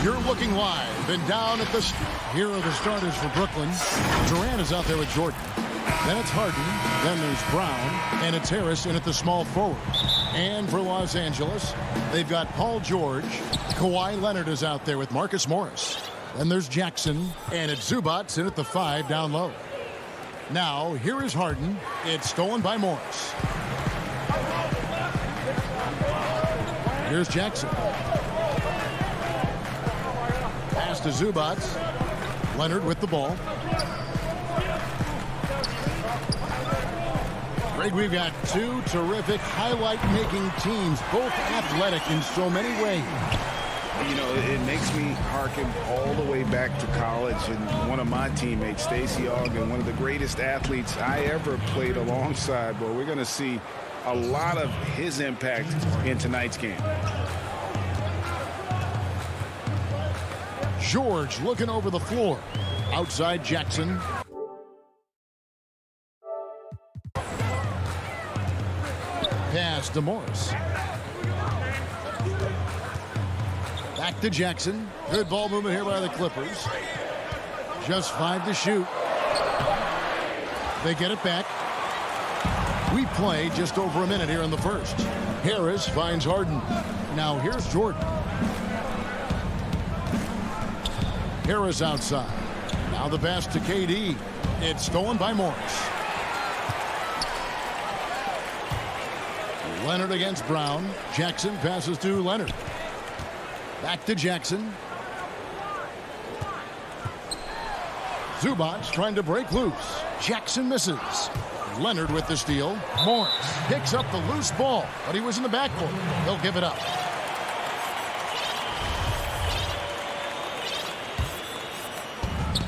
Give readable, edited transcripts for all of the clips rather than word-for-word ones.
You're looking live and down at the... Here are the starters for Brooklyn. Durant is out there with Jordan. Then it's Harden. Then there's Brown. And it's Harris in at the small forward. And for Los Angeles, they've got Paul George. Kawhi Leonard is out there with Marcus Morris. Then there's Jackson. And it's Zubac in at the 5 down low. Now, here is Harden. It's stolen by Morris. Here's Jackson. Pass to Zubac. Leonard with the ball. Greg, we've got two terrific highlight-making teams, both athletic in so many ways. You know, it makes me hearken all the way back to college, and one of my teammates, Stacey Ogden, one of the greatest athletes I ever played alongside. Well, we're going to see a lot of his impact in tonight's game. George looking over the floor. Outside Jackson. Pass to Morris. Back to Jackson. Good ball movement here by the Clippers. Just 5 to shoot. They get it back. We play just over a minute here in the first. Harris finds Harden. Now here's Jordan. Harris outside. Now the pass to KD. It's stolen by Morris. Leonard against Brown. Jackson passes to Leonard. Back to Jackson. Zubac trying to break loose. Jackson misses. Leonard with the steal. Morris picks up the loose ball, but he was in the backcourt. He'll give it up.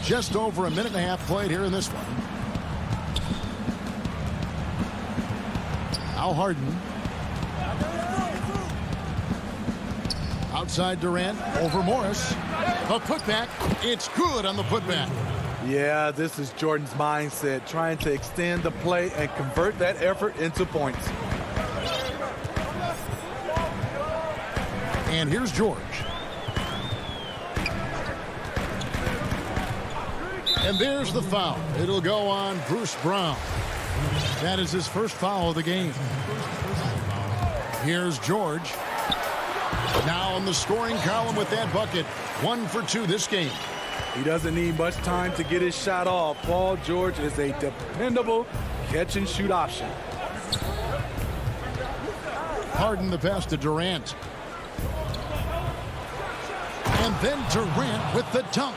Just over a minute and a half played here in this one. Now Harden. Outside Durant, over Morris. The putback, it's good on the putback. Yeah, this is Jordan's mindset, trying to extend the play and convert that effort into points. And here's George. And there's the foul. It'll go on Bruce Brown. That is his first foul of the game. Here's George. Now in the scoring column with that bucket. 1 for 2 this game. He doesn't need much time to get his shot off. Paul George is a dependable catch-and-shoot option. Harden the pass to Durant. And then Durant with the dunk.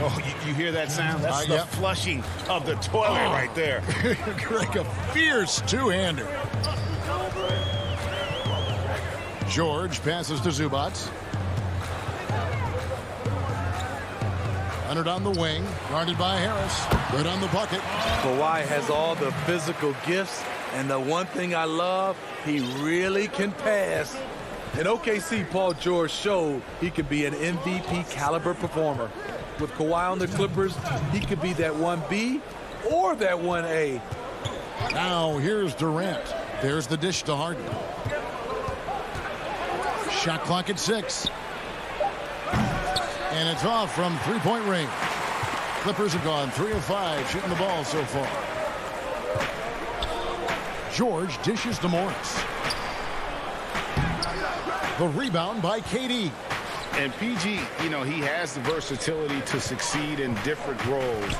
Oh, you hear that sound? That's the flushing of the toilet right there. Greg, a fierce two-hander. George passes to Zubac. Leonard on the wing, guarded by Harris. Good on the bucket. Kawhi has all the physical gifts, and the one thing I love, he really can pass. In OKC, Paul George showed he could be an MVP caliber performer. With Kawhi on the Clippers, he could be that 1B or that 1A. Now here's Durant. There's the dish to Harden. Shot clock at 6. And it's off from three-point range. Clippers have gone 3 of 5 shooting the ball so far. George dishes to Morris. The rebound by KD. And PG, you know, he has the versatility to succeed in different roles.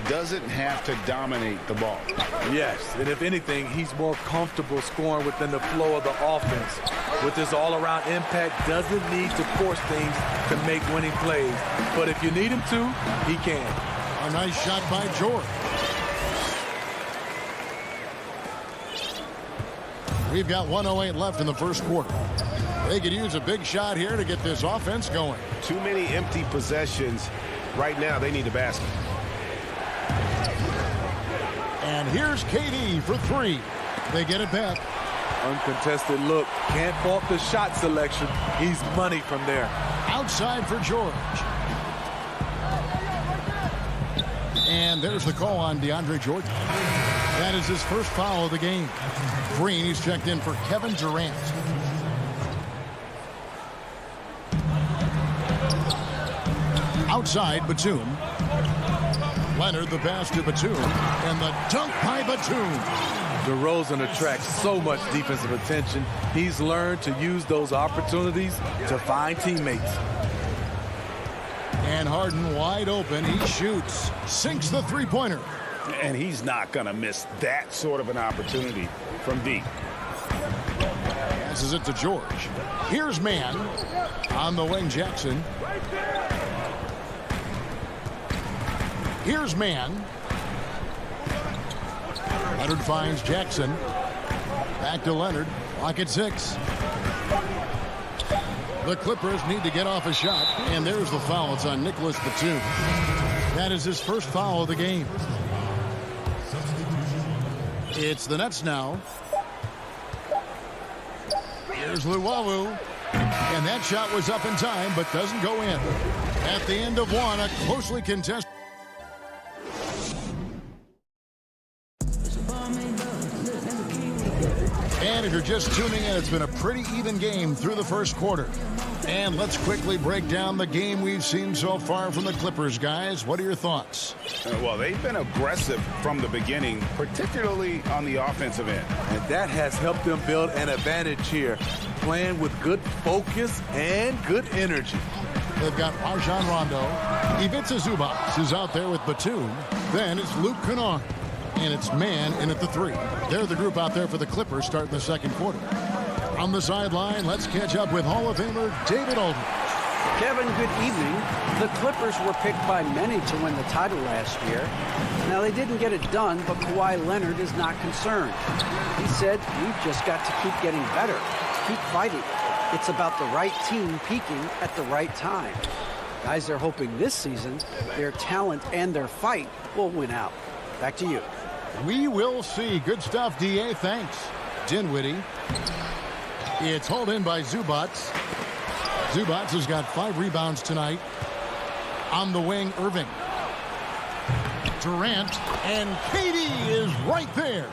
Doesn't have to dominate the ball. Yes, and if anything, he's more comfortable scoring within the flow of the offense. With his all-around impact, doesn't need to force things to make winning plays. But if you need him to, he can. A nice shot by George. We've got 1:08 left in the first quarter. They could use a big shot here to get this offense going. Too many empty possessions. Right now, they need a basket. And here's KD for 3. They get it back. Uncontested look. Can't fault the shot selection. He's money from there. Outside for George. And there's the call on DeAndre Jordan. That is his first foul of the game. Green, he's checked in for Kevin Durant. outside Batum. Leonard the pass to Batum, and the dunk by Batum. DeRozan attracts so much defensive attention. He's learned to use those opportunities to find teammates. And Harden wide open. He shoots. Sinks the three-pointer. And he's not going to miss that sort of an opportunity from deep. Passes it to George. Here's man. On the wing, Jackson. Here's man. Leonard finds Jackson. Back to Leonard. Clock at 6. The Clippers need to get off a shot. And there's the foul. It's on Nicholas Batum. That is his first foul of the game. It's the Nets now. Here's Luwawu. And that shot was up in time, but doesn't go in. At the end of one, a closely contested. And if you're just tuning in, it's been a pretty even game through the first quarter. And let's quickly break down the game we've seen so far from the Clippers, guys. What are your thoughts? Well, they've been aggressive from the beginning, particularly on the offensive end. And that has helped them build an advantage here, playing with good focus and good energy. They've got Rajon Rondo. Ivica Zubac is out there with Batum. Then it's Luke Kennard. And it's man in at the 3. They're the group out there for the Clippers starting the second quarter. On the sideline, let's catch up with Hall of Famer David Aldridge. Kevin, good evening. The Clippers were picked by many to win the title last year. Now, they didn't get it done, but Kawhi Leonard is not concerned. He said, we've just got to keep getting better, keep fighting. It's about the right team peaking at the right time. Guys are hoping this season their talent and their fight will win out. Back to you. We will see. Good stuff, D.A. Thanks. Dinwiddie. It's hauled in by Zubac. Zubac has got 5 rebounds tonight. On the wing, Irving. Durant, and KD is right there.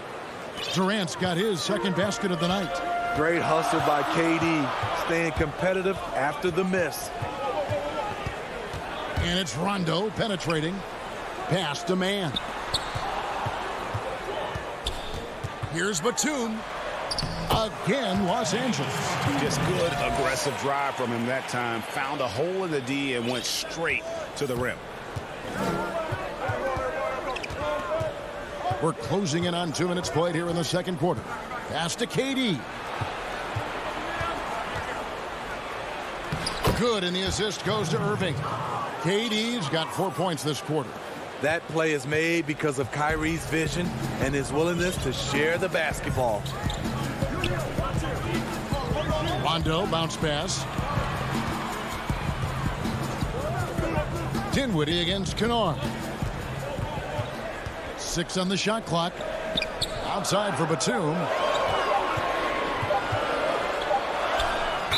Durant's got his second basket of the night. Great hustle by KD, staying competitive after the miss. And it's Rondo penetrating. Pass to man. Here's Batum. Again, Los Angeles. Just good aggressive drive from him that time. Found a hole in the D and went straight to the rim. We're closing in on 2 minutes played here in the second quarter. Pass to KD. Good, and the assist goes to Irving. KD's got 4 points this quarter. That play is made because of Kyrie's vision and his willingness to share the basketball. Rondo, bounce pass. Dinwiddie against Kennard. 6 on the shot clock. Outside for Batum.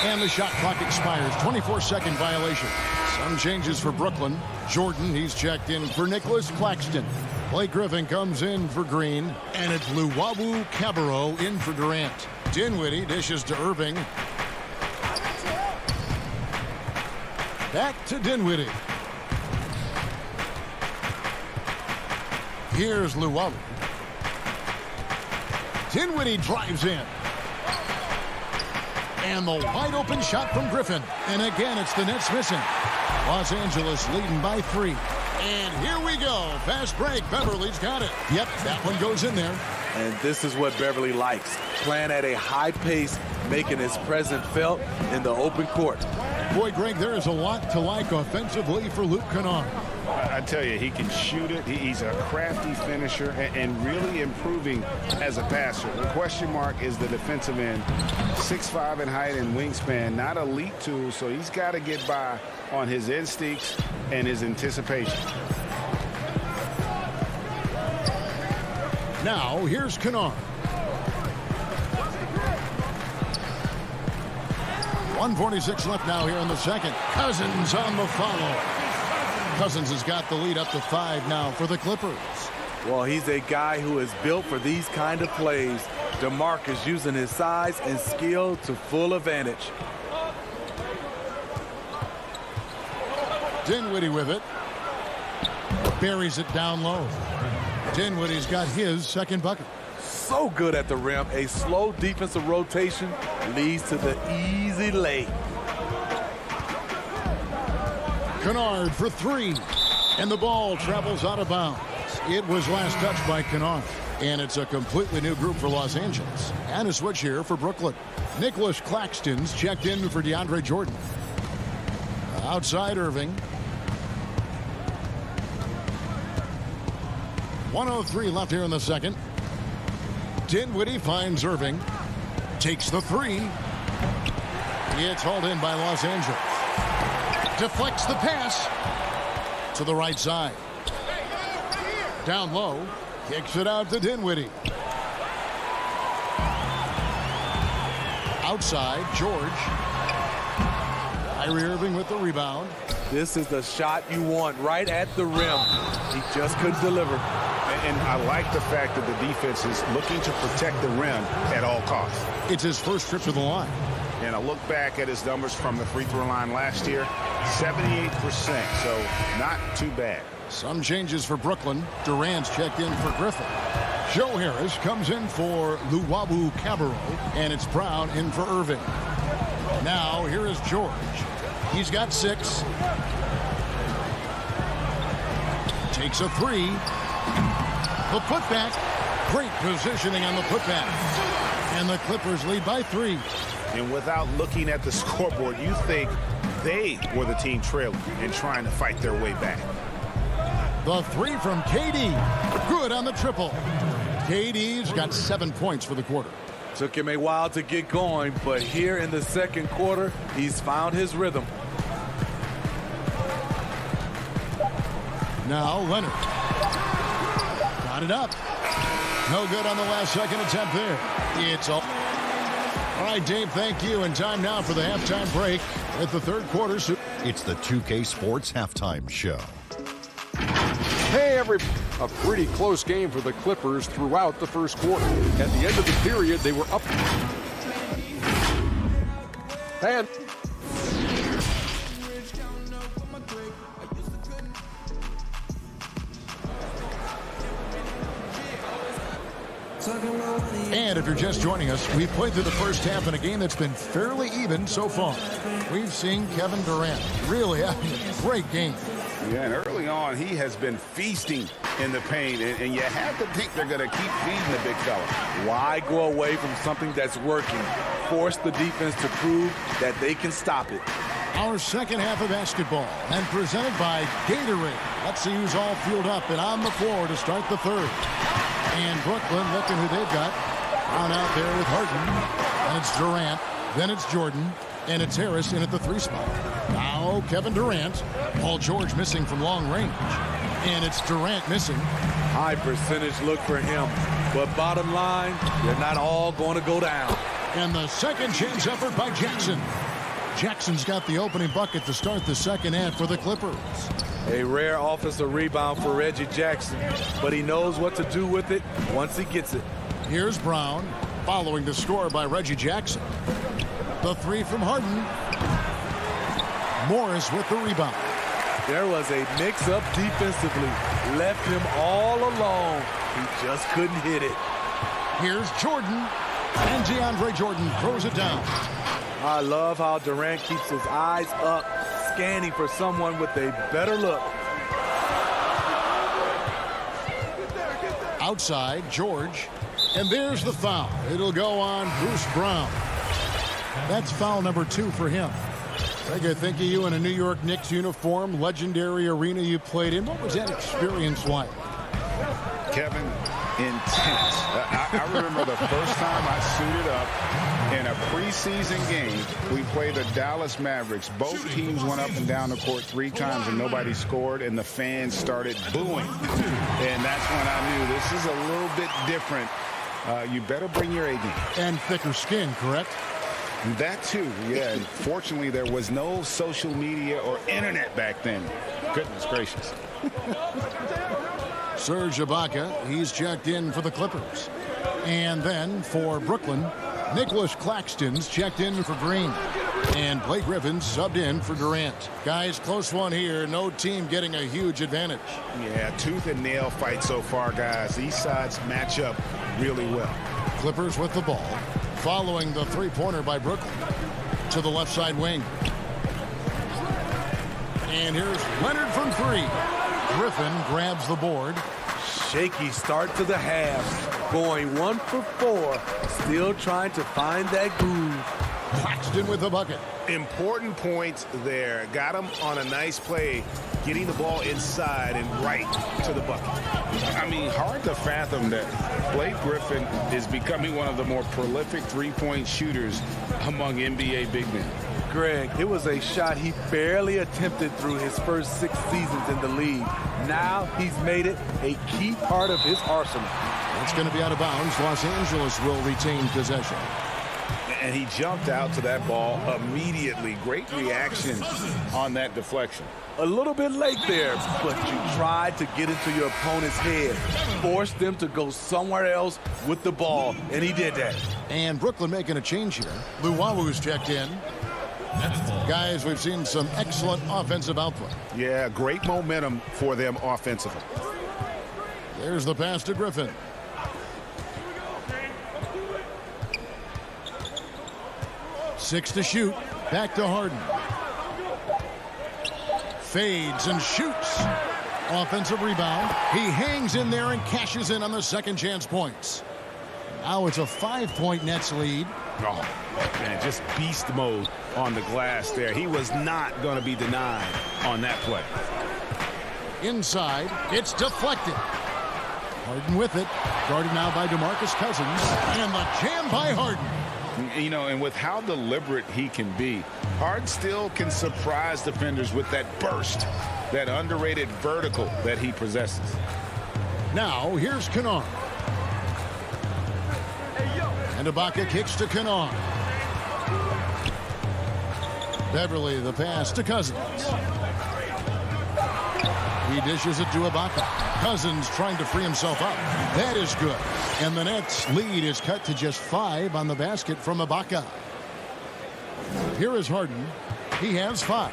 And the shot clock expires. 24-second violation. Some changes for Brooklyn. Jordan, he's checked in for Nicholas Claxton. Blake Griffin comes in for Green. And it's Luwawu Cabarrot in for Durant. Dinwiddie dishes to Irving. Back to Dinwiddie. Here's Luwawu. Dinwiddie drives in. And the wide open shot from Griffin. And again, it's the Nets missing. Los Angeles leading by 3. And here we go. Fast break. Beverly's got it. Yep, that one goes in there. And this is what Beverly likes. Playing at a high pace, making his presence felt in the open court. Boy, Greg, there is a lot to like offensively for Luke Kennard. I tell you, he can shoot it. He's a crafty finisher and really improving as a passer. The question mark is the defensive end. 6'5" in height and wingspan, not elite tool, so he's got to get by on his instincts and his anticipation. Now, here's Kennard. 1:46 left now here in the second. Cousins on the follow. Cousins has got the lead up to 5 now for the Clippers. Well, he's a guy who is built for these kind of plays. DeMarcus using his size and skill to full advantage. Dinwiddie with it. Buries it down low. Dinwiddie's got his second bucket. So good at the rim. A slow defensive rotation leads to the easy lay. Kennard for three. And the ball travels out of bounds. It was last touched by Kennard. And it's a completely new group for Los Angeles. And a switch here for Brooklyn. Nicholas Claxton's checked in for DeAndre Jordan. Outside Irving. 1:03 left here in the second. Dinwiddie finds Irving. Takes the three. It's hauled in by Los Angeles. Deflects the pass to the right side. Down low. Kicks it out to Dinwiddie. Outside, George. Kyrie Irving with the rebound. This is the shot you want right at the rim. He just couldn't deliver. And I like the fact that the defense is looking to protect the rim at all costs. It's his first trip to the line. And I look back at his numbers from the free throw line last year, 78%, so not too bad. Some changes for Brooklyn. Durant's checked in for Griffin. Joe Harris comes in for Luwawu Cabarro, and it's Brown in for Irving. Now, here is George. He's got 6. Takes a 3. The putback. Great positioning on the putback. And the Clippers lead by 3. And without looking at the scoreboard, you think they were the team trailing and trying to fight their way back. The 3 from KD. Good on the triple. KD's got 7 points for the quarter. Took him a while to get going, but here in the second quarter, he's found his rhythm. Now Leonard. Got it up. No good on the last second attempt there. It's all. All right, Dave, thank you. And time now for the halftime break at the third quarter. It's the 2K Sports Halftime Show. Hey, a pretty close game for the Clippers throughout the first quarter. At the end of the period, they were up. And And if you're just joining us, we've played through the first half in a game that's been fairly even so far. We've seen Kevin Durant really having a great game. Yeah, and early on, he has been feasting in the paint, and you have to think they're going to keep feeding the big fella. Why go away from something that's working? Force the defense to prove that they can stop it. Our second half of basketball, and presented by Gatorade. Let's see who's all fueled up and on the floor to start the third. And Brooklyn looking who they've got. On out there with Harden. And it's Durant. Then it's Jordan. And it's Harris in at the 3 spot. Now Kevin Durant. Paul George missing from long range. And it's Durant missing. High percentage look for him. But bottom line, they're not all going to go down. And the second chance effort by Jackson. Jackson's got the opening bucket to start the second half for the Clippers. A rare offensive rebound for Reggie Jackson, but he knows what to do with it once he gets it. Here's Brown, following the score by Reggie Jackson. The 3 from Harden. Morris with the rebound. There was a mix-up defensively. Left him all alone. He just couldn't hit it. Here's Jordan. And DeAndre Jordan throws it down. I love how Durant keeps his eyes up, scanning for someone with a better look. Outside, George. And there's the foul. It'll go on Bruce Brown. That's foul number 2 for him. Greg, I think of you in a New York Knicks uniform, legendary arena you played in. What was that experience like? Kevin, intense. I remember the first time I suited up in a preseason game. We played the Dallas Mavericks. Both teams went up and down the court 3 times and nobody scored, and the fans started booing. And that's when I knew this is a little bit different. You better bring your A game. And thicker skin, correct? That too, yeah. And fortunately, there was no social media or internet back then. Goodness gracious. Serge Ibaka, he's checked in for the Clippers. And then for Brooklyn, Nicholas Claxton's checked in for Green. And Blake Griffin subbed in for Durant. Guys, close one here. No team getting a huge advantage. Yeah, tooth and nail fight so far, guys. These sides match up really well. Clippers with the ball. Following the three-pointer by Brooklyn. To the left side wing. And here's Leonard from three. Griffin grabs the board. Shaky start to the half. Going 1 for 4. Still trying to find that groove. Claxton with the bucket. Important points there. Got him on a nice play, getting the ball inside and right to the bucket. I mean, hard to fathom that Blake Griffin is becoming one of the more prolific three-point shooters among NBA big men. Greg, it was a shot he barely attempted through his first 6 seasons in the league. Now he's made it a key part of his arsenal. It's going to be out of bounds. Los Angeles will retain possession. And he jumped out to that ball immediately. Great reaction on that deflection. A little bit late there, but you tried to get into your opponent's head. Forced them to go somewhere else with the ball, and he did that. And Brooklyn making a change here. Luwalu's checked in. Guys, we've seen some excellent offensive output. Yeah, great momentum for them offensively. There's the pass to Griffin. Six to shoot. Back to Harden. Fades and shoots. Offensive rebound. He hangs in there and cashes in on the second chance points. Now it's a 5-point Nets lead. Oh, man, just beast mode on the glass there. He was not going to be denied on that play. Inside, it's deflected. Harden with it. Guarded now by DeMarcus Cousins. And the jam by Harden. You know, and with how deliberate he can be, Harden still can surprise defenders with that burst, that underrated vertical that he possesses. Now, here's Kennard. And Ibaka kicks to Kennard. Beverly, the pass to Cousins. He dishes it to Ibaka. Cousins trying to free himself up. That is good. And the Nets lead is cut to just 5 on the basket from Ibaka. Here is Harden. He has 5.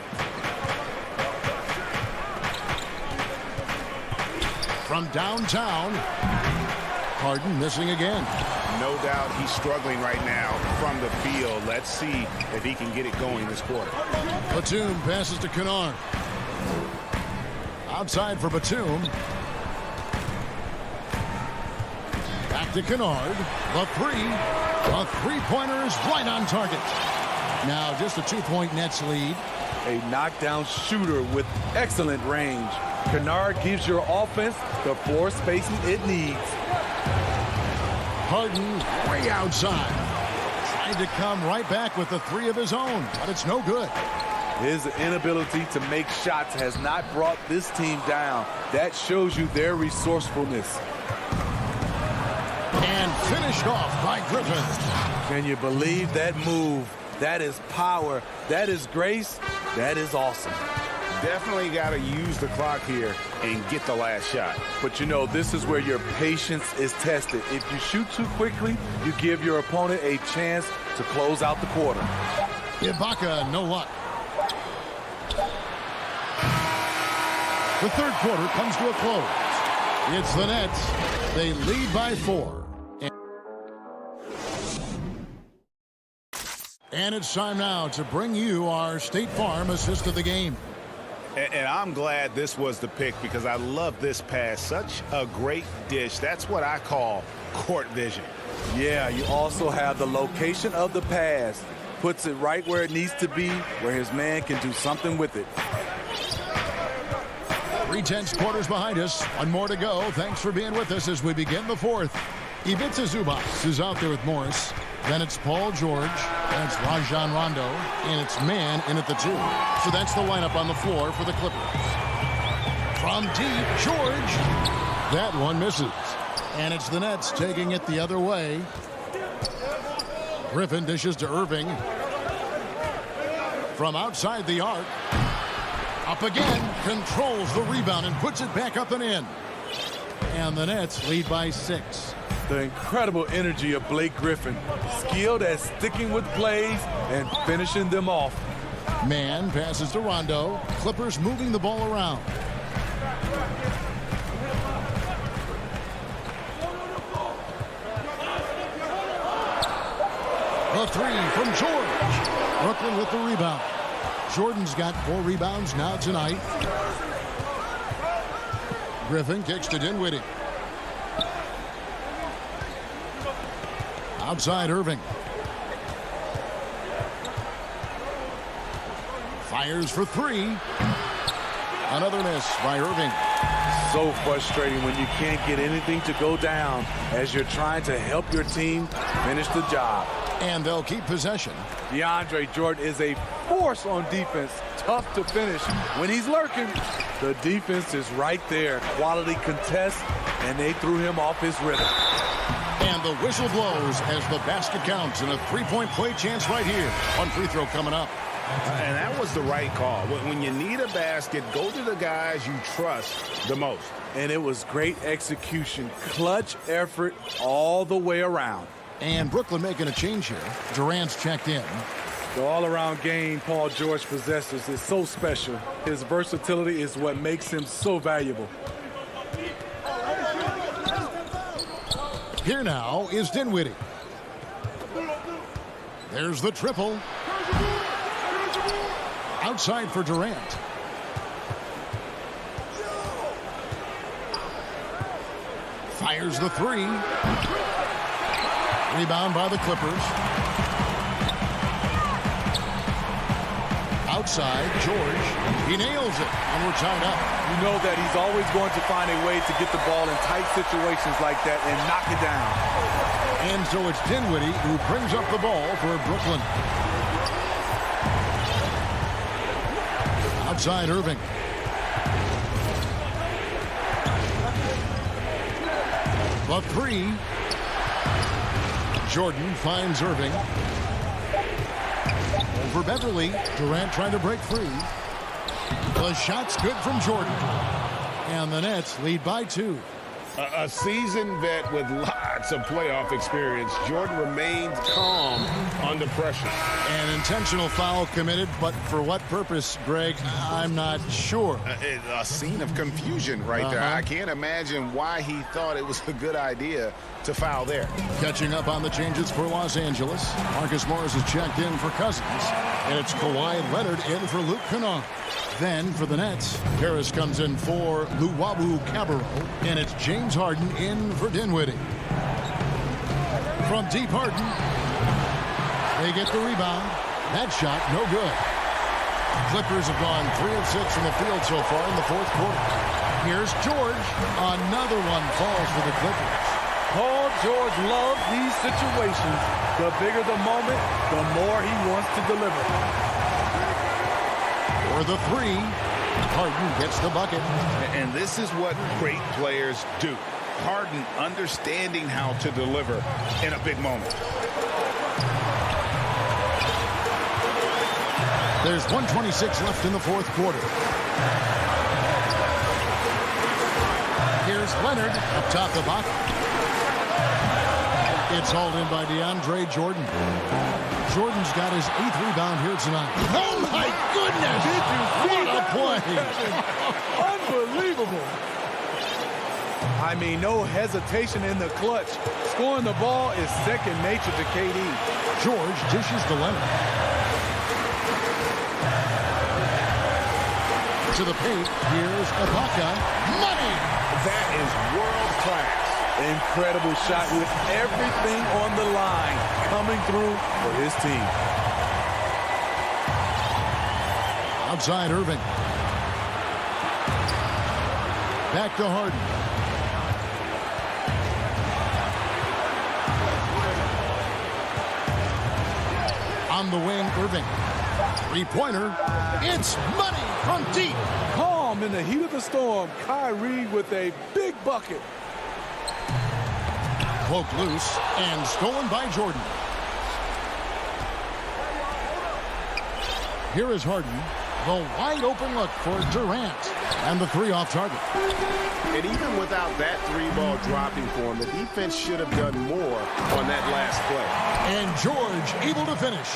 From downtown, Harden missing again. No doubt he's struggling right now from the field. Let's see if he can get it going this quarter. Batum passes to Kennard. Outside for Batum. Back to Kennard. The three-pointer is right on target. Now just a 2-point Nets lead. A knockdown shooter with excellent range. Kennard gives your offense the floor spacing it needs. Harden way outside. Tried to come right back with the 3 of his own, but it's no good. His inability to make shots has not brought this team down. That shows you their resourcefulness. And finished off by Griffin. Can you believe that move? That is power. That is grace. That is awesome. Definitely got to use the clock here and get the last shot. But you know, this is where your patience is tested. If you shoot too quickly, you give your opponent a chance to close out the quarter. Ibaka, no luck. The third quarter comes to a close. It's the Nets. They lead by 4. And it's time now to bring you our State Farm assist of the game. And I'm glad this was the pick because I love this pass. Such a great dish. That's what I call court vision. Yeah, you also have the location of the pass. Puts it right where it needs to be, where his man can do something with it. 3/10 quarters behind us. One more to go. Thanks for being with us as we begin the fourth. Ivica Zubac is out there with Morris. Then it's Paul George. Then it's Rajon Rondo. And it's man in at the 2. So that's the lineup on the floor for the Clippers. From deep, George. That one misses. And it's the Nets taking it the other way. Griffin dishes to Irving. From outside the arc. Up again. Controls the rebound and puts it back up and in. And the Nets lead by 6. The incredible energy of Blake Griffin, skilled at sticking with plays and finishing them off. Man passes to Rondo. Clippers moving the ball around. The three from George. Brooklyn with the rebound. Jordan's got 4 rebounds now tonight. Griffin kicks to Dinwiddie. Outside Irving. Fires for 3. Another miss by Irving. So frustrating when you can't get anything to go down as you're trying to help your team finish the job. And they'll keep possession. DeAndre Jordan is a force on defense. Tough to finish when he's lurking. The defense is right there. Quality contest, and they threw him off his rhythm. And the whistle blows as the basket counts, and a 3-point play chance right here. One free throw coming up. And that was the right call. When you need a basket, go to the guys you trust the most. And it was great execution. Clutch effort all the way around. And Brooklyn making a change here. Durant's checked in. The all-around game Paul George possesses is so special. His versatility is what makes him so valuable. Here now is Dinwiddie. There's the triple. Outside for Durant. Fires the 3. Rebound by the Clippers. Outside, George. He nails it, and we're tied up. You know that he's always going to find a way to get the ball in tight situations like that and knock it down. And so it's Dinwiddie who brings up the ball for Brooklyn. Outside Irving. The 3. Jordan finds Irving. Over Beverly. Durant trying to break free. The shot's good from Jordan. And the Nets lead by 2. A seasoned vet with lots of playoff experience. Jordan remains calm under pressure. An intentional foul committed, but for what purpose, Greg? I'm not sure. A scene of confusion right there. I can't imagine why he thought it was a good idea to foul there. Catching up on the changes for Los Angeles. Marcus Morris has checked in for Cousins. And it's Kawhi Leonard in for Luke Kennard. Then for the Nets, Harris comes in for Luwawu Cabarro. And it's James Harden in for Dinwiddie. From deep, Harden. They get the rebound. That shot, no good. Clippers have gone 3 of 6 from the field so far in the 4th quarter. Here's George. Another one falls for the Clippers. Paul George loves these situations. The bigger the moment, the more he wants to deliver. For the 3, Harden gets the bucket. And this is what great players do. Harden understanding how to deliver in a big moment. There's 1:26 left in the 4th quarter. Here's Leonard up top the box. It's hauled in by DeAndre Jordan. Jordan's got his 8th rebound here tonight. Oh, my goodness! Did you see what a play? Unbelievable. I mean, no hesitation in the clutch. Scoring the ball is second nature to KD. George dishes to Leonard. To the paint, here's Ibaka. Money! That is world class. Incredible shot with everything on the line coming through for his team. Outside Irving. Back to Harden. On the wing, Irving. 3-pointer. It's money from deep. Calm in the heat of the storm. Kyrie with a big bucket. Poked loose and stolen by Jordan. Here is Harden. The wide open look for Durant. And the three off target. And even without that three-ball dropping for him, the defense should have done more on that last play. And George able to finish.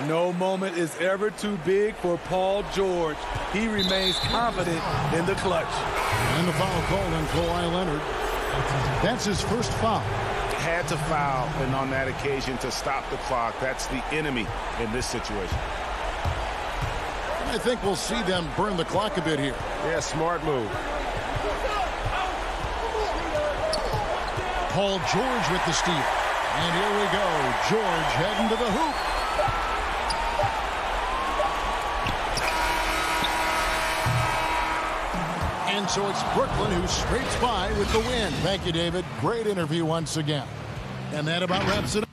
No moment is ever too big for Paul George. He remains confident in the clutch. And the foul called on Kawhi Leonard. That's his first foul. Had to foul, and on that occasion to stop the clock. That's the enemy in this situation. I think we'll see them burn the clock a bit here. Yeah, smart move. Paul George with the steal. And here we go. George heading to the hoop. And so it's Brooklyn who scrapes by with the win. Thank you, David. Great interview once again. And that about wraps it up.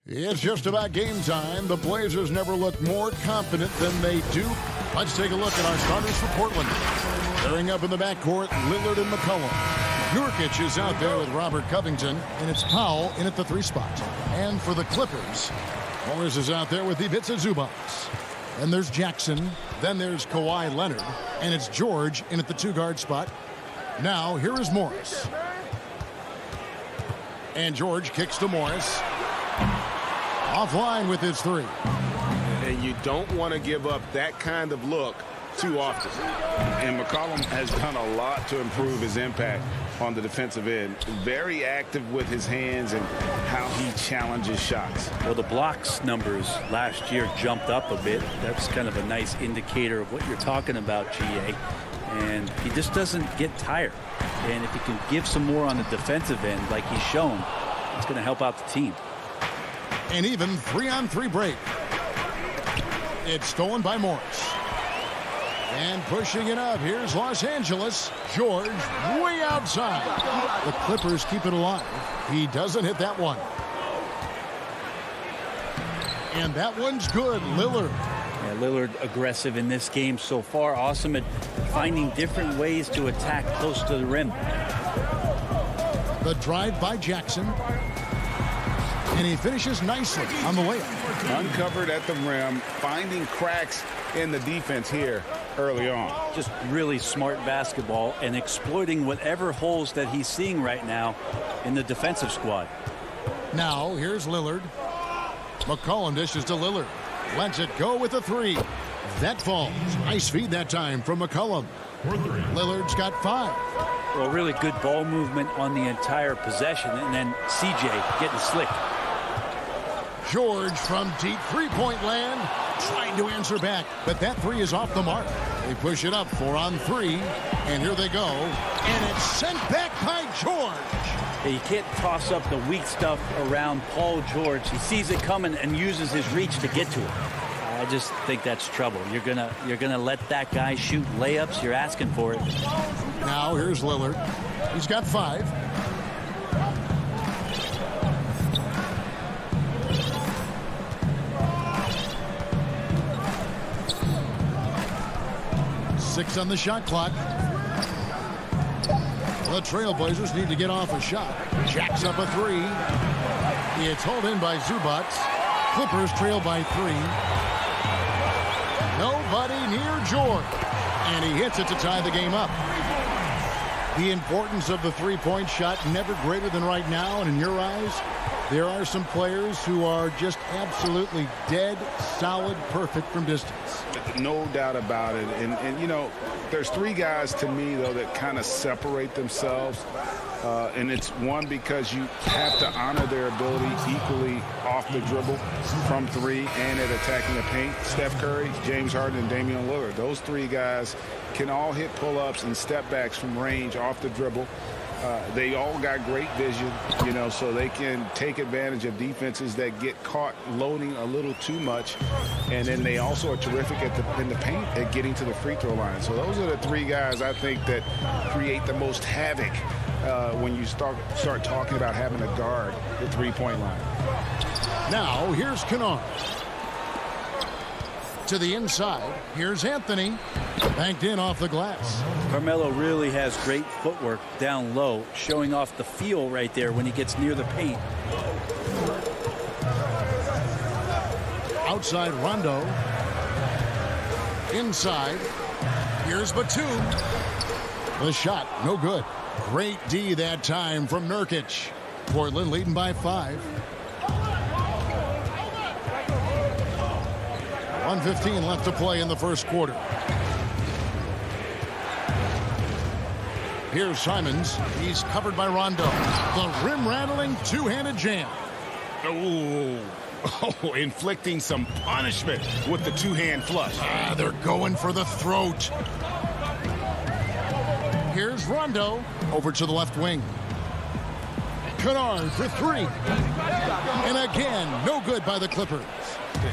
It's just about game time. The Blazers never looked more confident than they do. Let's take a look at our starters for Portland. Pairing up in the backcourt, Lillard and McCollum. Nurkic is out there with Robert Covington, and it's Powell in at the 3 spot. And for the Clippers, Morris is out there with Ivica Zubac. Then there's Jackson. Then there's Kawhi Leonard. And it's George in at the 2-guard spot. Now, here is Morris. And George kicks to Morris. Offline with his 3. And you don't want to give up that kind of look too often. And McCollum has done a lot to improve his impact on the defensive end. Very active with his hands and how he challenges shots. Well, the blocks numbers last year jumped up a bit. That's kind of a nice indicator of what you're talking about, GA. And he just doesn't get tired. And if he can give some more on the defensive end like he's shown, it's going to help out the team. An even 3-on-3 break. It's stolen by Morris. And pushing it up, here's Los Angeles. George way outside. The Clippers keep it alive. He doesn't hit that one. And that one's good. Lillard. Yeah, Lillard aggressive in this game so far. Awesome at finding different ways to attack close to the rim. The drive by Jackson. And he finishes nicely on the layup. Uncovered at the rim, finding cracks in the defense here early on. Just really smart basketball and exploiting whatever holes that he's seeing right now in the defensive squad. Now, here's Lillard. McCollum dishes to Lillard. Lets it go with a 3. That falls. Nice feed that time from McCollum. Lillard's got 5. Well, really good ball movement on the entire possession, and then CJ getting slick. George from deep 3-point land trying to answer back, but that 3 is off the mark. They push it up 4-on-3, and here they go, and it's sent back by George. You can't toss up the weak stuff around Paul George. He sees it coming and uses his reach to get to it. I just think that's trouble. You're gonna let that guy shoot layups. You're asking for it. Now here's Lillard. He's got 5. Six on the shot clock. The Trailblazers need to get off a shot. Jacks up a 3. It's hauled in by Zubac. Clippers trail by 3. Nobody near George. And he hits it to tie the game up. The importance of the 3-point shot never greater than right now. And in your eyes, there are some players who are just absolutely dead, solid, perfect from distance. No doubt about it. And you know, there's 3 guys to me, though, that kind of separate themselves. And it's one, because you have to honor their ability equally off the dribble from 3 and at attacking the paint. Steph Curry, James Harden, and Damian Lillard. Those 3 guys can all hit pull-ups and step backs from range off the dribble. They all got great vision, you know, so they can take advantage of defenses that get caught loading a little too much. And then they also are terrific in the paint at getting to the free throw line. So those are the 3 guys I think that create the most havoc when you start talking about having to guard the 3-point line. Now here's Kennard. To the inside, here's Anthony. Banked in off the glass. Carmelo really has great footwork down low, showing off the feel right there when he gets near the paint. Outside Rondo. Inside. Here's Batum. The shot, no good. Great D that time from Nurkic. Portland leading by 5. 1:15 left to play in the first quarter. Here's Simons. He's covered by Rondo. The rim-rattling two-handed jam. Oh, inflicting some punishment with the 2-hand flush. They're going for the throat. Here's Rondo over to the left wing. Kennard for 3. And again, no good by the Clippers.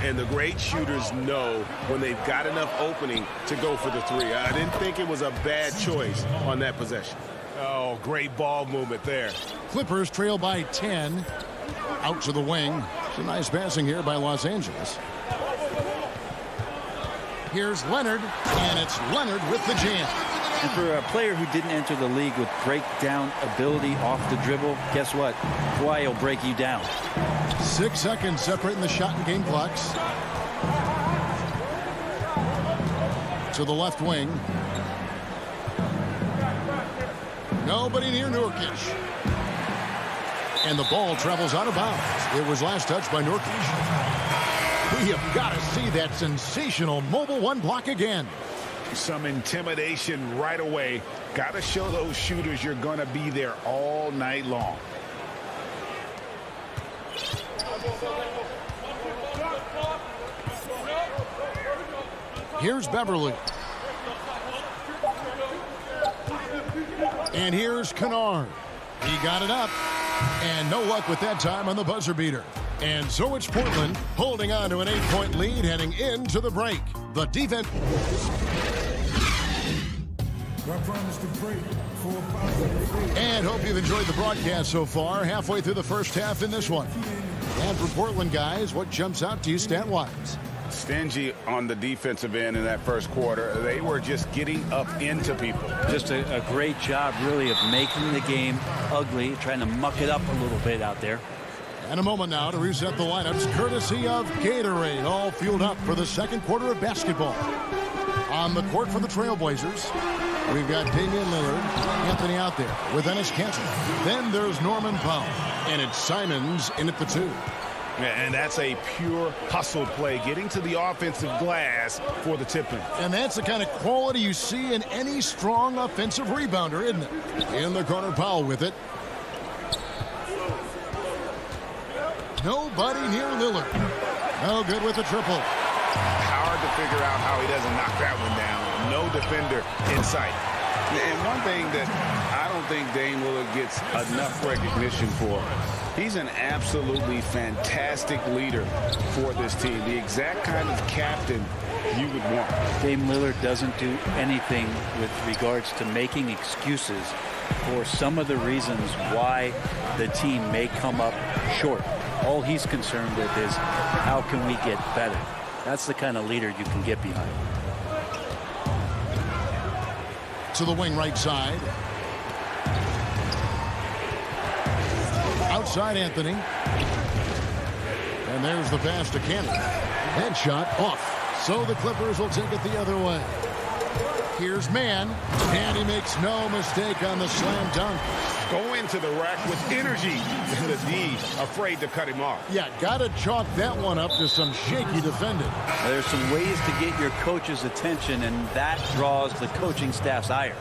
And the great shooters know when they've got enough opening to go for the 3. I didn't think it was a bad choice on that possession. Oh, great ball movement there. Clippers trail by 10. Out to the wing. Some nice passing here by Los Angeles. Here's Leonard, and it's Leonard with the jam. And for a player who didn't enter the league with breakdown ability off the dribble, guess what? Kawhi will break you down. 6 seconds separating the shot and game clocks. To the left wing. Nobody near Nurkic. And the ball travels out of bounds. It was last touched by Nurkic. We have got to see that sensational mobile one block again. Some intimidation right away. Got to show those shooters you're going to be there all night long. Here's Beverly. And here's Kennard. He got it up. And no luck with that time on the buzzer beater. And so it's Portland holding on to an 8-point lead heading into the break. The defense. And hope you've enjoyed the broadcast so far. Halfway through the first half in this one. And for Portland, guys, what jumps out to you stat-wise? Stingy on the defensive end in that first quarter. They were just getting up into people. Just a great job, really, of making the game ugly, trying to muck it up a little bit out there. And a moment now to reset the lineups, courtesy of Gatorade, all fueled up for the second quarter of basketball. On the court for the Trailblazers, we've got Damian Lillard, Anthony out there with Enes Kanter. Then there's Norman Powell, and it's Simons in at the 2. And that's a pure hustle play, getting to the offensive glass for the tip-in. And that's the kind of quality you see in any strong offensive rebounder, isn't it? In the corner, Powell with it. Nobody near Lillard. No good with the triple. Hard to figure out how he doesn't knock that one down. No defender in sight. And one thing that I don't think Dame Lillard gets enough recognition for, he's an absolutely fantastic leader for this team. The exact kind of captain you would want. Dame Lillard doesn't do anything with regards to making excuses for some of the reasons why the team may come up short. All he's concerned with is how can we get better. That's the kind of leader you can get behind. To the wing right side. Outside Anthony. And there's the pass to Kanter. Headshot off. So the Clippers will take it the other way. Here's Mann. And he makes no mistake on the slam dunk. Go into the rack with energy. And the D afraid to cut him off. Yeah, got to chalk that one up to some shaky defending. There's some ways to get your coach's attention, and that draws the coaching staff's ire.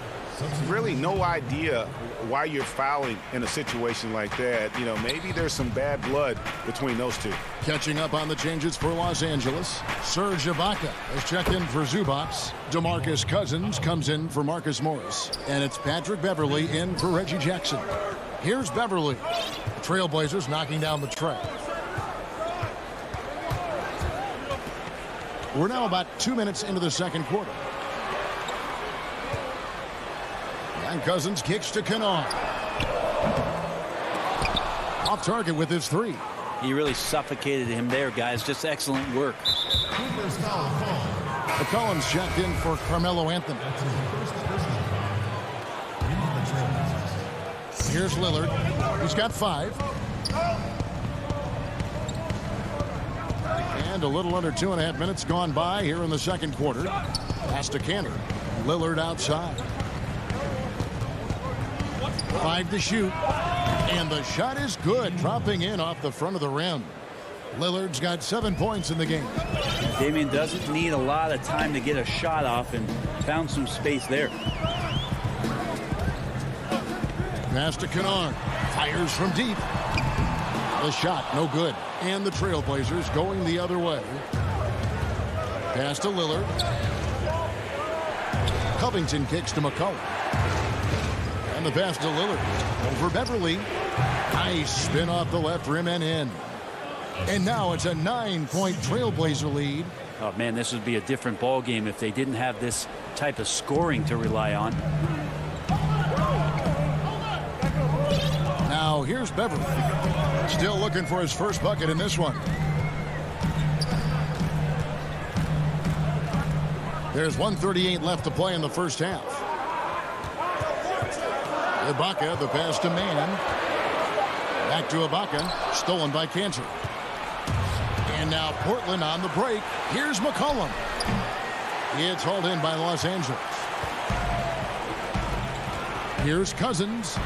Really no idea why you're fouling in a situation like that. You know, maybe there's some bad blood between those two. Catching up on the changes for Los Angeles. Serge Ibaka has checked in for Zubats. DeMarcus Cousins comes in for Marcus Morris. And it's Patrick Beverly in for Reggie Jackson. Here's Beverly. The Trailblazers knocking down the tray. We're now about 2 minutes into the second quarter. And Cousins kicks to Kennard. Off target with his 3. He really suffocated him there, guys. Just excellent work. McCollum's checked in for Carmelo Anthony. Here's Lillard. He's got 5. And a little under 2.5 minutes gone by here in the second quarter. Pass to Kanter. Lillard outside. 5 to shoot. And the shot is good, dropping in off the front of the rim. Lillard's got 7 points in the game. Damian doesn't need a lot of time to get a shot off and found some space there. Pass to Kennard. Fires from deep. The shot, no good. And the Trailblazers going the other way. Pass to Lillard. Covington kicks to McCollum. And the pass to Lillard. Over Beverly. Nice spin off the left rim and in. And now it's a 9-point Trailblazer lead. Oh, man, this would be a different ball game if they didn't have this type of scoring to rely on. Now here's Beverly. Still looking for his first bucket in this one. There's 1:38 left to play in the first half. Ibaka, the pass to Mann. Back to Ibaka, stolen by Cantor. And now Portland on the break. Here's McCollum. It's hauled in by Los Angeles. Here's Cousins.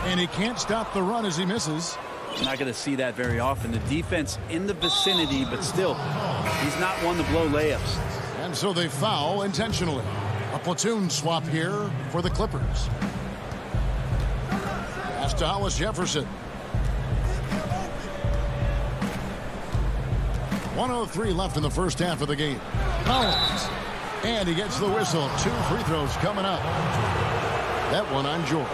And he can't stop the run as he misses. Not going to see that very often. The defense in the vicinity, but still, he's not one to blow layups. And so they foul intentionally. A platoon swap here for the Clippers. Pass to Hollis Jefferson. 1:03 left in the first half of the game. Collins. And he gets the whistle. 2 free throws coming up. That one on George.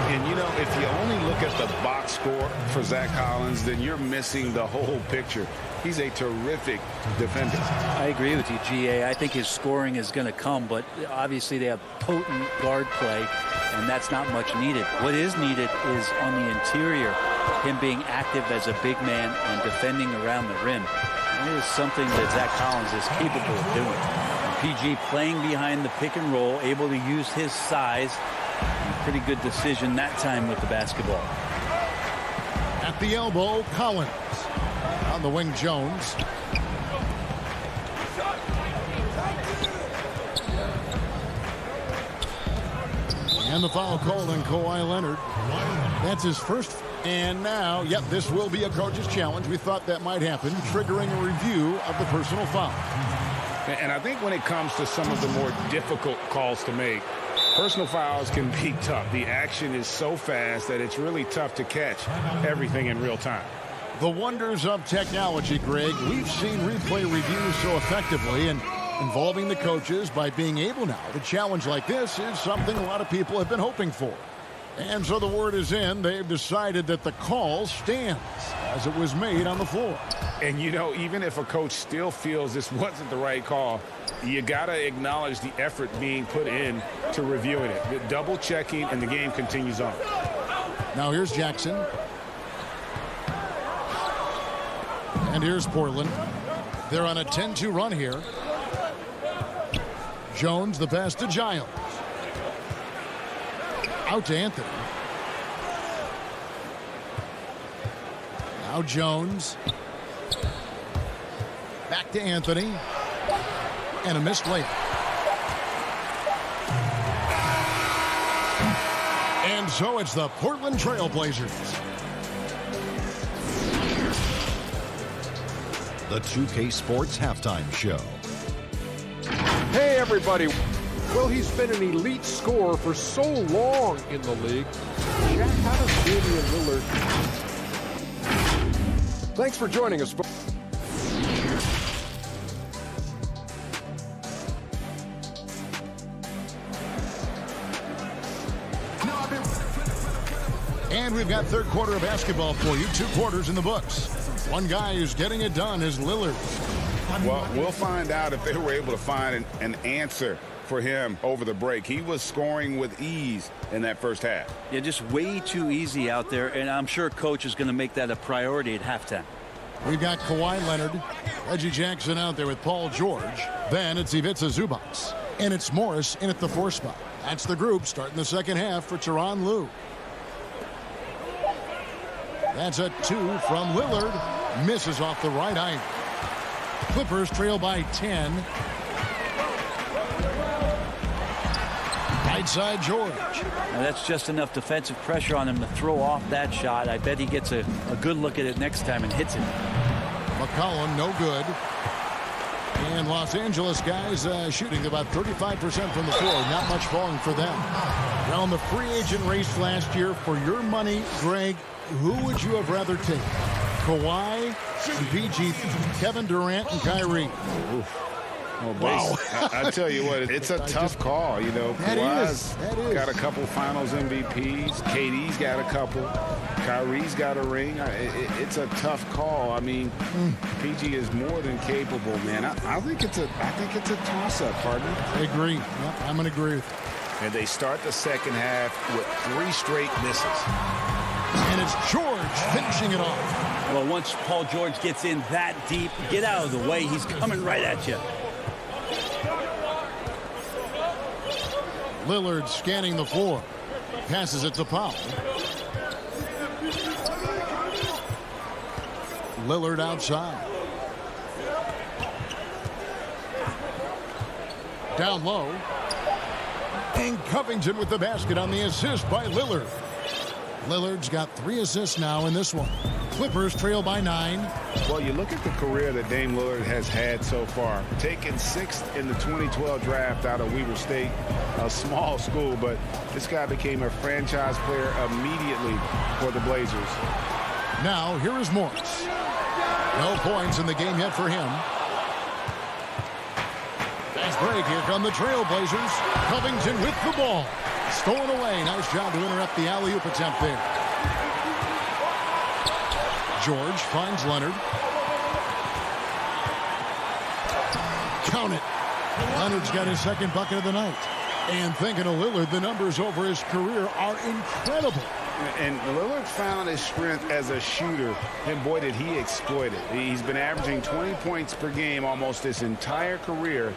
And, you know, if you only look at the box score for Zach Collins, then you're missing the whole picture. He's a terrific defender. I agree with you, GA. I think his scoring is going to come, but obviously they have potent guard play, and that's not much needed. What is needed is on the interior, him being active as a big man and defending around the rim. It is something that Zach Collins is capable of doing. PG playing behind the pick and roll, able to use his size. Pretty good decision that time with the basketball. At the elbow, Collins. On the wing, Jones. And the foul called on Kawhi Leonard. That's his first. And now, yep, this will be a coach's challenge. We thought that might happen, triggering a review of the personal foul. And I think when it comes to some of the more difficult calls to make, personal fouls can be tough. The action is so fast that it's really tough to catch everything in real time. The wonders of technology, Greg. We've seen replay reviews so effectively, and involving the coaches by being able now to challenge like this is something a lot of people have been hoping for. And so the word is in. They've decided that the call stands as it was made on the floor. And, you know, even if a coach still feels this wasn't the right call, you got to acknowledge the effort being put in to reviewing it. The double checking, and the game continues on. Now here's Jackson. And here's Portland. They're on a 10-2 run here. Jones, the pass to Giles. Out to Anthony. Now Jones. Back to Anthony. And a missed layup. And so it's the Portland Trail Blazers. The 2K Sports Halftime Show. Hey, everybody. Well, he's been an elite scorer for so long in the league. Jack, how does Damian Lillard... Thanks for joining us. And we've got third quarter of basketball for you. 2 quarters in the books. One guy who's getting it done is Lillard. Well, we'll find out if they were able to find an answer for him over the break. He was scoring with ease in that first half. Yeah, just way too easy out there, and I'm sure coach is going to make that a priority at halftime. We've got Kawhi Leonard, Reggie Jackson out there with Paul George. Then it's Ivica Zubac. And it's Morris in at the 4 spot. That's the group starting the second half for Tyronn Lue. That's a 2 from Lillard. Misses off the right eye. Clippers trail by 10. Right side George. Now that's just enough defensive pressure on him to throw off that shot. I bet he gets a good look at it next time and hits it. McCollum, no good. And Los Angeles guys shooting about 35% from the floor. Not much falling for them. Now in the free agent race last year, for your money, Greg, who would you have rather taken? Kawhi, PG, Kevin Durant, and Kyrie. Well, wow. I tell you what, it's a tough call. You know, Kawhi's got a couple finals MVPs. KD's got a couple. Kyrie's got a ring. It's a tough call. I mean, PG is more than capable, man. I think it's a toss-up, partner. I agree. Yep, I'm going to agree with you. And they start the second half with 3 straight misses. And it's George finishing it off. Well, once Paul George gets in that deep, get out of the way. He's coming right at you. Lillard scanning the floor. Passes it to Powell. Lillard outside. Down low. And Covington with the basket on the assist by Lillard. Lillard's got 3 assists now in this one. Clippers trail by 9. Well, you look at the career that Dame Lillard has had so far. Taken 6th in the 2012 draft out of Weber State, a small school, but this guy became a franchise player immediately for the Blazers. Now, here is Morris. No points in the game yet for him. Fast break. Here come the Trailblazers. Covington with the ball. Stolen away. Nice job to interrupt the alley-oop attempt there. George finds Leonard. Count it. Leonard's got his second bucket of the night. And thinking of Lillard, the numbers over his career are incredible. And Lillard found his strength as a shooter, and boy, did he exploit it. He's been averaging 20 points per game almost his entire career,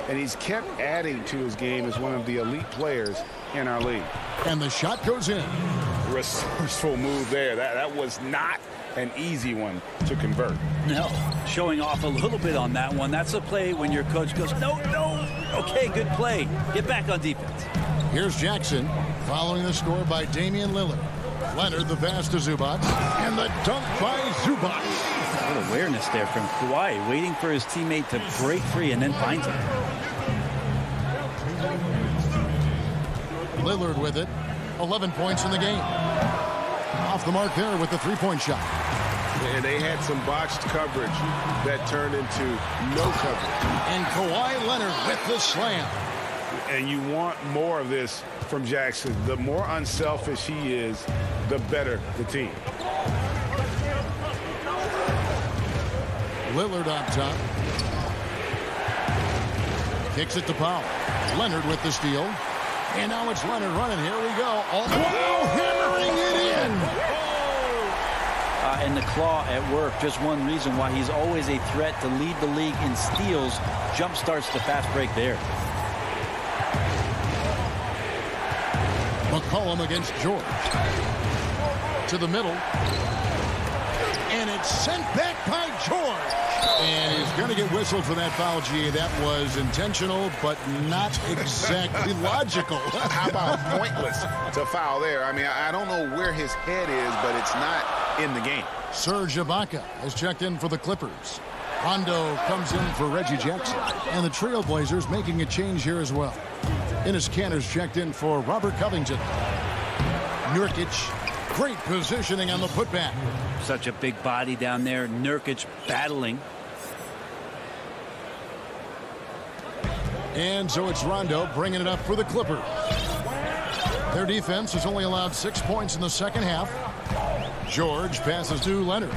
and he's kept adding to his game as one of the elite players in our league. And the shot goes in. Resourceful move there. That was not an easy one to convert. No, showing off a little bit on that one. That's a play when your coach goes, no. Okay, good play. Get back on defense. Here's Jackson following the score by Damian Lillard. Leonard the pass to Zubac. And the dunk by Zubac. Good awareness there from Kawhi, waiting for his teammate to break free and then finds him. Lillard with it. 11 points in the game. Off the mark there with the three-point shot. And they had some botched coverage that turned into no coverage. And Kawhi Leonard with the slam. And you want more of this from Jackson. The more unselfish he is, the better the team. Lillard on top. Kicks it to Powell. Leonard with the steal. And now it's Leonard running. Here we go. Wow, hammering it in. And the claw at work. Just one reason why he's always a threat to lead the league in steals. Jump starts the fast break there. McCollum against George. To the middle. And it's sent back by George. And he's going to get whistled for that foul, GA. That was intentional, but not exactly logical. How about pointless to foul there? I mean, I don't know where his head is, but it's not in the game. Serge Ibaka has checked in for the Clippers. Rondo comes in for Reggie Jackson. And the Trailblazers making a change here as well. Enes Kanter's checked in for Robert Covington. Nurkic, great positioning on the putback. Such a big body down there. Nurkic battling. And so it's Rondo bringing it up for the Clippers. Their defense has only allowed 6 points in the second half. George passes to Leonard.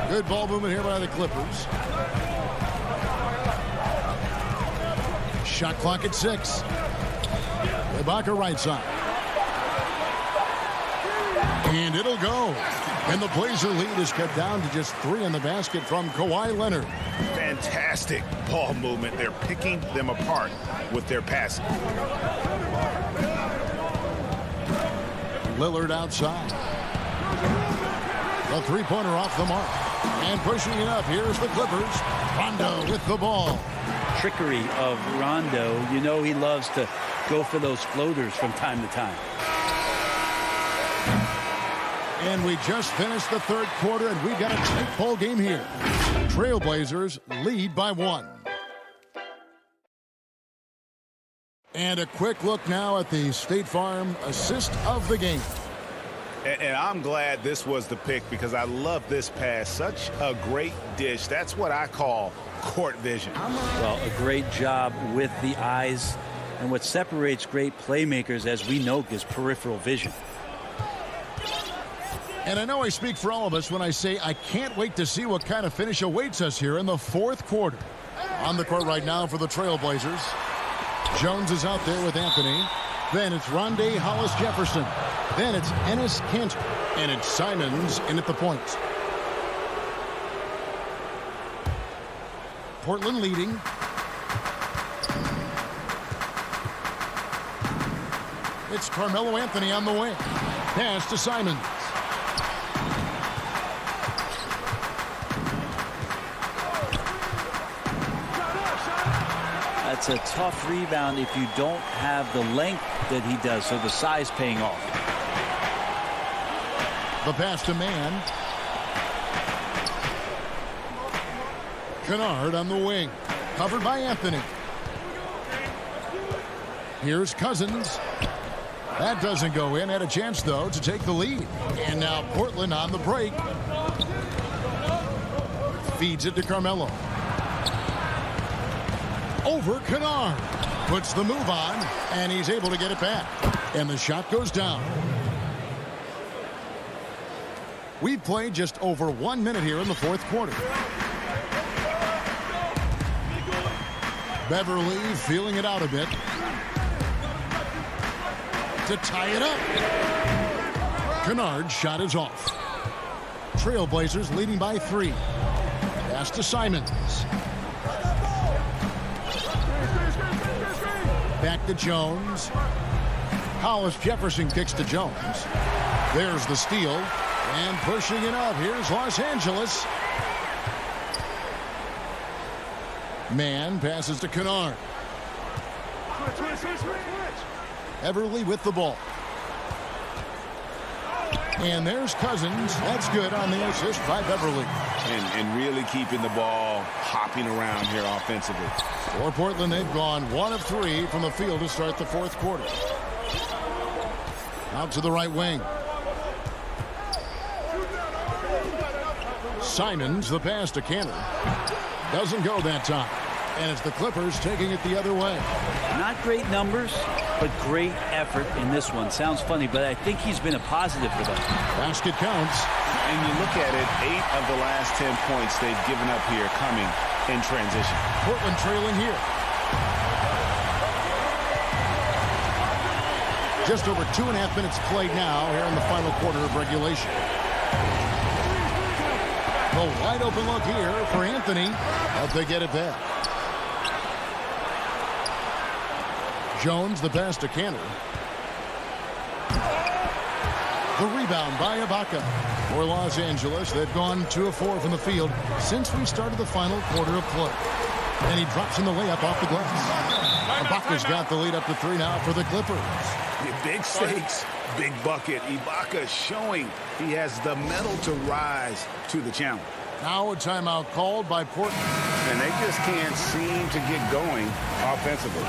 Good ball movement here by the Clippers. Shot clock at 6. Ibaka right side. And it'll go. And the Blazer lead is cut down to just 3 in the basket from Kawhi Leonard. Fantastic ball movement. They're picking them apart with their passing. Lillard outside. The three-pointer off the mark. And pushing it up. Here's the Clippers. Rondo with the ball. Trickery of Rondo. You know he loves to go for those floaters from time to time. And we just finished the third quarter, and we've got a tight ball game here. Trailblazers lead by 1. And a quick look now at the State Farm assist of the game. And I'm glad this was the pick because I love this pass. Such a great dish. That's what I call court vision. Well, a great job with the eyes. And what separates great playmakers, as we know, is peripheral vision. And I know I speak for all of us when I say I can't wait to see what kind of finish awaits us here in the fourth quarter. On the court right now for the Trailblazers. Jones is out there with Anthony. Then it's Rondé Hollis Jefferson. Then it's Ennis Cantor. And it's Simons in at the point. Portland leading. It's Carmelo Anthony on the wing. Pass to Simons. That's a tough rebound if you don't have the length that he does, so the size paying off. The pass to Mann. Kennard on the wing. Covered by Anthony. Here's Cousins. That doesn't go in. Had a chance, though, to take the lead. And now Portland on the break. Feeds it to Carmelo. Over Kennard. Puts the move on, and he's able to get it back. And the shot goes down. We've played just over 1 minute here in the fourth quarter. Beverly feeling it out a bit. To tie it up. Kennard's shot is off. Trailblazers leading by 3. Pass to Simons. Back to Jones. Hollis Jefferson kicks to Jones. There's the steal. And pushing it up. Here's Los Angeles. Mann passes to Kennard. Everly with the ball. And there's Cousins. That's good on the assist by Beverly. And really keeping the ball hopping around here offensively. For Portland, they've gone 1 of 3 from the field to start the fourth quarter. Out to the right wing. Simons, the pass to Cantor. Doesn't go that time. And it's the Clippers taking it the other way. Not great numbers, but great effort in this one. Sounds funny, but I think he's been a positive for them. Basket counts. And you look at it, 8 of the last 10 points they've given up here coming in transition. Portland trailing here. Just over 2.5 minutes played now here in the final quarter of regulation. A wide open look here for Anthony. But they get it back. Jones, the pass to Cantor. The rebound by Ibaka. For Los Angeles, they've gone 2 of 4 from the field since we started the final quarter of play. And he drops in the layup off the glass. Ibaka's got the lead up to 3 now for the Clippers. Big stakes, big bucket. Ibaka showing he has the mettle to rise to the challenge. Now a timeout called by Portland. And they just can't seem to get going offensively.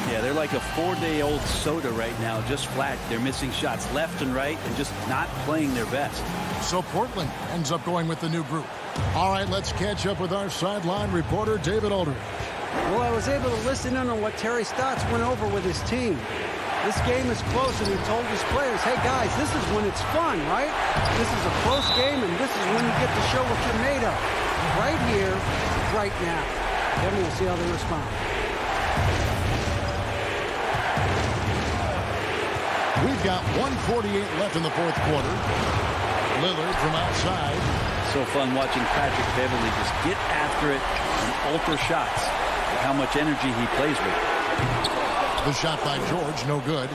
Yeah, they're like a 4-day-old soda right now, just flat. They're missing shots left and right and just not playing their best. So Portland ends up going with the new group. All right, let's catch up with our sideline reporter, David Aldridge. Well, I was able to listen in on what Terry Stotts went over with his team. This game is close, and he told his players, hey, guys, this is when it's fun, right? This is a close game, and this is when you get to show what you're made of. Right here, right now. Then we'll see how they respond. We've got 1:48 left in the fourth quarter. Lillard from outside. So fun watching Patrick Beverly just get after it and alter shots. How much energy he plays with. The shot by George, no good.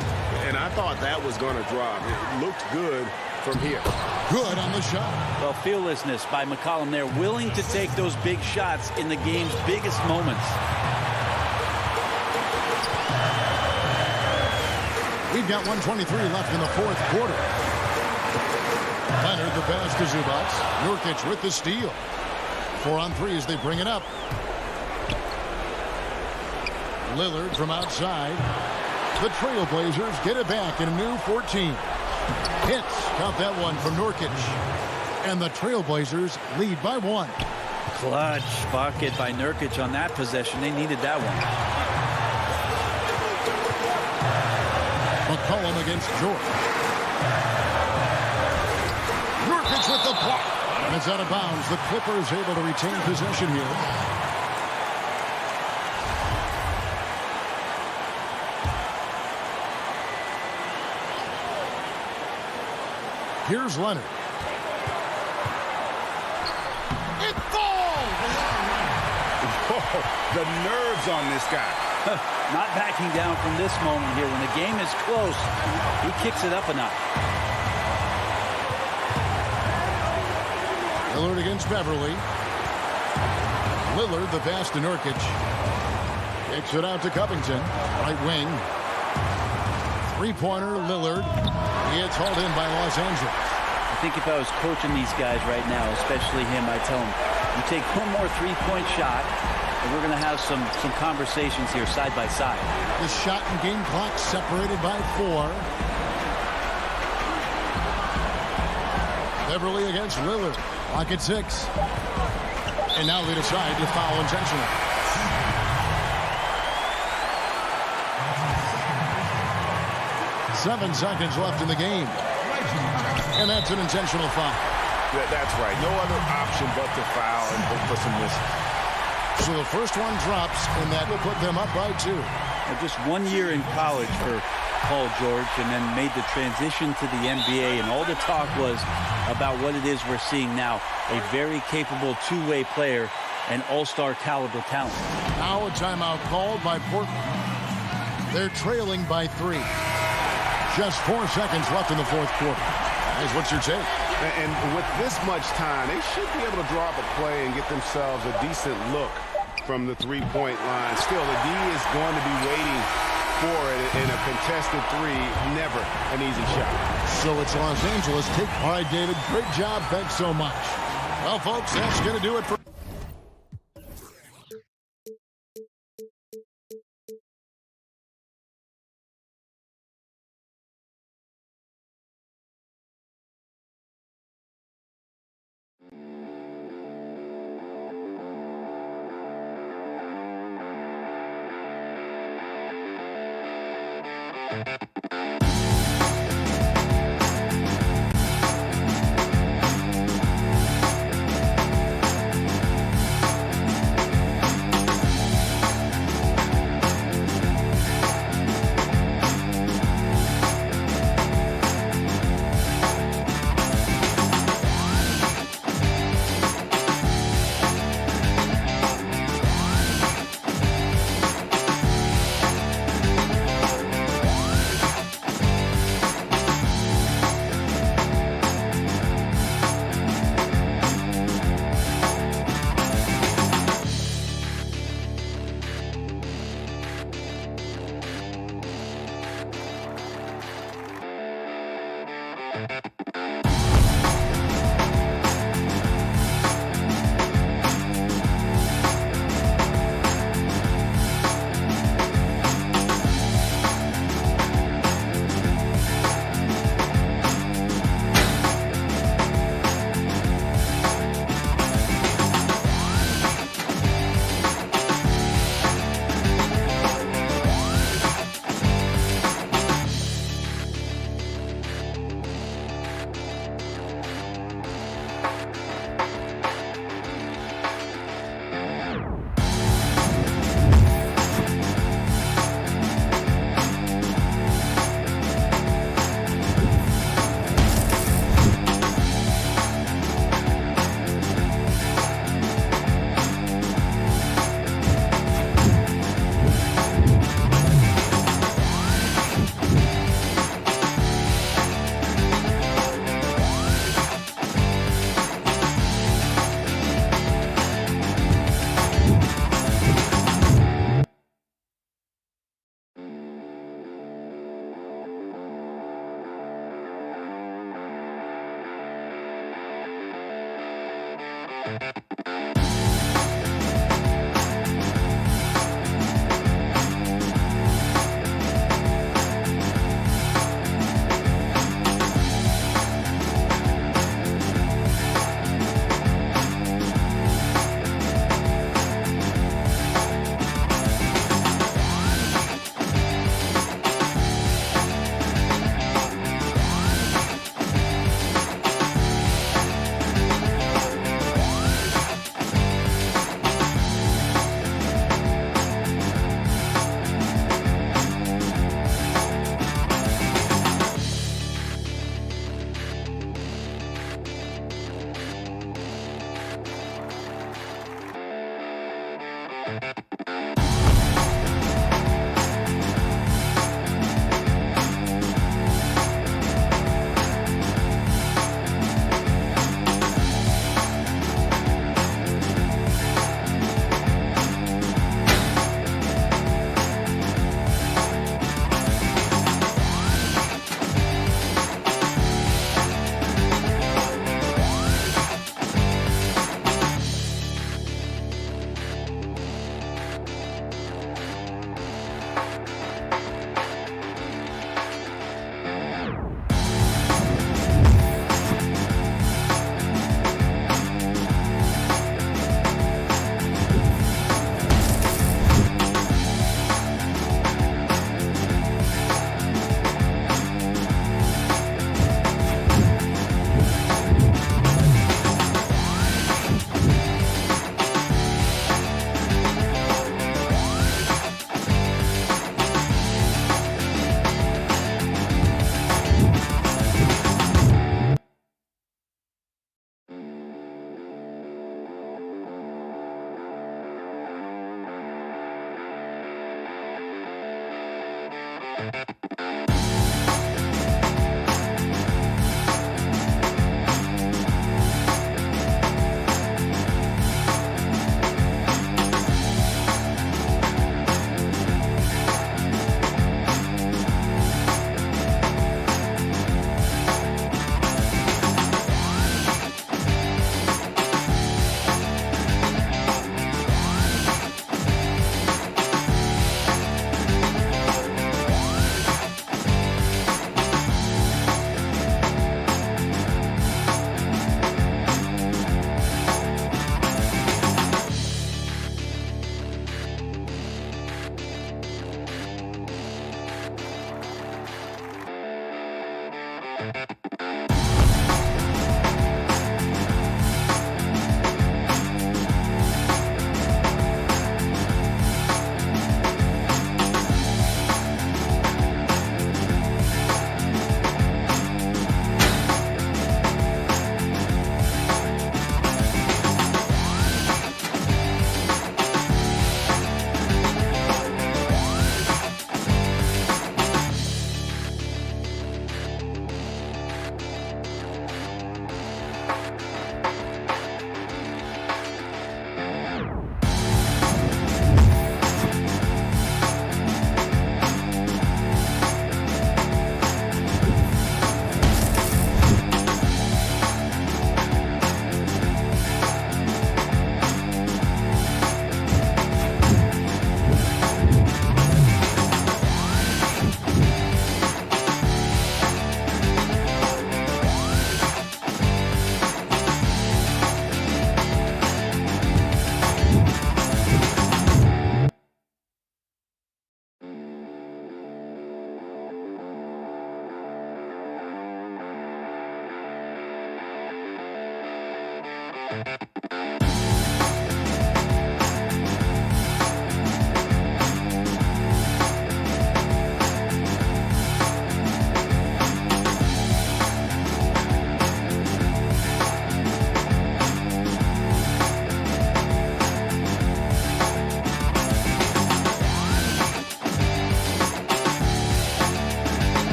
And I thought that was going to drop. It looked good from here. Good on the shot. Well, fearlessness by McCollum there, willing to take those big shots in the game's biggest moments. We've got 1:23 left in the fourth quarter. Leonard, the pass to Zubac. Nurkic with the steal. 4 on 3 as they bring it up. Lillard from outside. The Trailblazers get it back in a new 14. Hits. Count that one from Nurkic. And the Trailblazers lead by 1. Clutch bucket by Nurkic on that possession. They needed that one. McCollum against George. Nurkic with the block. And it's out of bounds. The Clippers able to retain possession here. Here's Leonard. It falls! Whoa, the nerves on this guy. Not backing down from this moment here. When the game is close, he kicks it up a notch. Lillard against Beverly. Lillard, the pass to Nurkic. Kicks it out to Covington. Right wing. Three-pointer, Lillard. It's hauled in by Los Angeles. I think if I was coaching these guys right now, especially him, I'd tell him, you take one more three-point shot, and we're going to have some conversations here side by side. The shot and game clock separated by 4. Beverly against Lillard. Clock at 6. And now they decide to foul intentional. Seven seconds left in the game. And that's an intentional foul. That's right. No other option but to foul and hope for some misses. So the first one drops, and that will put them up by 2. Just 1 year in college for Paul George, and then made the transition to the NBA, and all the talk was about what it is we're seeing now. A very capable two-way player, an all-star caliber talent. Now a timeout called by Portland. They're trailing by 3. Just 4 seconds left in the fourth quarter. Guys, what's your take? And with this much time, they should be able to draw up a play and get themselves a decent look from the three-point line. Still, the D is going to be waiting for it in a contested 3. Never an easy shot. So it's Los Angeles. Take pride, David. Great job. Thanks so much. Well, folks, that's going to do it for...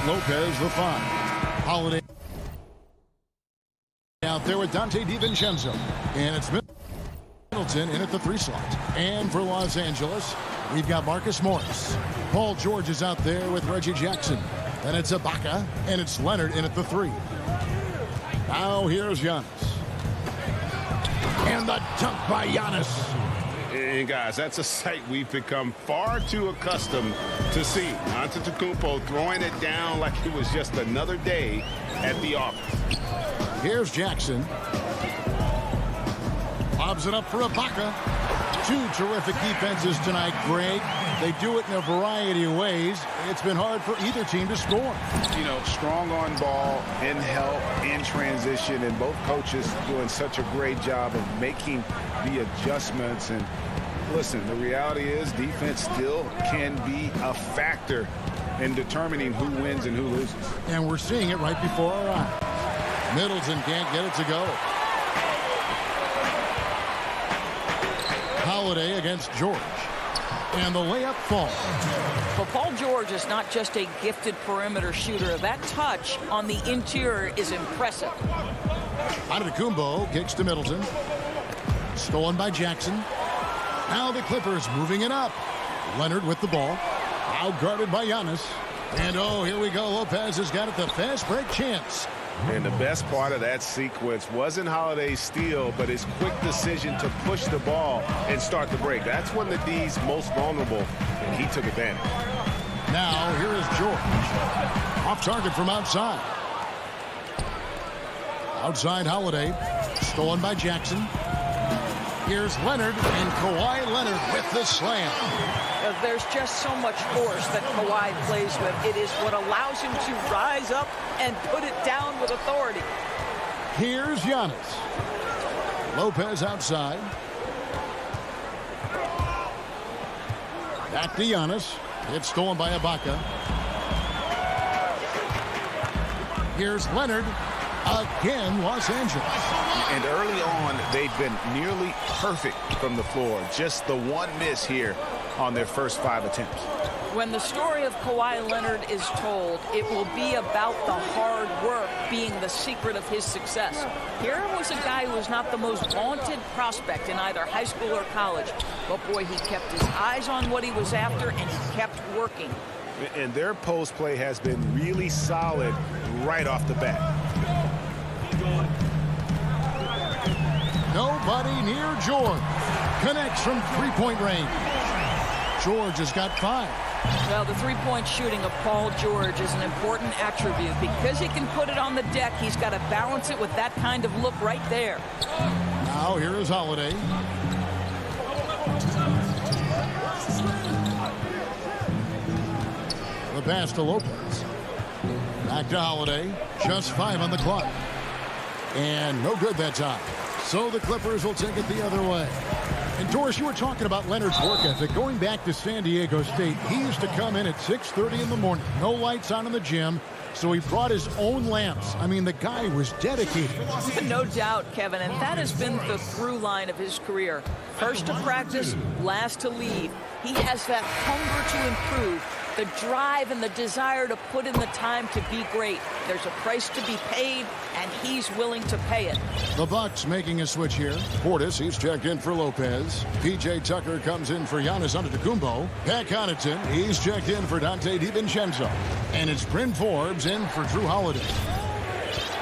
Lopez the 5. Holiday out there with Dante DiVincenzo. And it's Middleton in at the 3 slot. And for Los Angeles, we've got Marcus Morris. Paul George is out there with Reggie Jackson. Then it's Ibaka, and it's Leonard in at the 3. Now here's Giannis. And the dunk by Giannis. And guys, that's a sight we've become far too accustomed to see. Antetokounmpo throwing it down like it was just another day at the office. Here's Jackson. Lobs it up for Ibaka. 2 terrific defenses tonight, Greg. They do it in a variety of ways. It's been hard for either team to score. You know, strong on ball, in help, in transition, and both coaches doing such a great job of making the adjustments. And listen, the reality is defense still can be a factor in determining who wins and who loses. And we're seeing it right before our eyes. Middleton can't get it to go. Holiday against George. And the layup falls. But Paul George is not just a gifted perimeter shooter. That touch on the interior is impressive. Antetokounmpo kicks to Middleton. Stolen by Jackson. Now the Clippers moving it up. Leonard with the ball. Out guarded by Giannis. And oh, here we go. Lopez has got it. The fast break chance. And the best part of that sequence wasn't Holiday's steal, but his quick decision to push the ball and start the break. That's when the D's most vulnerable, and he took advantage. Now here is George. Off target from outside. Outside Holiday. Stolen by Jackson. Here's Leonard, and Kawhi Leonard with the slam. There's just so much force that Kawhi plays with. It is what allows him to rise up and put it down with authority. Here's Giannis. Lopez outside. Back to Giannis. It's stolen by Ibaka. Here's Leonard. Again, Los Angeles. And early on, they've been nearly perfect from the floor. Just the one miss here on their first 5 attempts. When the story of Kawhi Leonard is told, it will be about the hard work being the secret of his success. Here was a guy who was not the most vaunted prospect in either high school or college. But boy, he kept his eyes on what he was after, and he kept working. And their post play has been really solid right off the bat. Nobody near George. Connects from three-point range. George has got 5. Well, the three-point shooting of Paul George is an important attribute. Because he can put it on the deck, he's got to balance it with that kind of look right there. Now here is Holiday. The pass to Lopez. Back to Holiday. Just 5 on the clock. And no good that time. So the Clippers will take it the other way. And Doris, you were talking about Leonard's work ethic. Going back to San Diego State, he used to come in at 6:30 in the morning. No lights on in the gym. So he brought his own lamps. I mean, the guy was dedicated. No doubt, Kevin. And that has been the through line of his career. First to practice, last to leave. He has that hunger to improve, the drive and the desire to put in the time to be great. There's a price to be paid, and he's willing to pay it. The Bucks making a switch here. Portis, he's checked in for Lopez. P.J. Tucker comes in for Giannis Antetokounmpo. Pat Connaughton, he's checked in for Dante DiVincenzo. And it's Bryn Forbes in for Drew Holiday.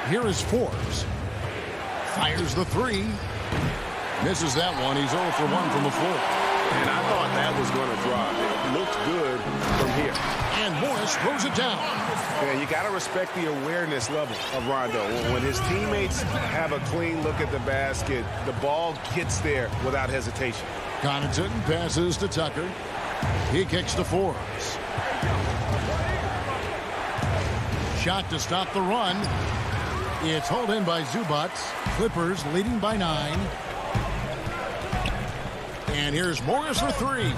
Here is Forbes. Fires the 3. Misses that one. He's 0 for 1 from the floor. And I thought that was going to drop. It looked good from here. And Morris throws it down. Yeah, you got to respect the awareness level of Rondo. When his teammates have a clean look at the basket, the ball gets there without hesitation. Connaughton passes to Tucker. He kicks to Forbes. Shot to stop the run. It's hauled in by Zubac. Clippers leading by 9. And here's Morris for 3.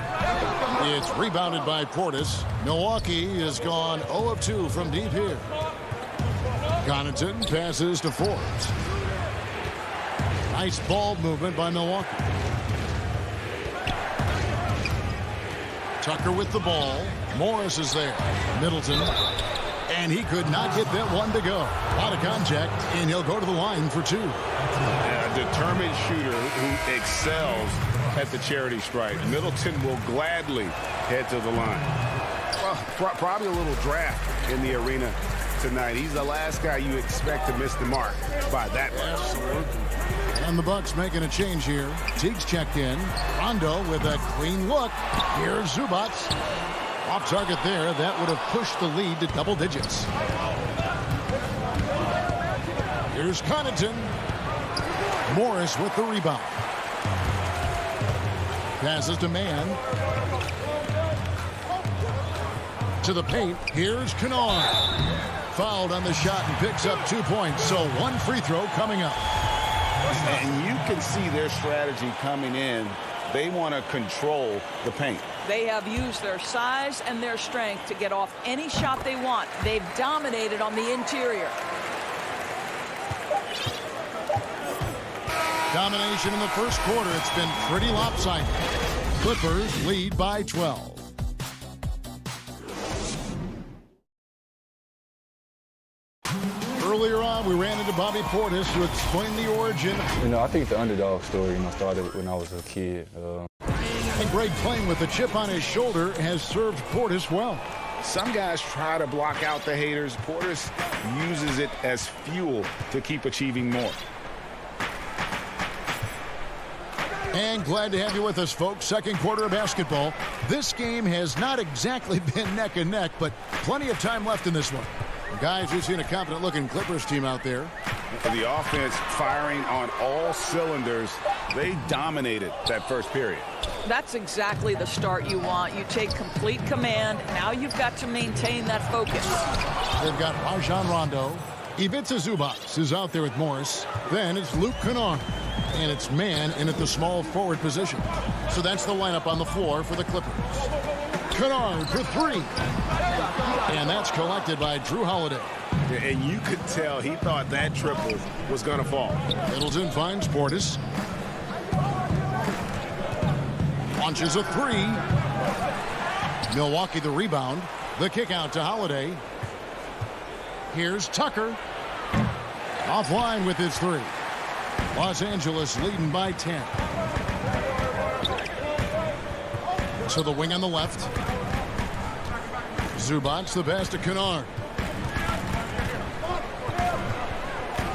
It's rebounded by Portis. Milwaukee has gone 0 of 2 from deep here. Connaughton passes to Forbes. Nice ball movement by Milwaukee. Tucker with the ball. Morris is there. Middleton. And he could not get that one to go. A lot of contact, and he'll go to the line for 2. A determined shooter who excels at the charity stripe. Middleton will gladly head to the line. Well, probably a little draft in the arena tonight. He's the last guy you expect to miss the mark by that much. Absolutely. And the Bucks making a change here. Teague's checked in. Rondo with a clean look. Here's Zubac. Off target there. That would have pushed the lead to double digits. Here's Connaughton. Morris with the rebound. Passes to Mann. To the paint. Here's Kennard. Fouled on the shot and picks up 2 points. So 1 free throw coming up. And you can see their strategy coming in. They want to control the paint. They have used their size and their strength to get off any shot they want. They've dominated on the interior. Domination in the first quarter. It's been pretty lopsided. Clippers lead by 12. Earlier on, we ran into Bobby Portis to explain the origin. You know, I think the underdog story, started when I was a kid. And Greg playing with a chip on his shoulder has served Portis well. Some guys try to block out the haters. Portis uses it as fuel to keep achieving more. And glad to have you with us, folks. Second quarter of basketball. This game has not exactly been neck and neck, but plenty of time left in this one. Guys, we've seen a confident-looking Clippers team out there. The offense firing on all cylinders. They dominated that first period. That's exactly the start you want. You take complete command. Now you've got to maintain that focus. They've got Rajon Rondo. Ivica Zubac is out there with Morris. Then it's Luke Kennard. And it's Mann in at the small forward position. So that's the lineup on the floor for the Clippers. Kennard for 3. And that's collected by Drew Holiday. And you could tell he thought that triple was going to fall. Middleton finds Portis. Launches a 3. Milwaukee the rebound. The kick out to Holiday. Here's Tucker. Offline with his 3. Los Angeles leading by 10. So the wing on the left. Zubac, the pass to Kennard.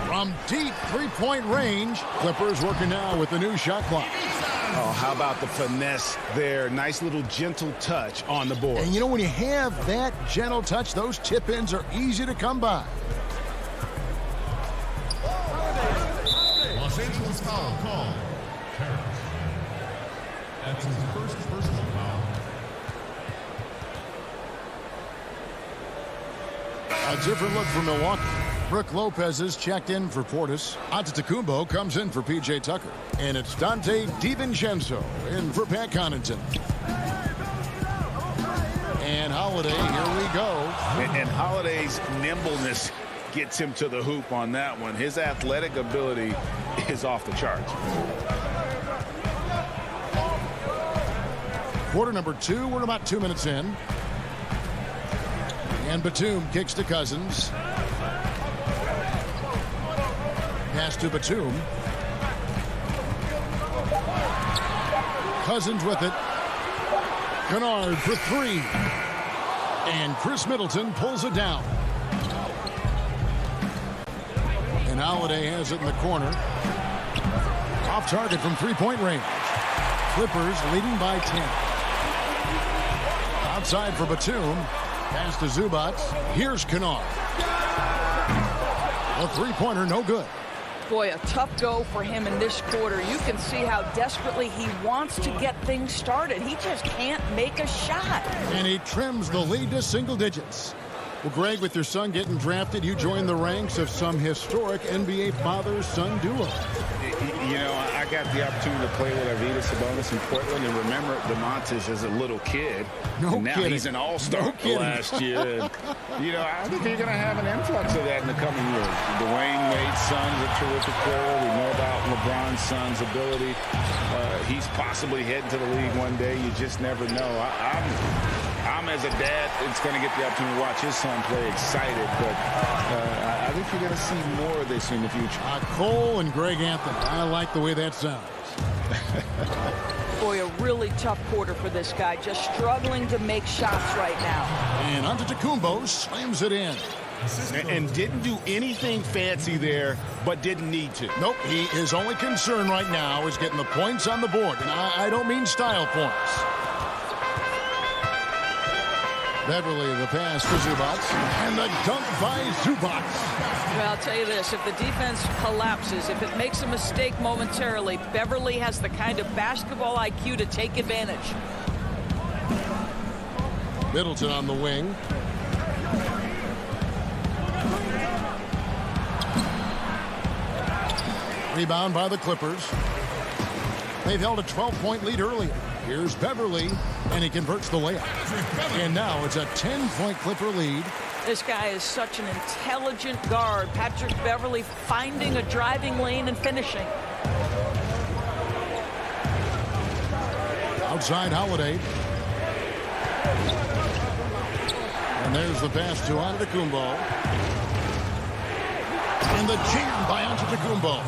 From deep three-point range. Clippers working now with the new shot clock. Oh, how about the finesse there? Nice little gentle touch on the board. And you know, when you have that gentle touch, those tip-ins are easy to come by. Los Angeles foul call. That's his first personal foul. A different look for Milwaukee. Brook Lopez is checked in for Portis. Antetokounmpo comes in for P.J. Tucker. And it's Dante DiVincenzo in for Pat Connaughton. And Holiday, here we go. And Holiday's nimbleness gets him to the hoop on that one. His athletic ability is off the charts. Quarter number 2. We're about 2 minutes in. And Batum kicks to Cousins. Pass to Batum. Cousins with it. Kennard for 3. And Chris Middleton pulls it down. And Holiday has it in the corner. Off target from three-point range. Clippers leading by 10. Outside for Batum. Pass to Zubac. Here's Kennard. A three-pointer, no good. Boy, a tough go for him in this quarter. You can see how desperately he wants to get things started. He just can't make a shot. And he trims the lead to single digits. Well, Greg, with your son getting drafted, you joined the ranks of some historic NBA father-son duo. You know, I got the opportunity to play with Arvydas Sabonis in Portland, and remember Domantas as a little kid. No and now kidding. He's an all-star last year. And, you know, I think you're going to have an influx of that in the coming years. Dwayne Wade's son's a terrific player. We know about LeBron's son's ability. He's possibly heading to the league one day. You just never know. I'm as a dad, it's going to get the opportunity to watch his son play excited, but I think you're going to see more of this in the future. Cole and Greg Anthony. I like the way that sounds. Boy, a really tough quarter for this guy. Just struggling to make shots right now. And Antetokounmpo slams it in. And didn't do anything fancy there, but didn't need to. Nope, his only concern right now is getting the points on the board. And I don't mean style points. Beverly, the pass for Zubac. And the dunk by Zubac. Well, I'll tell you this, if the defense collapses, if it makes a mistake momentarily, Beverly has the kind of basketball IQ to take advantage. Middleton on the wing. Rebound by the Clippers. They've held a 12-point lead earlier. Here's Beverly, and he converts the layup. And now it's a 10-point Clipper lead. This guy is such an intelligent guard. Patrick Beverly finding a driving lane and finishing. Outside Holiday. And there's the pass to Antetokounmpo. And the jam by Antetokounmpo.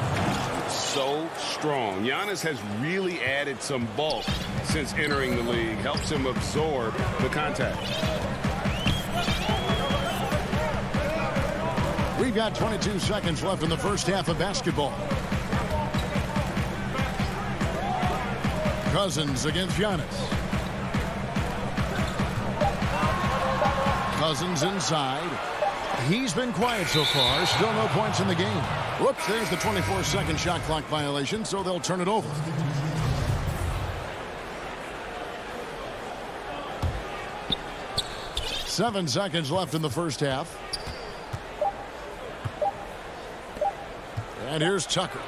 So strong. Giannis has really added some bulk since entering the league. Helps him absorb the contact. We've got 22 seconds left in the first half of basketball. Cousins against Giannis. Cousins inside. He's been quiet so far. Still no points in the game. Whoops, there's the 24-second shot clock violation, so they'll turn it over. Seven seconds left in the first half. And here's Tucker.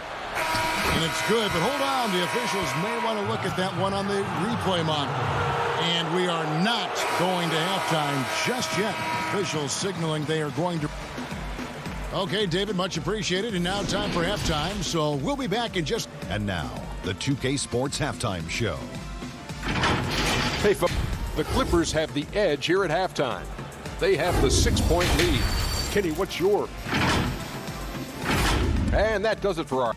And it's good, but hold on. The officials may want to look at that one on the replay monitor. And we are not going to halftime just yet. Officials signaling they are going to. Okay, David, much appreciated. And now time for halftime. So we'll be back in just. And now, the 2K Sports Halftime Show. Hey, folks, the Clippers have the edge here at halftime. They have the 6-point lead. Kenny, what's your? And that does it for our.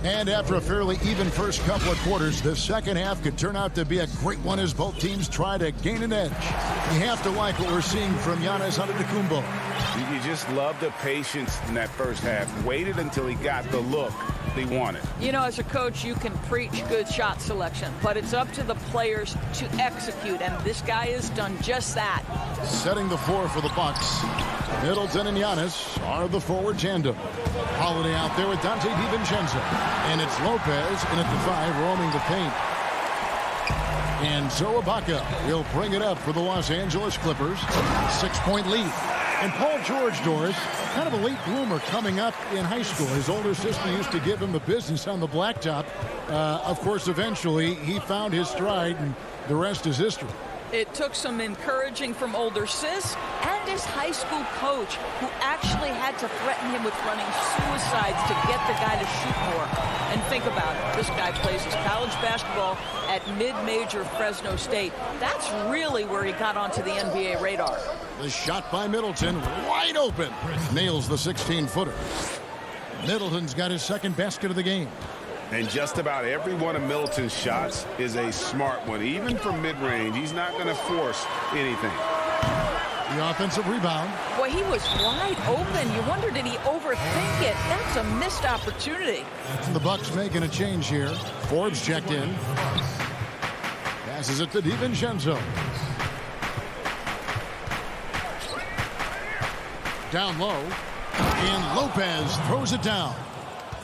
And after a fairly even first couple of quarters, the second half could turn out to be a great one as both teams try to gain an edge. You have to like what we're seeing from Giannis Antetokounmpo. You just love the patience in that first half. Waited until he got the look they wanted. You know, as a coach, you can preach good shot selection, but it's up to the players to execute, and this guy has done just that. Setting the floor for the Bucks. Middleton and Giannis are the forward tandem. Holiday out there with Dante DiVincenzo. And it's Lopez in at the 5, roaming the paint. And so Ibaka will bring it up for the Los Angeles Clippers. 6-point lead. And Paul George, Doris, kind of a late bloomer coming up in high school. His older sister used to give him the business on the blacktop. Of course, eventually he found his stride, and the rest is history. It took some encouraging from older sis and his high school coach, who actually had to threaten him with running suicides to get the guy to shoot more. And think about it. This guy plays his college basketball at mid-major Fresno State. That's really where he got onto the NBA radar. The shot by Middleton, wide open. Nails the 16-footer. Middleton's got his second basket of the game. And just about every one of Middleton's shots is a smart one. Even from mid-range, he's not going to force anything. The offensive rebound. Boy, he was wide open. You wonder, did he overthink it? That's a missed opportunity. The Bucks making a change here. Forbes checked in. Passes it to DiVincenzo. Down low. And Lopez throws it down.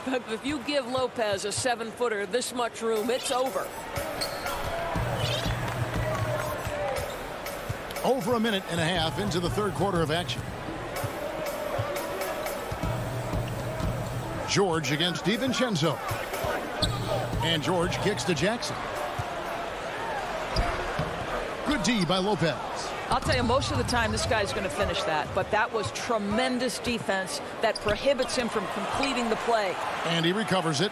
But if you give Lopez a 7-footer this much room, it's over. Over a minute and a half into the third quarter of action. George against DiVincenzo. And George kicks to Jackson. Good D by Lopez. I'll tell you, most of the time this guy's going to finish that, but that was tremendous defense that prohibits him from completing the play. And he recovers it.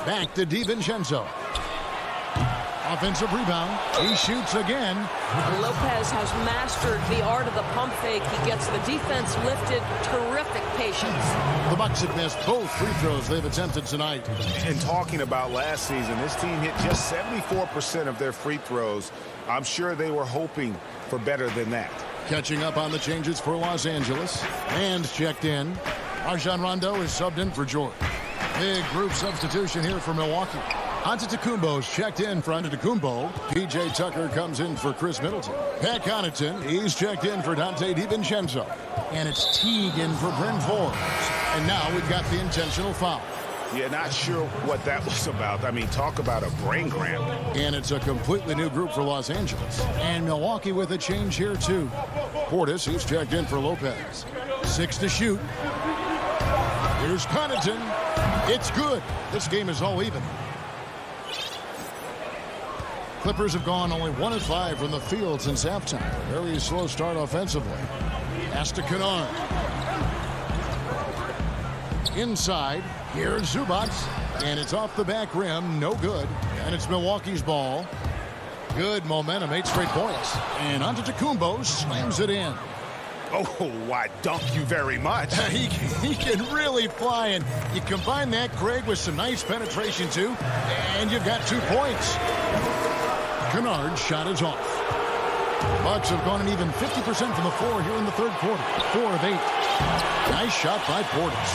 Back to DiVincenzo. Offensive rebound. He shoots again. Lopez has mastered the art of the pump fake. He gets the defense lifted. Terrific patience. The Bucks have missed both free throws they've attempted tonight. And talking about last season, this team hit just 74% of their free throws. I'm sure they were hoping for better than that. Catching up on the changes for Los Angeles. And checked in. Rajon Rondo is subbed in for George. Big group substitution here for Milwaukee. Antetokounmpo's checked in for Antetokounmpo. P.J. Tucker comes in for Chris Middleton. Pat Connaughton, he's checked in for Dante DiVincenzo. And it's Teague in for Bryn Forbes. And now we've got the intentional foul. Yeah, not sure what that was about. I mean, talk about a brain cramp. And it's a completely new group for Los Angeles. And Milwaukee with a change here, too. Portis, he's checked in for Lopez. 6 to shoot. Here's Connaughton. It's good. This game is all even. Clippers have gone only 1 of 5 from the field since halftime. Very slow start offensively. Pass to Kennard. Inside. Here's Zubac. And it's off the back rim. No good. And it's Milwaukee's ball. Good momentum. 8 straight points. And Antetokounmpo slams it in. Oh, why, dunk you very much. He can really fly. And you combine that, Craig, with some nice penetration, too. And you've got 2 points. Kennard's shot is off. Bucks have gone an even 50% from the floor here in the third quarter. 4 of 8. Nice shot by Portis.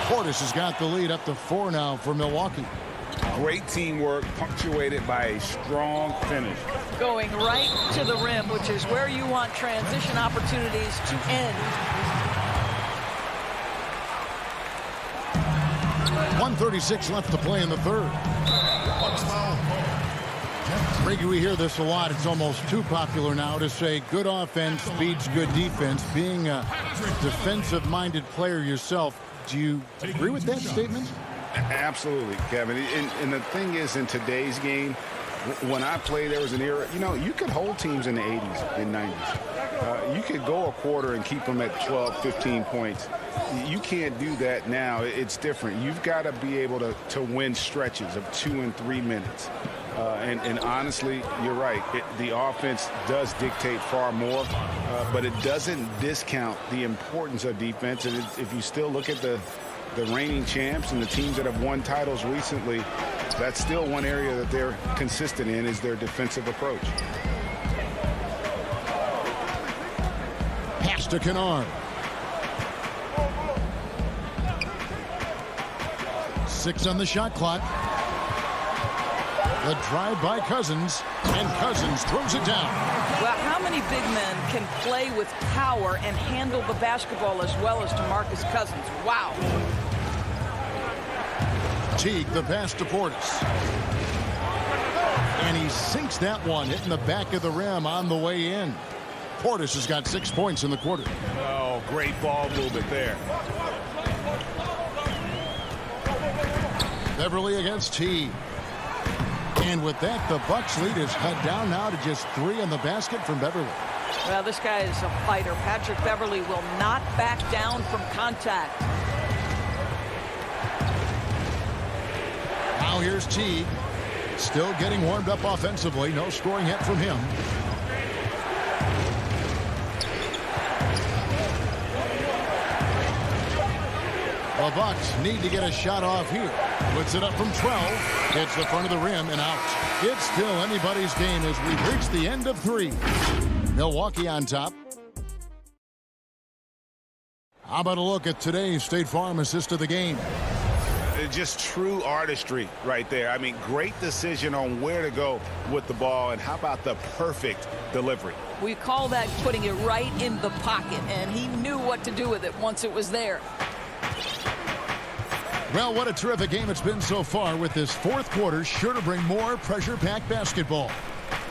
Portis has got the lead up to 4 now for Milwaukee. Great teamwork punctuated by a strong finish. Going right to the rim, which is where you want transition opportunities to end. 1:36 left to play in the third. Brady, we hear this a lot. It's almost too popular now to say good offense beats good defense. Being a defensive-minded player yourself, do you agree with that statement? Absolutely, Kevin. And the thing is, in today's game, when I played, there was an era, you know, you could hold teams in the 80s and 90s. You could go a quarter and keep them at 12, 15 points. You can't do that now. It's different. You've got to be able to win stretches of 2 and 3 minutes. And honestly, you're right. The offense does dictate far more, but it doesn't discount the importance of defense. And if you still look at the reigning champs and the teams that have won titles recently, that's still one area that they're consistent in, is their defensive approach. Pass to Kennard. 6 on the shot clock. The drive by Cousins, and Cousins throws it down. Well, how many big men can play with power and handle the basketball as well as DeMarcus Cousins? Wow. Teague, the pass to Portis. And he sinks that one, hitting the back of the rim on the way in. Portis has got 6 points in the quarter. Oh, great ball movement there. Beverly against Teague. And with that, the Bucks lead is cut down now to just 3 in the basket from Beverly. Well, this guy is a fighter. Patrick Beverly will not back down from contact. Now here's Teague. Still getting warmed up offensively. No scoring yet from him. The Bucks need to get a shot off here. Puts it up from 12. Hits the front of the rim and out. It's still anybody's game as we reach the end of 3. Milwaukee on top. How about a look at today's State Farm assist of the game? Just true artistry right there. I mean, great decision on where to go with the ball, and how about the perfect delivery? We call that putting it right in the pocket, and he knew what to do with it once it was there. Well, what a terrific game it's been so far, with this fourth quarter sure to bring more pressure-packed basketball.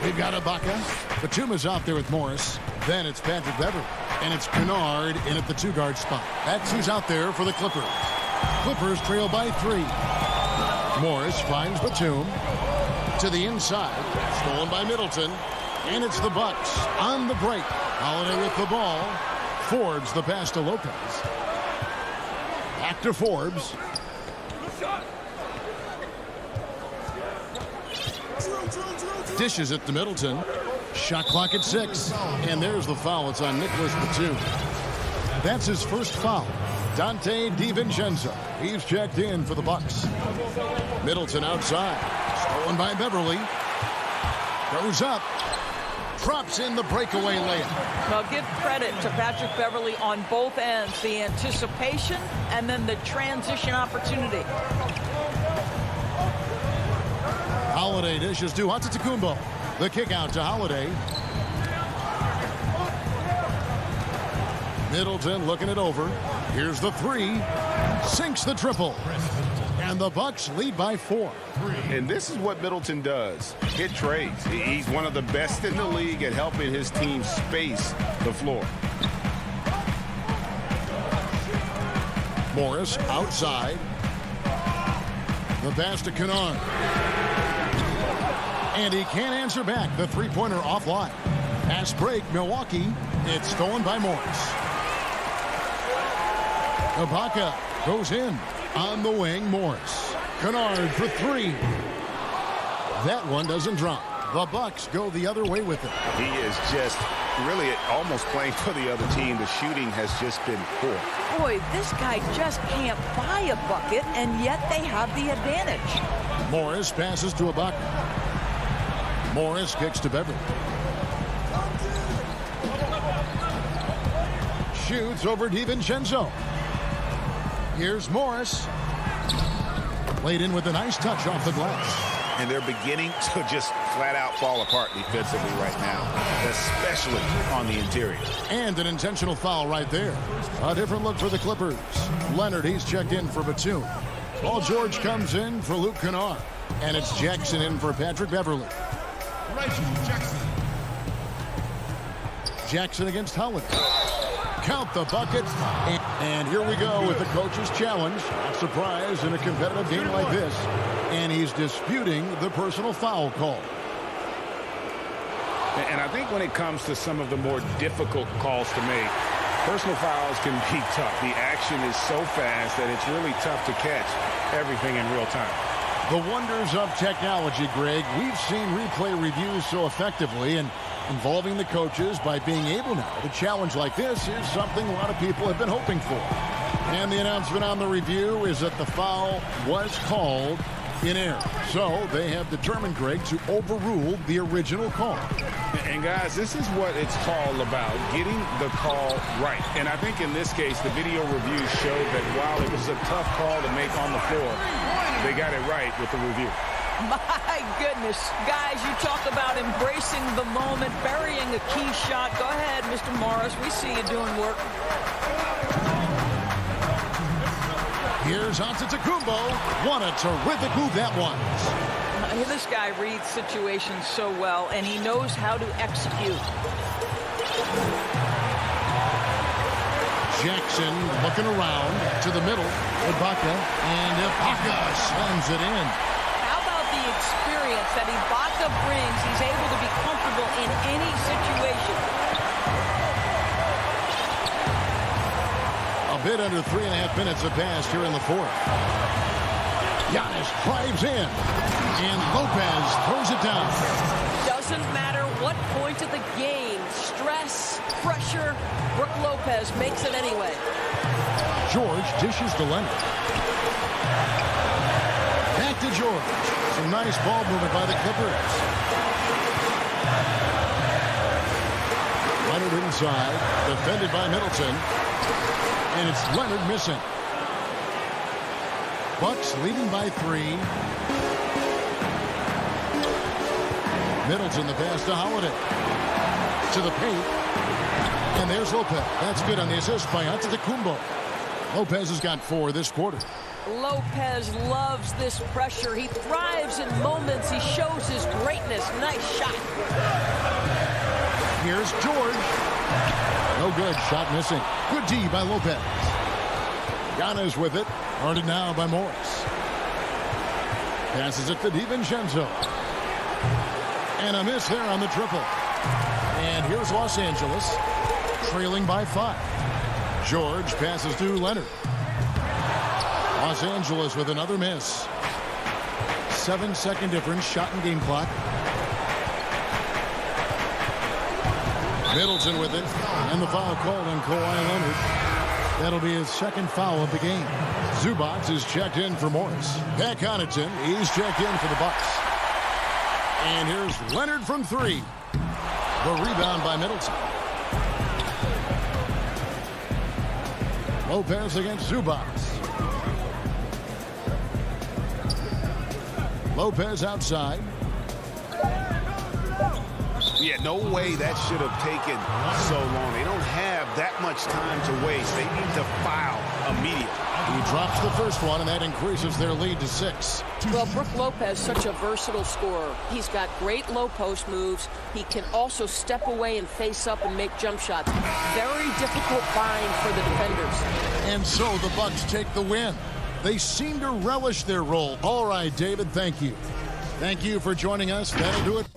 We've got Ibaka. Batum is out there with Morris. Then it's Patrick Beverley. And it's Kennard in at the two-guard spot. That's who's out there for the Clippers. Clippers trail by 3. Morris finds Batum to the inside. Stolen by Middleton. And it's the Bucks on the break. Holiday with the ball. Forbes the pass to Lopez. Back to Forbes. Dishes it to Middleton. Shot clock at 6. And there's the foul. It's on Nicholas Batum. That's his first foul. Dante DiVincenzo. He's checked in for the Bucks. Middleton outside. Stolen by Beverley. Goes up. Drops in the breakaway layup. Now give credit to Patrick Beverley on both ends. The anticipation and then the transition opportunity. Holiday dishes to Antetokounmpo. The kick out to Holiday. Middleton looking it over. Here's the 3. Sinks the triple. And the Bucks lead by 4. And this is what Middleton does. Hit trades. He's one of the best in the league at helping his team space the floor. Morris outside. The pass to Kennard. And he can't answer back. The three-pointer offline. Pass break, Milwaukee. It's stolen by Morris. Ibaka goes in. On the wing, Morris. Kennard for 3. That one doesn't drop. The Bucks go the other way with it. He is just really almost playing for the other team. The shooting has just been poor. Boy, this guy just can't buy a bucket, and yet they have the advantage. Morris passes to Ibaka. Morris kicks to Beverley. Shoots over DiVincenzo. Here's Morris. Laid in with a nice touch off the glass. And they're beginning to just flat out fall apart defensively right now, especially on the interior. And an intentional foul right there. A different look for the Clippers. Leonard, he's checked in for Batum. Paul George comes in for Luke Kennard. And it's Jackson in for Patrick Beverley. Jackson against Holiday. Count the bucket. And here we go with the coach's challenge. Not surprised in a competitive game like this. And he's disputing the personal foul call. And I think when it comes to some of the more difficult calls to make, personal fouls can be tough. The action is so fast that it's really tough to catch everything in real time. The wonders of technology, Greg. We've seen replay reviews so effectively, and involving the coaches by being able now to challenge like this is something a lot of people have been hoping for. And the announcement on the review is that the foul was called in error. So they have determined, Greg, to overrule the original call. And guys, this is what it's all about, getting the call right. And I think in this case, the video reviews showed that while it was a tough call to make on the floor, they got it right with the review. My goodness. Guys, you talk about embracing the moment, burying a key shot. Go ahead, Mr. Morris. We see you doing work. Here's Antetokounmpo. What a terrific move that was. This guy reads situations so well, and he knows how to execute. Jackson looking around to the middle. Ibaka, and Ibaka slams it in. How about the experience that Ibaka brings? He's able to be comfortable in any situation. A bit under 3.5 minutes have passed here in the fourth. Giannis drives in, and Lopez throws it down. Doesn't matter what point of the game, stress, pressure, Brook Lopez makes it anyway. George dishes to Leonard. Back to George. Some nice ball movement by the Clippers. Leonard inside, defended by Middleton. And it's Leonard missing. Bucks leading by 3. Middleton the pass to Holiday. To the paint. And there's Lopez. That's good on the assist by Antetokounmpo. Lopez has got 4 this quarter. Lopez loves this pressure. He thrives in moments. He shows his greatness. Nice shot. Here's George. No good. Shot missing. Good D by Lopez. Giannis with it. Guarded now by Morris. Passes it to DiVincenzo. And a miss there on the triple. And here's Los Angeles. Trailing by 5. George passes to Leonard. Los Angeles with another miss. 7-second difference. Shot and game clock. Middleton with it. And the foul called on Kawhi Leonard. That'll be his second foul of the game. Zubac is checked in for Morris. Pat Connaughton, he's checked in for the Bucks. And here's Leonard from 3. The rebound by Middleton. Lopez against Zubac. Lopez outside. Yeah, no way that should have taken so long. They don't have that much time to waste. They need to foul immediately. He drops the first one, and that increases their lead to 6. Well, Brook Lopez, such a versatile scorer. He's got great low post moves. He can also step away and face up and make jump shots. Very difficult bind for the defenders. And so the Bucks take the win. They seem to relish their role. All right, David, thank you. Thank you for joining us. That'll do it.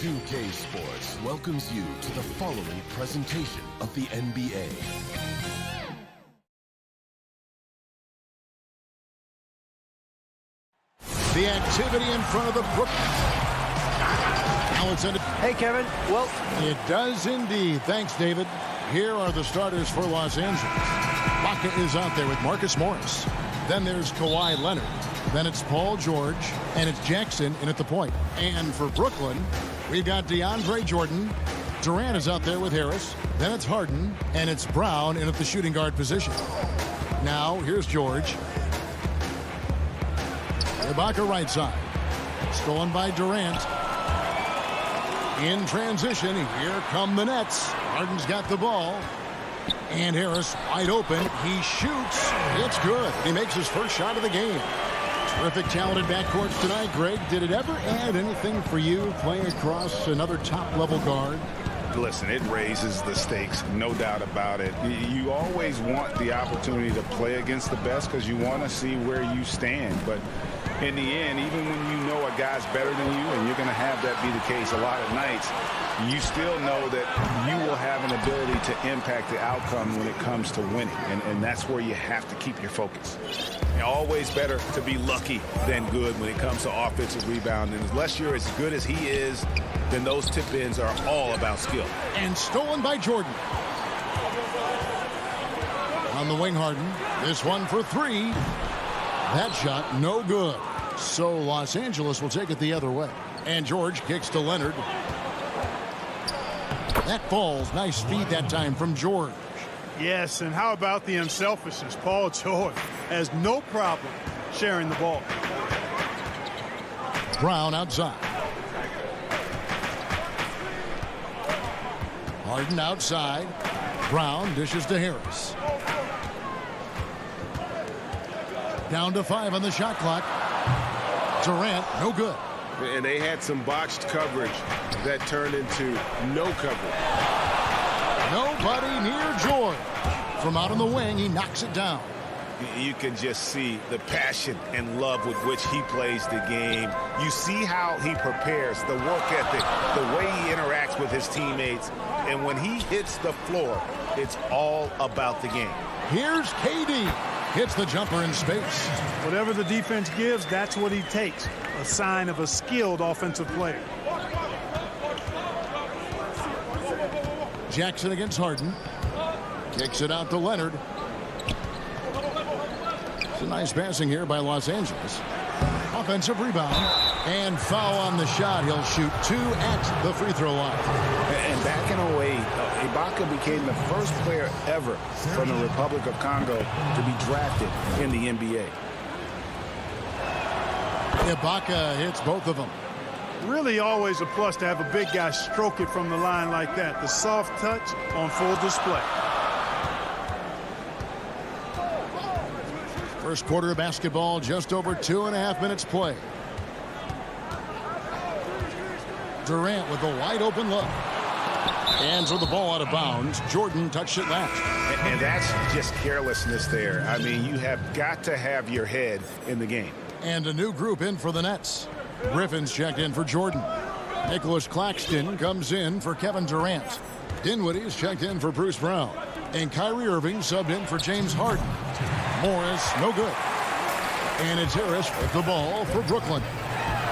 2K Sports welcomes you to the following presentation of the NBA. The activity in front of the Brooklyn. Now it's in. Hey, Kevin. Well, it does indeed. Thanks, David. Here are the starters for Los Angeles. Ibaka is out there with Marcus Morris. Then there's Kawhi Leonard. Then it's Paul George, and it's Jackson in at the point. And for Brooklyn, we've got DeAndre Jordan. Durant is out there with Harris. Then it's Harden, and it's Brown in at the shooting guard position. Now, here's George. Ibaka right side. Stolen by Durant. In transition, here come the Nets. Harden's got the ball. And Harris wide open. He shoots. It's good. He makes his first shot of the game. Terrific, talented backcourts tonight. Greg, did it ever add anything for you playing across another top-level guard? Listen, it raises the stakes, no doubt about it. You always want the opportunity to play against the best because you want to see where you stand. But in the end, even when you know a guy's better than you, and you're going to have that be the case a lot of nights, you still know that you will have an ability to impact the outcome when it comes to winning. And that's where you have to keep your focus. Always better to be lucky than good when it comes to offensive rebounding. Unless you're as good as he is, then those tip-ins are all about skill. And stolen by Jordan. On the wing, Harden. This one for three. That shot, no good. So Los Angeles will take it the other way. And George kicks to Leonard. That falls. Nice feed that time from George. Yes, and how about the unselfishness? Paul George has no problem sharing the ball. Brown outside. Harden outside. Brown dishes to Harris. Down to 5 on the shot clock. Durant, no good. And they had some botched coverage that turned into no coverage. Nobody near George. From out on the wing, he knocks it down. You can just see the passion and love with which he plays the game. You see how he prepares, the work ethic, the way he interacts with his teammates. And when he hits the floor, it's all about the game. Here's KD. Hits the jumper in space. Whatever the defense gives, that's what he takes. A sign of a skilled offensive player. Jackson against Harden. Kicks it out to Leonard. It's a nice passing here by Los Angeles. Offensive rebound. And foul on the shot. He'll shoot 2 at the free throw line. And back in 08, Ibaka became the first player ever from the Republic of Congo to be drafted in the NBA. Ibaka hits both of them. Really always a plus to have a big guy stroke it from the line like that. The soft touch on full display. First quarter of basketball, just over 2.5 minutes play. Durant with a wide open look. Hands with the ball out of bounds. Jordan touched it last. And that's just carelessness there. I mean, you have got to have your head in the game. And a new group in for the Nets. Griffin's checked in for Jordan. Nicholas Claxton comes in for Kevin Durant. Dinwiddie's checked in for Bruce Brown. And Kyrie Irving subbed in for James Harden. Morris, no good. And it's Harris with the ball for Brooklyn.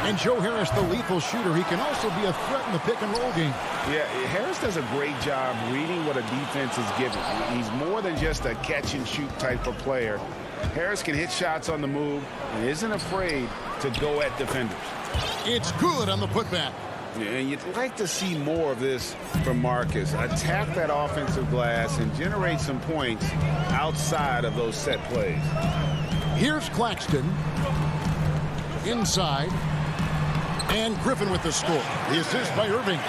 And Joe Harris, the lethal shooter, he can also be a threat in the pick-and-roll game. Yeah, Harris does a great job reading what a defense is given. He's more than just a catch-and-shoot type of player. Harris can hit shots on the move and isn't afraid to go at defenders. It's good on the putback. And you'd like to see more of this from Marcus. Attack that offensive glass and generate some points outside of those set plays. Here's Claxton. Inside. And Griffin with the score. The assist by Irving.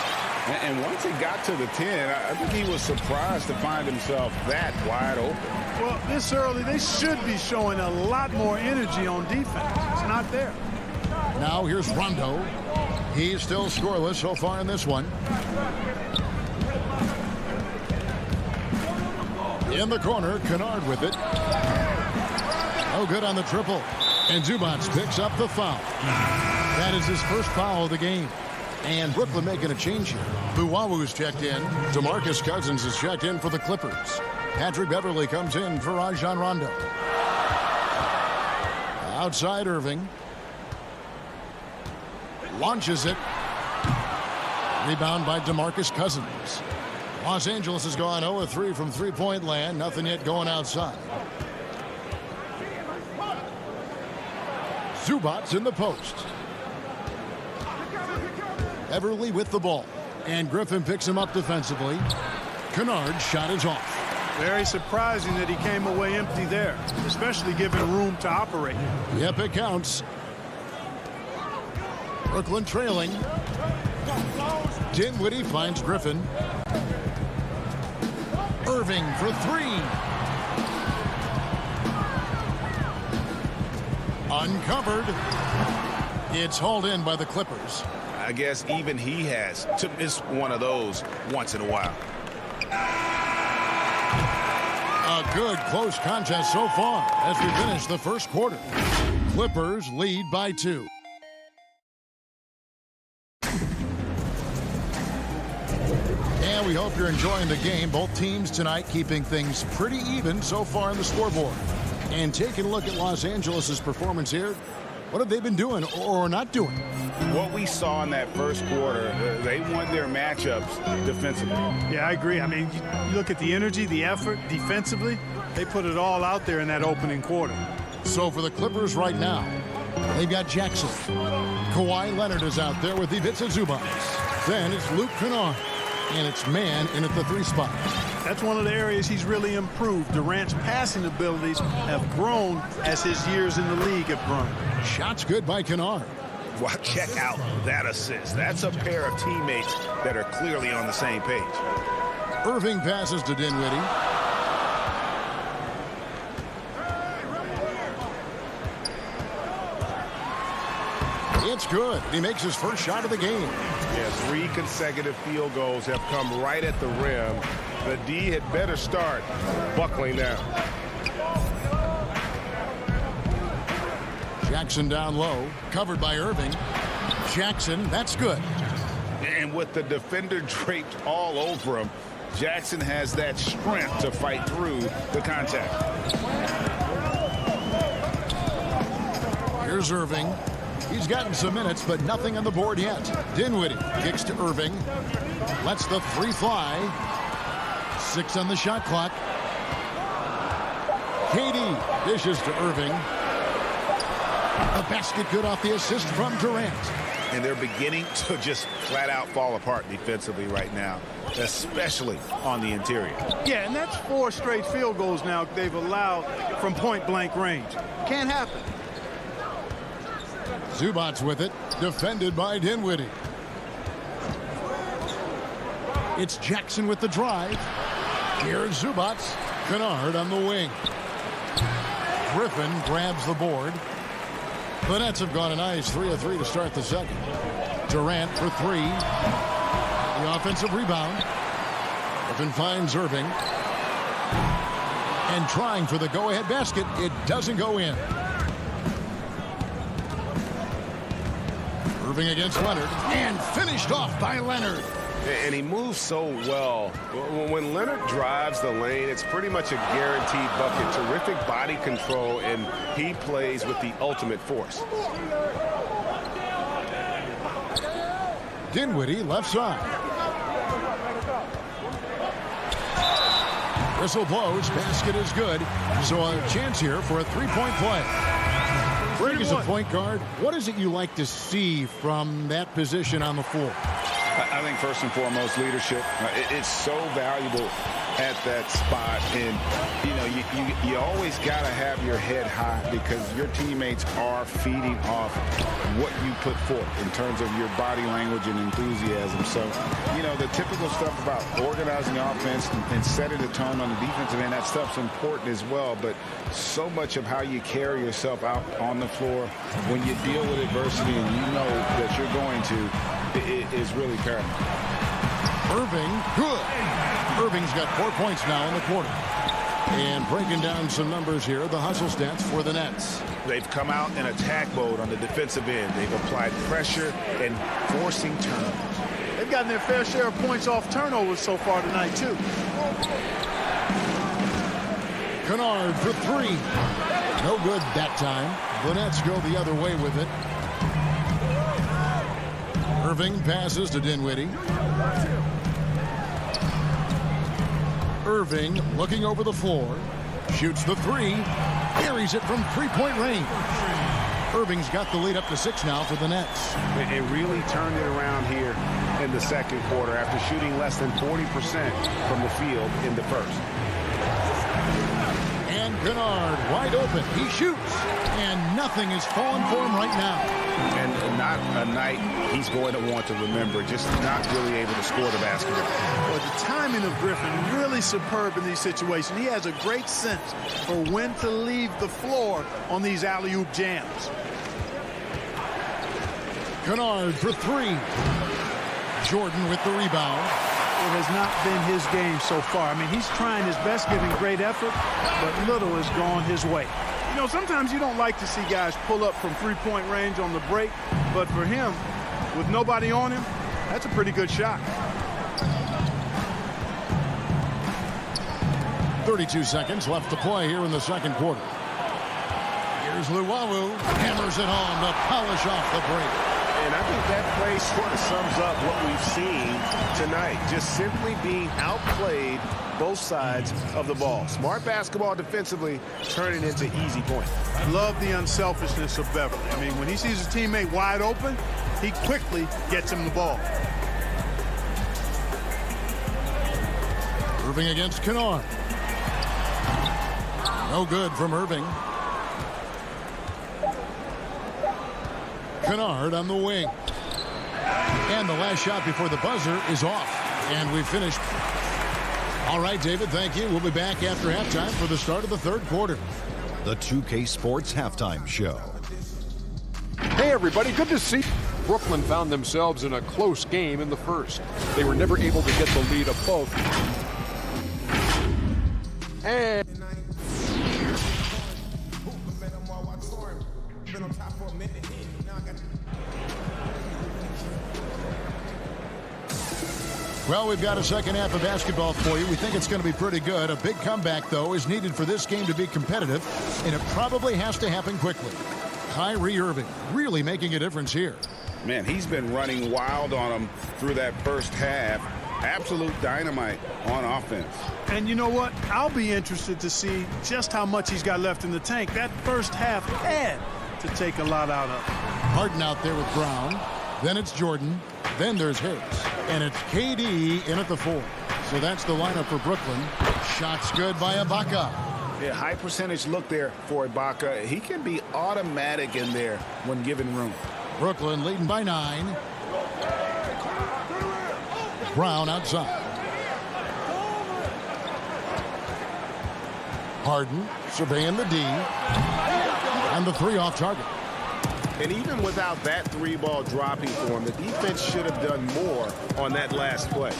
And once he got to the 10, I think he was surprised to find himself that wide open. Well, this early, they should be showing a lot more energy on defense. It's not there. Now here's Rondo. He's still scoreless so far in this one. In the corner, Kennard with it. No good on the triple. And Zubats picks up the foul. That is his first foul of the game. And Brooklyn making a change here. Buawu's checked in. DeMarcus Cousins is checked in for the Clippers. Patrick Beverly comes in for Rajon Rondo. Outside Irving. Launches it. Rebound by DeMarcus Cousins. Los Angeles has gone 0-3 from three-point land. Nothing yet going outside. Zubac's in the post. Beverly with the ball. And Griffin picks him up defensively. Kennard's shot is off. Very surprising that he came away empty there, especially given room to operate. Yep, it counts. Brooklyn trailing. Dinwiddie finds Griffin. Irving for three. Uncovered. It's hauled in by the Clippers. I guess even he has to miss one of those once in a while. A good close contest so far as we finish the first quarter. Clippers lead by 2. And we hope you're enjoying the game. Both teams tonight keeping things pretty even so far on the scoreboard. And taking a look at Los Angeles' performance here, what have they been doing or not doing? What we saw in that first quarter, they won their matchups defensively. Yeah, I agree. I mean, you look at the energy, the effort defensively, they put it all out there in that opening quarter. So for the Clippers right now, they've got Jackson. Kawhi Leonard is out there with Ivica Zubac. Then it's Luke Kennard. And it's man in at the 3 spot. That's one of the areas he's really improved. Durant's passing abilities have grown as his years in the league have grown. Shots good by Kennard. Well, check out that assist. That's a pair of teammates that are clearly on the same page. Irving passes to Dinwiddie. It's good. He makes his first shot of the game. Yeah, 3 consecutive field goals have come right at the rim. The D had better start buckling down. Jackson down low, covered by Irving. Jackson, that's good. And with the defender draped all over him, Jackson has that strength to fight through the contact. Here's Irving. He's gotten some minutes, but nothing on the board yet. Dinwiddie kicks to Irving. Lets the 3 fly. 6 on the shot clock. KD dishes to Irving. A basket good off the assist from Durant. And they're beginning to just flat out fall apart defensively right now, especially on the interior. Yeah, and that's 4 straight field goals now they've allowed from point-blank range. Can't happen. Zubac's with it, defended by Dinwiddie. It's Jackson with the drive. Here's Zubac. Kennard on the wing. Griffin grabs the board. The Nets have gone a nice 3 of 3 to start the second. Durant for 3. The offensive rebound. Griffin finds Irving. And trying for the go-ahead basket. It doesn't go in. Irving against Leonard, and finished off by Leonard. And he moves so well. When Leonard drives the lane, it's pretty much a guaranteed bucket. Terrific body control, and he plays with the ultimate force. Dinwiddie left side. Whistle blows, basket is good. So a chance here for a 3-point play. Greg, as a point guard, what is it you like to see from that position on the floor? I think first and foremost, leadership. It's so valuable at that spot. And, you know, you always got to have your head high because your teammates are feeding off what you put forth in terms of your body language and enthusiasm. So, you know, the typical stuff about organizing offense and setting the tone on the defensive end, that stuff's important as well. But so much of how you carry yourself out on the floor when you deal with adversity and you know that you're going to, it is really paramount. Irving, good. Irving's got 4 points now in the quarter. And breaking down some numbers here, the hustle stats for the Nets. They've come out in attack mode on the defensive end. They've applied pressure and forcing turnovers. They've gotten their fair share of points off turnovers so far tonight, too. Kennard for three. No good that time. The Nets go the other way with it. Irving passes to Dinwiddie. Irving looking over the floor. Shoots the three. Carries it from three-point range. Irving's got the lead up to 6 now for the Nets. It really turned it around here in the second quarter after shooting less than 40% from the field in the first. And Kennard wide open. He shoots. And nothing is falling for him right now. And not a night he's going to want to remember, just not really able to score the basketball. Well, the timing of Griffin really superb in these situations. He has a great sense for when to leave the floor on these alley-oop jams. Kennard for three. Jordan with the rebound. It has not been his game so far. I mean, he's trying his best, giving great effort, but little has gone his way. You know, sometimes you don't like to see guys pull up from three-point range on the break, but for him, with nobody on him, that's a pretty good shot. 32 seconds left to play here in the second quarter. Here's Luwawu. Hammers it home to polish off the break. And I think that play sort of sums up what we've seen tonight. Just simply being outplayed both sides of the ball. Smart basketball defensively, turning into easy points. I love the unselfishness of Beverly. I mean, when he sees a teammate wide open, he quickly gets him the ball. Irving against Kennard. No good from Irving. Kennard on the wing. And the last shot before the buzzer is off. And we finished. All right, David, thank you. We'll be back after halftime for the start of the third quarter. The 2K Sports Halftime Show. Hey, everybody, good to see you. Brooklyn found themselves in a close game in the first. They were never able to get the lead of both. And well, we've got a second half of basketball for you. We think it's going to be pretty good. A big comeback, though, is needed for this game to be competitive, and it probably has to happen quickly. Kyrie Irving really making a difference here. Man, he's been running wild on him through that first half. Absolute dynamite on offense. And you know what? I'll be interested to see just how much he's got left in the tank. That first half had to take a lot out of him. Harden out there with Brown. Then it's Jordan. Then there's Harris. And it's KD in at the 4. So that's the lineup for Brooklyn. Shots good by Ibaka. Yeah, high percentage look there for Ibaka. He can be automatic in there when given room. Brooklyn leading by 9. Brown outside. Harden surveying the D. And the 3 off target. And even without that 3-ball dropping for him, the defense should have done more on that last play.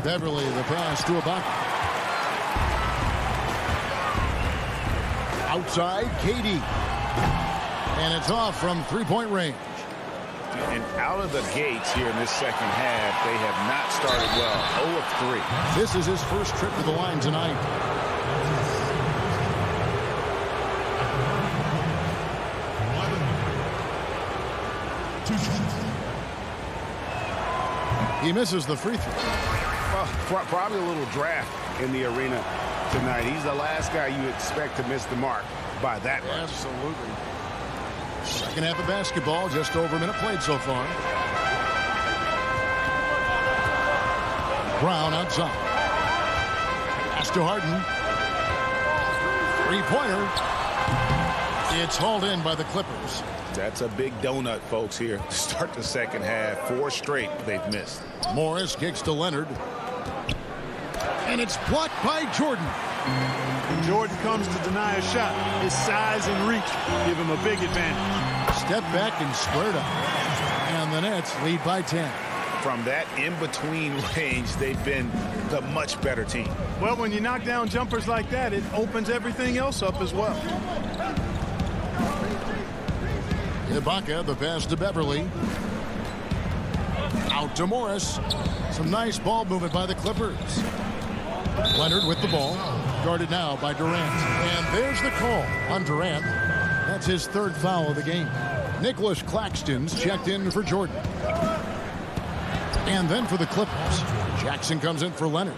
Beverly, the pass to Ibaka. Outside, KD. And it's off from 3-point range. And out of the gates here in this second half, they have not started well. 0 of 3. This is his first trip to the line tonight. He misses the free throw. Well, probably a little draft in the arena tonight. He's the last guy you expect to miss the mark by that much. Absolutely. Second half of basketball, just over a minute played so far. Brown outside. Pass to Harden. Three-pointer. It's hauled in by the Clippers. That's a big donut, folks, here to start the second half. 4 straight they've missed. Morris kicks to Leonard. And it's blocked by Jordan. When Jordan comes to deny a shot, his size and reach give him a big advantage. Step back and squared up. And the Nets lead by 10. From that in-between range, they've been the much better team. Well, when you knock down jumpers like that, it opens everything else up as well. Ibaka, the pass to Beverly. Out to Morris. Some nice ball movement by the Clippers. Leonard with the ball. Guarded now by Durant. And there's the call on Durant. That's his third foul of the game. Nicholas Claxton's checked in for Jordan. And then for the Clippers, Jackson comes in for Leonard.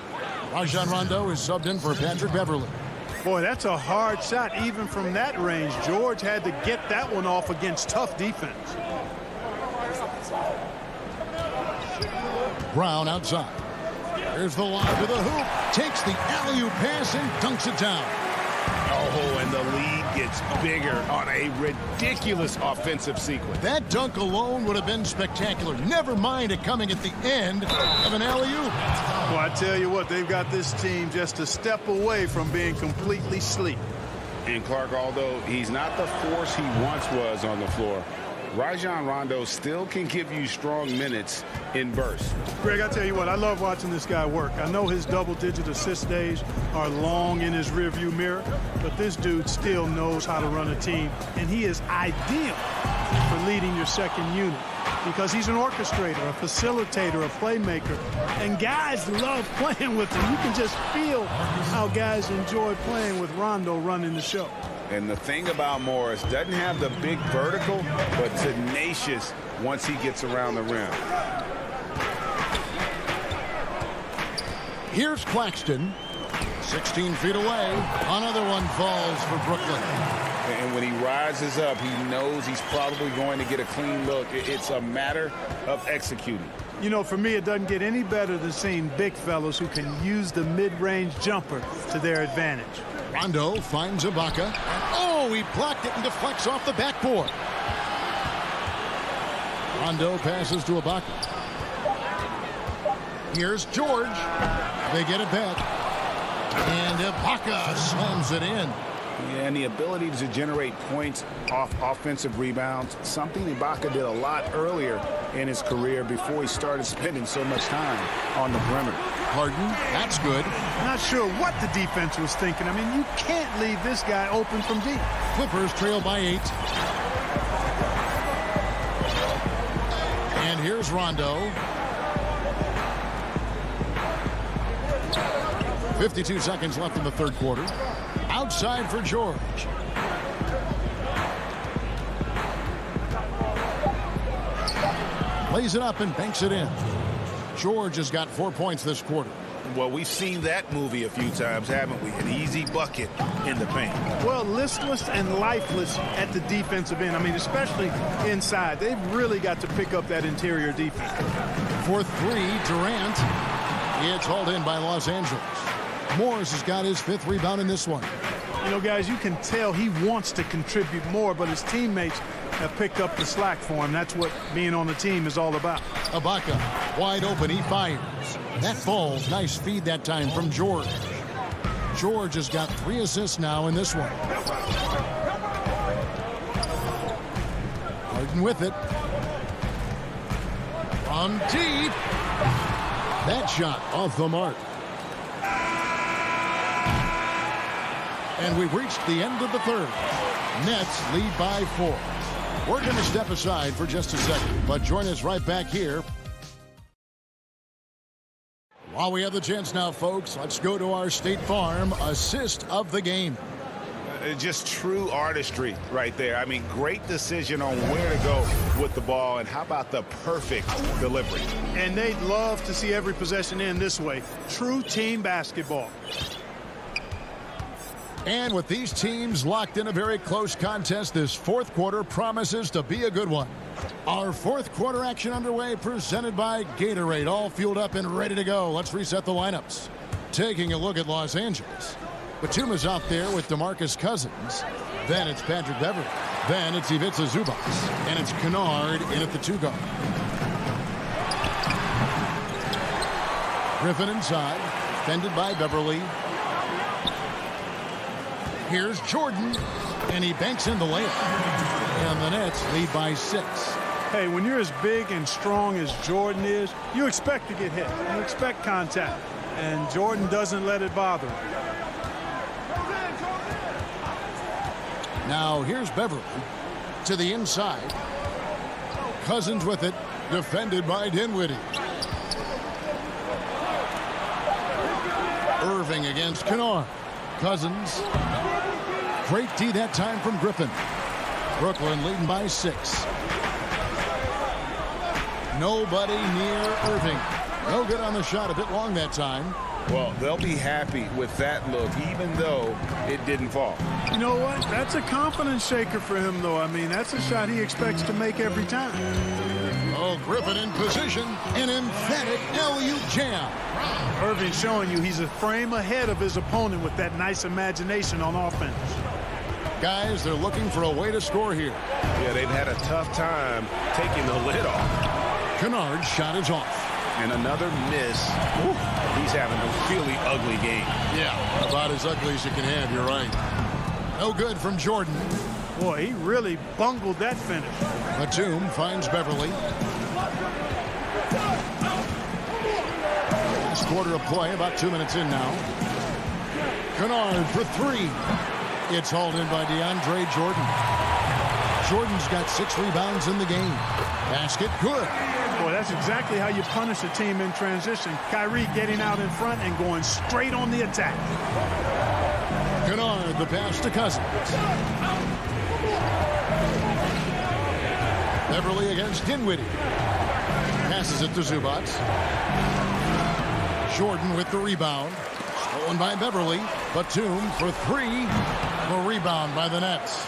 Rajon Rondo is subbed in for Patrick Beverly. Boy, that's a hard shot even from that range. George had to get that one off against tough defense. Brown outside. Here's the lob to the hoop. Takes the alley-oop pass and dunks it down. Oh, and the lead gets bigger on a ridiculous offensive sequence. That dunk alone would have been spectacular. Never mind it coming at the end of an alley-oop. Well, I tell you what, they've got this team just a step away from being completely asleep. And Clark, although he's not the force he once was on the floor, Rajon Rondo still can give you strong minutes in bursts. Greg, I tell you what, I love watching this guy work. I know his double-digit assist days are long in his rearview mirror, but this dude still knows how to run a team, and he is ideal for leading your second unit because he's an orchestrator, a facilitator, a playmaker, and guys love playing with him. You can just feel how guys enjoy playing with Rondo running the show. And the thing about Morris, doesn't have the big vertical, but tenacious once he gets around the rim. Here's Claxton, 16 feet away. Another one falls for Brooklyn. And when he rises up, he knows he's probably going to get a clean look. It's a matter of executing. You know, for me, it doesn't get any better than seeing big fellows who can use the mid-range jumper to their advantage. Rondo finds Ibaka. Oh, he blocked it and deflects off the backboard. Rondo passes to Ibaka. Here's George. They get it back. And Ibaka slams it in. Yeah, and the ability to generate points off offensive rebounds, something Ibaka did a lot earlier in his career before he started spending so much time on the perimeter. Harden, that's good. Not sure what the defense was thinking. I mean, you can't leave this guy open from deep. Clippers trail by 8. And here's Rondo. 52 seconds left in the third quarter. Outside for George. Lays it up and banks it in. George has got 4 points this quarter. Well, we've seen that movie a few times, haven't we? An easy bucket in the paint. Well, listless and lifeless at the defensive end. I mean, especially inside. They've really got to pick up that interior defense. For 3, Durant. It's hauled in by Los Angeles. Morris has got his 5th rebound in this one. You know, guys, you can tell he wants to contribute more, but his teammates have picked up the slack for him. That's what being on the team is all about. Ibaka, wide open, he fires. That falls. Nice feed that time from George. George has got 3 assists now in this one. Harden with it. From deep. That shot off the mark. And we've reached the end of the third. Nets lead by 4. We're going to step aside for just a second, but join us right back here. While we have the chance now, folks, let's go to our State Farm assist of the game. Just true artistry right there. I mean, great decision on where to go with the ball, and how about the perfect delivery? And they'd love to see every possession end this way. True team basketball. And with these teams locked in a very close contest, this fourth quarter promises to be a good one. Our fourth quarter action underway, presented by Gatorade, all fueled up and ready to go. Let's reset the lineups. Taking a look at Los Angeles. Batuma's out there with DeMarcus Cousins. Then it's Patrick Beverly. Then it's Ivica Zubac. And it's Kennard in at the 2 guard. Griffin inside, defended by Beverly. Here's Jordan, and he banks in the layup. And the Nets lead by 6. Hey, when you're as big and strong as Jordan is, you expect to get hit. You expect contact. And Jordan doesn't let it bother him. Now here's Beverly. to the inside. Cousins with it, defended by Dinwiddie. Irving against Kennard. Cousins. Great D that time from Griffin. Brooklyn leading by 6. Nobody near Irving. No good on the shot, a bit long that time. Well, they'll be happy with that look, even though it didn't fall. You know what? That's a confidence shaker for him, though. I mean, that's a shot he expects to make every time. Oh, Griffin in position. An emphatic alley-oop jam. Irving showing you he's a frame ahead of his opponent with that nice imagination on offense. Guys, they're looking for a way to score here. Yeah, they've had a tough time taking the lid off. Kennard's shot is off. And another miss. Ooh, he's having a really ugly game. Yeah, about as ugly as you can have, you're right. No good from Jordan. Boy, he really bungled that finish. Batum finds Beverly. Last quarter of play, about 2 minutes in now. Kennard for 3. It's hauled in by DeAndre Jordan. Jordan's got 6 rebounds in the game. Basket good. Boy, that's exactly how you punish a team in transition. Kyrie getting out in front and going straight on the attack. Kennard, the pass to Cousins. Beverly against Dinwiddie. Passes it to Zubac. Jordan with the rebound. Stolen by Beverly. Batum for 3. The rebound by the Nets.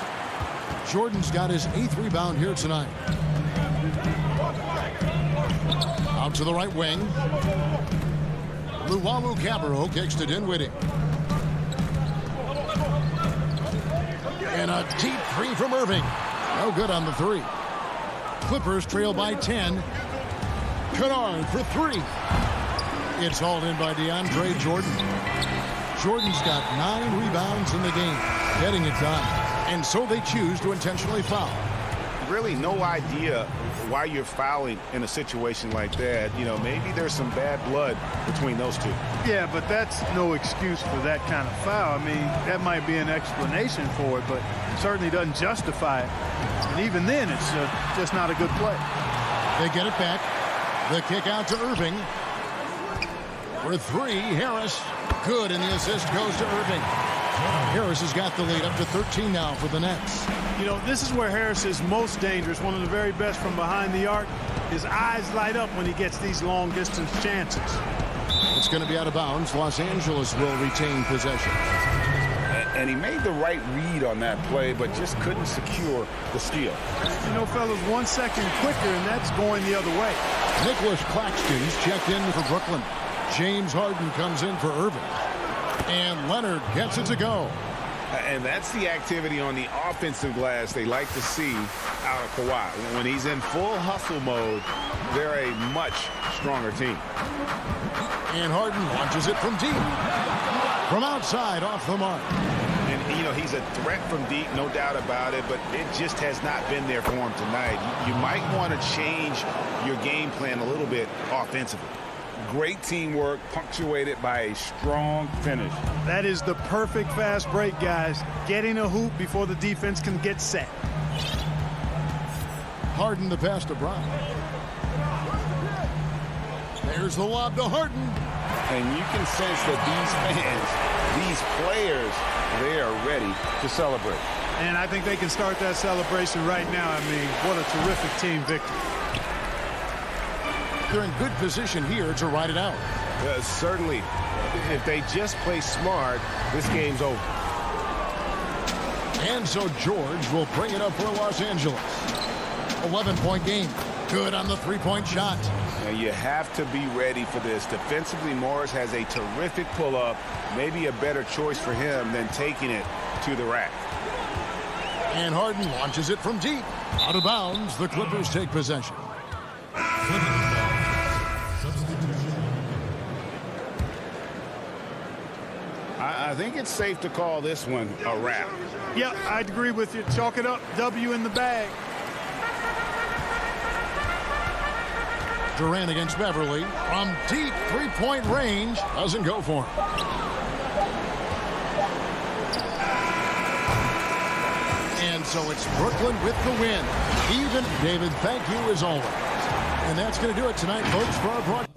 Jordan's got his 8th rebound here tonight. Out to the right wing. Luwawu-Cabarrot kicks to Dinwiddie. And a deep 3 from Irving. No good on the 3. Clippers trail by 10. Kennard for 3. It's hauled in by DeAndre Jordan. Jordan's got 9 rebounds in the game, getting it done. And so they choose to intentionally foul. Really no idea why you're fouling in a situation like that. You know, maybe there's some bad blood between those two. Yeah, but that's no excuse for that kind of foul. I mean, that might be an explanation for it, but it certainly doesn't justify it. And even then, it's just not a good play. They get it back. The kick out to Irving. For 3, Harris. Good, and the assist goes to Irving. Harris has got the lead up to 13 now for the Nets. You know, this is where Harris is most dangerous, one of the very best from behind the arc. His eyes light up when he gets these long-distance chances. It's going to be out of bounds. Los Angeles will retain possession. And he made the right read on that play, but just couldn't secure the steal. You know, fellas, 1 second quicker, and that's going the other way. Nicholas Claxton's checked in for Brooklyn. James Harden comes in for Irving. And Leonard gets it to go. And that's the activity on the offensive glass they like to see out of Kawhi. When he's in full hustle mode, they're a much stronger team. And Harden launches it from deep. From outside, off the mark. And, you know, he's a threat from deep, no doubt about it, but it just has not been there for him tonight. You might want to change your game plan a little bit offensively. Great teamwork, punctuated by a strong finish. That is the perfect fast break, guys. Getting a hoop before the defense can get set. Harden the pass to Brown. There's the lob to Harden. And you can sense that these fans, these players, they are ready to celebrate. And I think they can start that celebration right now. I mean, what a terrific team victory. They're in good position here to ride it out. Certainly, if they just play smart, this game's over. And so George will bring it up for Los Angeles. 11-point game. Good on the three-point shot. And you have to be ready for this. Defensively, Morris has a terrific pull-up. Maybe a better choice for him than taking it to the rack. And Harden launches it from deep. Out of bounds, the Clippers take possession. I think it's safe to call this one a wrap. Yeah, I'd agree with you. Chalk it up. W in the bag. Durant against Beverly from deep three-point range. Doesn't go for him. And so it's Brooklyn with the win. Even David, thank you as always. And that's going to do it tonight, folks, for our broadcast.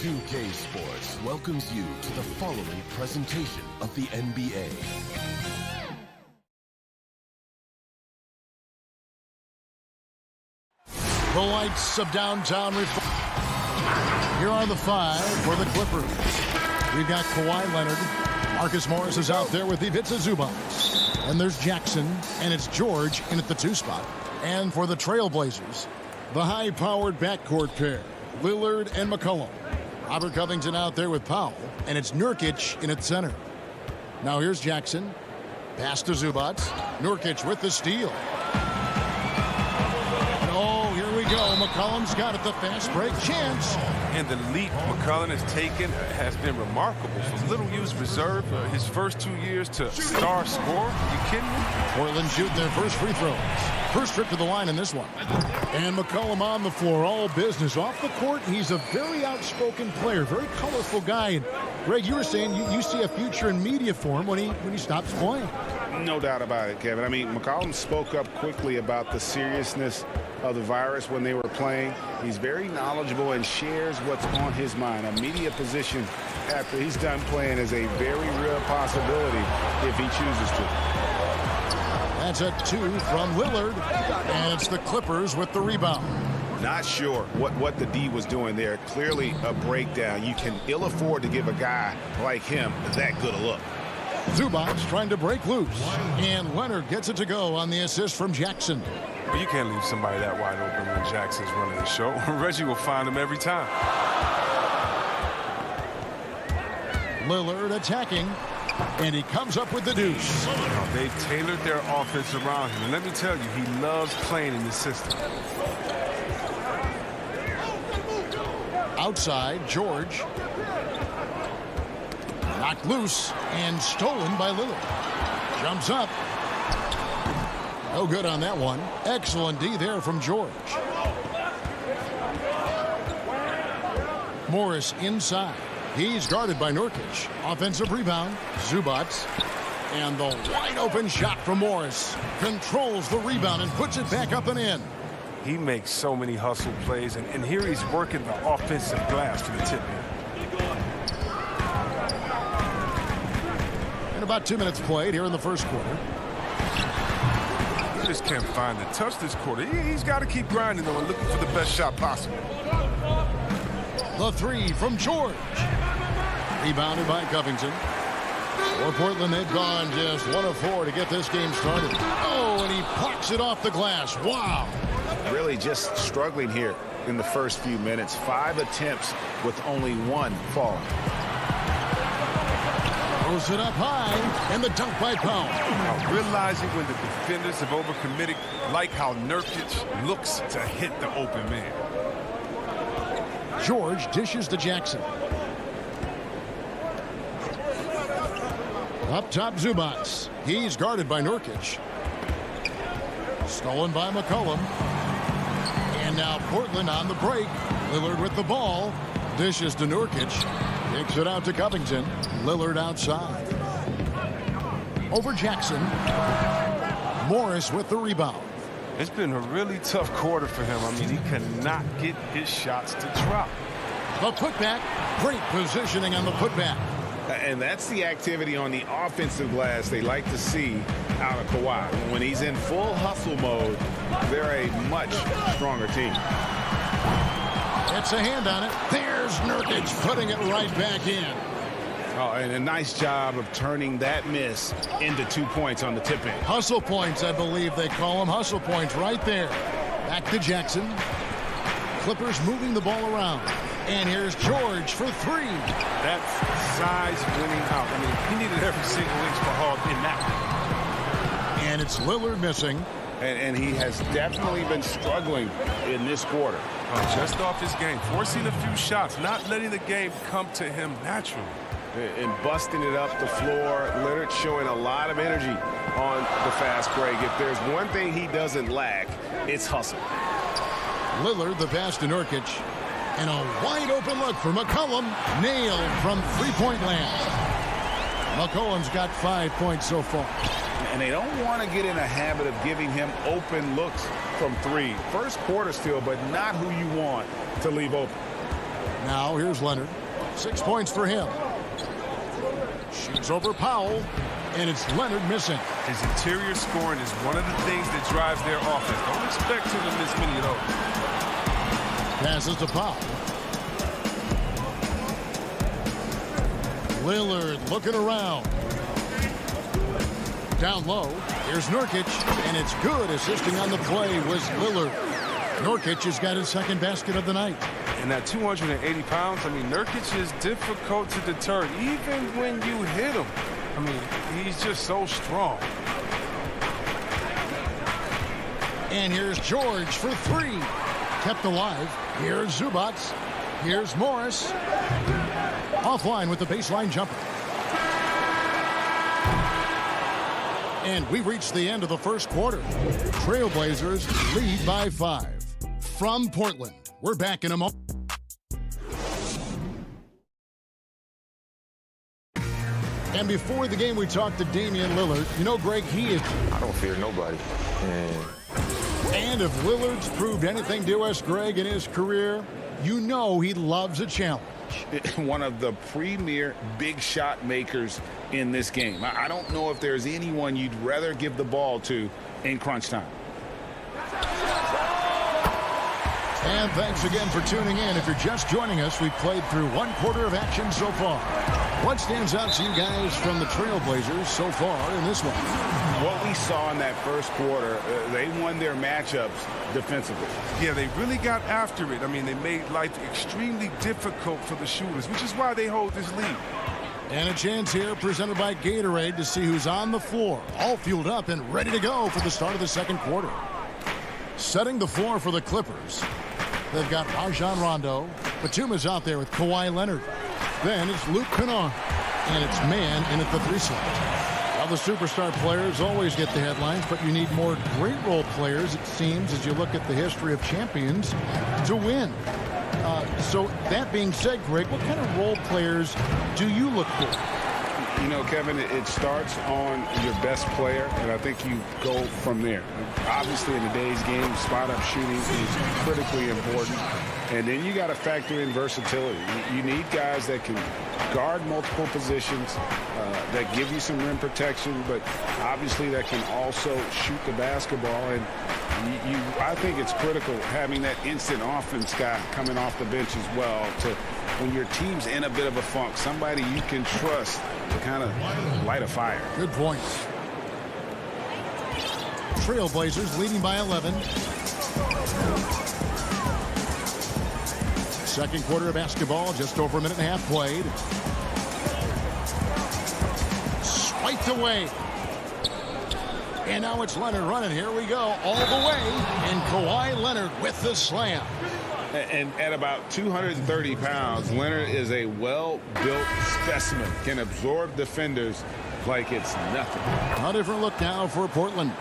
2K Sports welcomes you to the following presentation of the NBA. The lights of downtown. Here are the five for the Clippers. We've got Kawhi Leonard. Marcus Morris is out there with Ivica Zubac. And there's Jackson, and it's George in at the 2 spot. And for the Trailblazers, the high-powered backcourt pair, Lillard and McCollum. Robert Covington out there with Powell, and it's Nurkic in at center. Now here's Jackson. Pass to Zubac. Nurkic with the steal. Oh, here we go. McCollum's got it. The fast break chance. And the leap McCollum has taken has been remarkable. From little used reserve his first 2 years to star scorer. You kidding me? Portland shooting their first free throws. First trip to the line in this one. And McCollum on the floor, all business. Off the court, he's a very outspoken player, very colorful guy. And Greg, you were saying you see a future in media for him when he stops playing. No doubt about it, Kevin. I mean, McCollum spoke up quickly about the seriousness of the virus when they were playing. He's very knowledgeable and shares what's on his mind. A media position after he's done playing is a very real possibility if he chooses to. That's a 2 from Lillard, and it's the Clippers with the rebound. Not sure what the D was doing there. Clearly a breakdown. You can ill afford to give a guy like him that good a look. Zubac trying to break loose, and Leonard gets it to go on the assist from Jackson. Well, you can't leave somebody that wide open when Jackson's running the show. Reggie will find him every time. Lillard attacking, and he comes up with the deuce. They've tailored their offense around him, and let me tell you, he loves playing in this system. Outside, George. Knocked loose and stolen by Lillard. Jumps up. No good on that one. Excellent D there from George. Morris inside. He's guarded by Nurkic. Offensive rebound. Zubac. And the wide open shot from Morris. Controls the rebound and puts it back up and in. He makes so many hustle plays, and here he's working the offensive glass to the tip. And about 2 minutes played here in the first quarter. He just can't find the touch this quarter. He's got to keep grinding, though, and looking for the best shot possible. The 3 from George. Rebounded by Covington. For Portland, they've gone just 1 of 4 to get this game started. Oh, and he plucks it off the glass. Wow. Really just struggling here in the first few minutes. 5 attempts with only 1 fall. Throws it up high, and the dunk by Powell. Now, realizing when the defenders have overcommitted, like how Nurkic looks to hit the open man. George dishes to Jackson. Up top, Zubac. He's guarded by Nurkic. Stolen by McCollum. And now Portland on the break. Lillard with the ball. Dishes to Nurkic. Kicks it out to Covington. Lillard outside. Over Jackson. Morris with the rebound. It's been a really tough quarter for him. I mean, he cannot get his shots to drop. The putback. Great positioning on the putback. And that's the activity on the offensive glass they like to see out of Kawhi. When he's in full hustle mode, they're a much stronger team. Gets a hand on it. There's Nurkic putting it right back in. Oh, and a nice job of turning that miss into 2 points on the tip in. Hustle points, I believe they call them. Hustle points right there. Back to Jackson. Clippers moving the ball around. And here's George for 3. That's size winning out. I mean, he needed every single inch for Hall in that. And it's Lillard missing. And he has definitely been struggling in this quarter. Just off his game, forcing a few shots, not letting the game come to him naturally. And busting it up the floor. Leonard showing a lot of energy on the fast break. If there's one thing he doesn't lack, it's hustle. Lillard, the pass to Nurkic. And a wide open look for McCollum. Nailed from three-point land. McCollum's got 5 points so far. And they don't want to get in a habit of giving him open looks from 3. First quarter still, but not who you want to leave open. Now here's Leonard. 6 points for him. Shoots over Powell, and it's Leonard missing. His interior scoring is one of the things that drives their offense. Don't expect him to miss many of those. Passes to Powell. Lillard looking around. Down low, here's Nurkic, and it's good. Assisting on the play was Lillard. Nurkic has got his second basket of the night. And at 280 pounds, I mean, Nurkic is difficult to deter, even when you hit him. I mean, he's just so strong. And here's George for 3. Kept alive. Here's Zubac. Here's Morris. Offline with the baseline jumper. And we've reached the end of the first quarter. Trailblazers lead by 5. From Portland, we're back in a moment. And before the game, we talked to Damian Lillard. You know, Greg, he is... I don't fear nobody. And if Lillard's proved anything to us, Greg, in his career, you know he loves a challenge. One of the premier big shot makers in this game. I don't know if there's anyone you'd rather give the ball to in crunch time. And thanks again for tuning in. If you're just joining us, we've played through one quarter of action so far. What stands out to you guys from the Trailblazers so far in this one? What we saw in that first quarter, they won their matchups defensively. Yeah, they really got after it. I mean, they made life extremely difficult for the shooters, which is why they hold this lead. And a chance here presented by Gatorade to see who's on the floor, all fueled up and ready to go for the start of the second quarter. Setting the floor for the Clippers. They've got Rajon Rondo. Batum is out there with Kawhi Leonard. Then it's Luke Kennard. And it's man in at the 3 slot. Well, the superstar players always get the headlines, but you need more great role players, it seems, as you look at the history of champions, to win. So that being said, Greg, what kind of role players do you look for? You know, Kevin, it starts on your best player, and I think you go from there. Obviously, in today's game, spot-up shooting is critically important. And then you got to factor in versatility. You need guys that can guard multiple positions, that give you some rim protection, but obviously that can also shoot the basketball. And I think it's critical having that instant offense guy coming off the bench as well to when your team's in a bit of a funk, somebody you can trust to kind of light a fire. Good points. Trailblazers leading by 11. Second quarter of basketball, just over a minute and a half played. Swiped away. And now it's Leonard running. Here we go, all the way. And Kawhi Leonard with the slam. And at about 230 pounds, Leonard is a well-built specimen. Can absorb defenders like it's nothing. A different look now for Portland.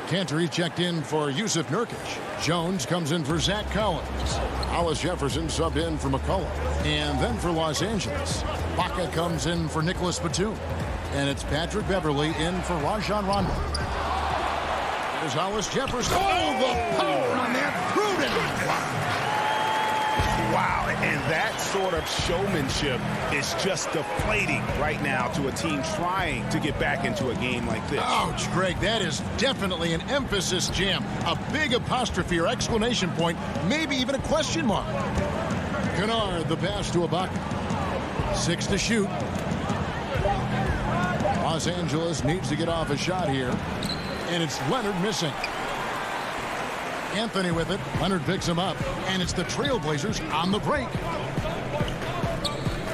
Cantor checked in for Yusuf Nurkic. Jones comes in for Zach Collins. Hollis Jefferson subbed in for McCullough. And then for Los Angeles, Baca comes in for Nicholas Batum. And it's Patrick Beverly in for Rajon Rondo. There's Hollis Jefferson. Oh, the power on that. Pruden. Wow, and that sort of showmanship is just deflating right now to a team trying to get back into a game like this. Ouch, Greg, that is definitely an emphasis jam. A big apostrophe or exclamation point, maybe even a question mark. Kennard, the pass to Ibaka. 6 to shoot. Los Angeles needs to get off a shot here. And it's Leonard missing. Anthony with it. Leonard picks him up. And it's the Trailblazers on the break.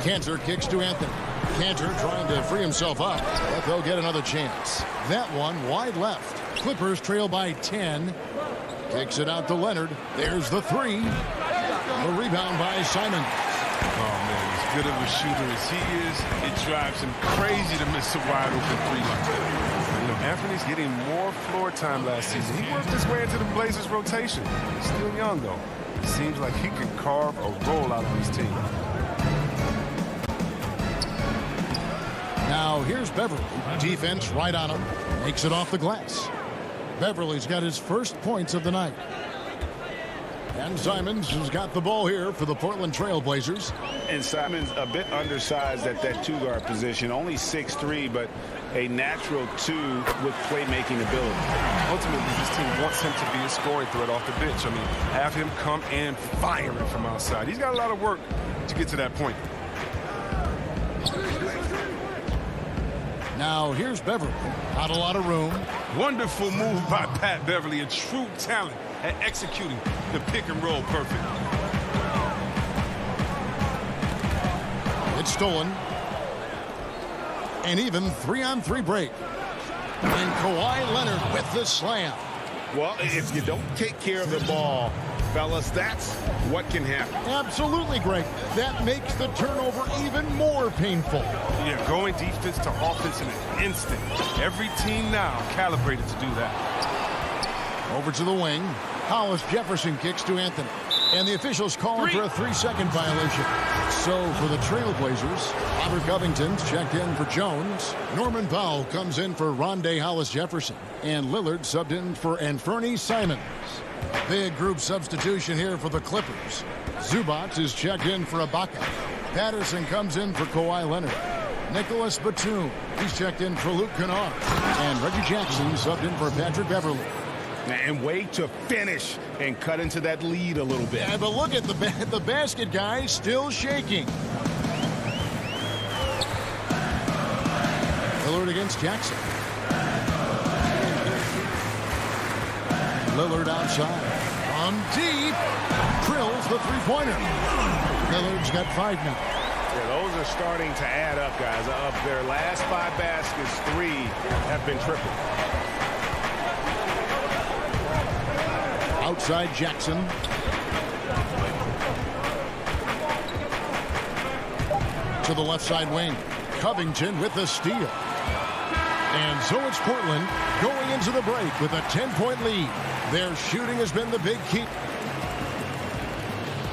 Cantor kicks to Anthony. Cantor trying to free himself up, but they'll get another chance. That one wide left. Clippers trail by 10. Kicks it out to Leonard. There's the 3. The rebound by Simon. Oh, man, as good of a shooter as he is, it drives him crazy to miss a wide open 3 like that. You know, Anthony's getting more floor time last season. He worked his way into the Blazers rotation. He's still young, though. It seems like he can carve a roll out of his team. Now here's Beverly. Defense right on him. Makes it off the glass. Beverly's got his first points of the night. And Simons has got the ball here for the Portland Trailblazers. And Simons a bit undersized at that 2-guard position. Only 6'3", but a natural 2 with playmaking ability. Ultimately, this team wants him to be a scoring threat off the bench. I mean, have him come and fire it from outside. He's got a lot of work to get to that point. Now here's Beverly. Not a lot of room. Wonderful move by Pat Beverly. A true talent at executing the pick and roll perfect. It's stolen. An even 3-on-3 break. And Kawhi Leonard with the slam. Well, if you don't take care of the ball, fellas, that's what can happen. Absolutely, Greg. That makes the turnover even more painful. Yeah, going defense to offense in an instant. Every team now calibrated to do that. Over to the wing. Hollis Jefferson kicks to Anthony. And the officials calling for a 3-second violation. So for the Trailblazers, Robert Covington's checked in for Jones. Norman Powell comes in for Rondé Hollis-Jefferson. And Lillard subbed in for Anferny Simons. Big group substitution here for the Clippers. Zubac is checked in for Ibaka. Patterson comes in for Kawhi Leonard. Nicholas Batum, he's checked in for Luke Kennard. And Reggie Jackson subbed in for Patrick Beverly. And wait to finish and cut into that lead a little bit. Yeah, but look at the basket, guys, still shaking. Lillard against Jackson. Lillard outside. From deep. Drills the three-pointer. Lillard's got 5 now. Yeah, those are starting to add up, guys. Of their last 5 baskets, 3 have been triple. Outside Jackson. To the left side wing. Covington with the steal. And so it's Portland going into the break with a 10-point lead. Their shooting has been the big key.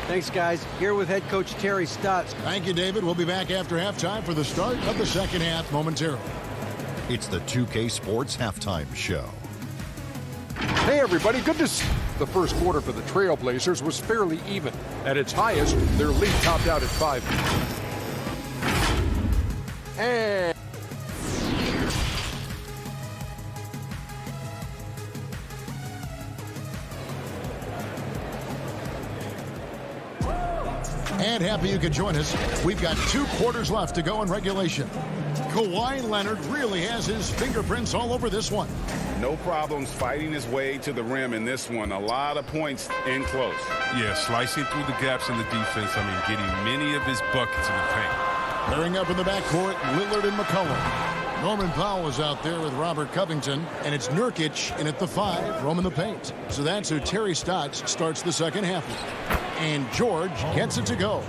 Thanks, guys. Here with head coach Terry Stotts. Thank you, David. We'll be back after halftime for the start of the second half momentarily. It's the 2K Sports Halftime Show. Hey, everybody. Good to see. The first quarter for the Trailblazers was fairly even. At its highest, their lead topped out at 5. And happy you could join us. We've got 2 quarters left to go in regulation. Kawhi Leonard really has his fingerprints all over this one. No problems fighting his way to the rim in this one. A lot of points in close. Yeah, slicing through the gaps in the defense. I mean, getting many of his buckets in the paint. Pairing up in the backcourt, Lillard and McCollum. Norman Powell is out there with Robert Covington, and it's Nurkic in at the 5, roaming the paint. So that's who Terry Stotts starts the second half with. And George gets it to go.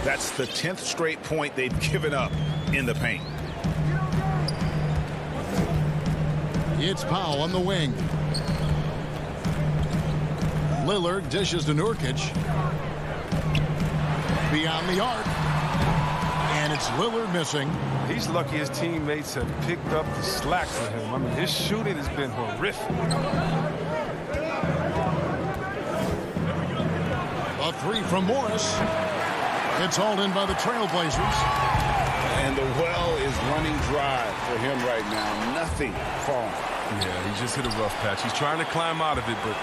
That's the 10th straight point they've given up in the paint. It's Powell on the wing. Lillard dishes to Nurkic. Beyond the arc. And it's Lillard missing. He's lucky his teammates have picked up the slack for him. I mean, his shooting has been horrific. A 3 from Morris. It's hauled in by the Trailblazers. And the well is running dry for him right now. Nothing falling. Yeah, he just hit a rough patch. He's trying to climb out of it, but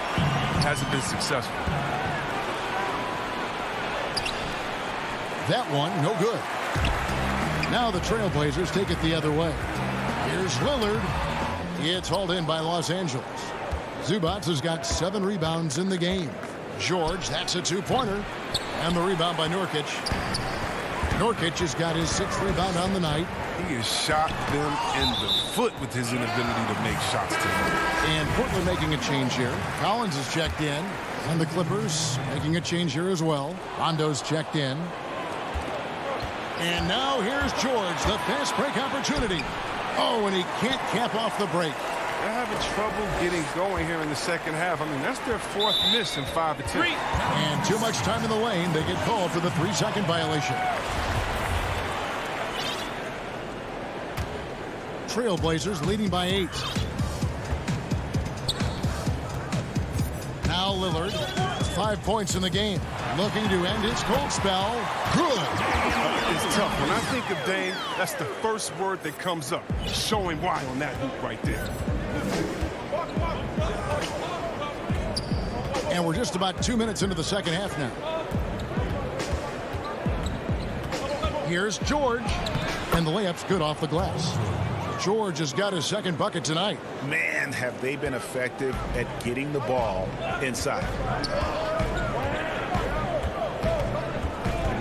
hasn't been successful. That one, no good. Now the Trailblazers take it the other way. Here's Lillard. It's hauled in by Los Angeles. Zubac has got 7 rebounds in the game. George, that's a 2-pointer. And the rebound by Nurkic. Nurkic has got his 6th rebound on the night. He has shot them in the foot with his inability to make shots tonight. And Portland making a change here. Collins is checked in. And the Clippers making a change here as well. Rondo's checked in. And now here's George, the fast break opportunity. Oh, and he can't cap off the break. They're having trouble getting going here in the second half. I mean, that's their 4th miss in 5 attempts. And too much time in the lane. They get called for the 3-second violation. Trailblazers leading by 8. Now Lillard, 5 points in the game. Looking to end his cold spell. Good. It's tough. When I think of Dame, that's the first word that comes up. Show him why on that hoop right there. And we're just about 2 minutes into the second half now. Here's George. And the layup's good off the glass. George has got his 2nd bucket tonight. Man, have they been effective at getting the ball inside.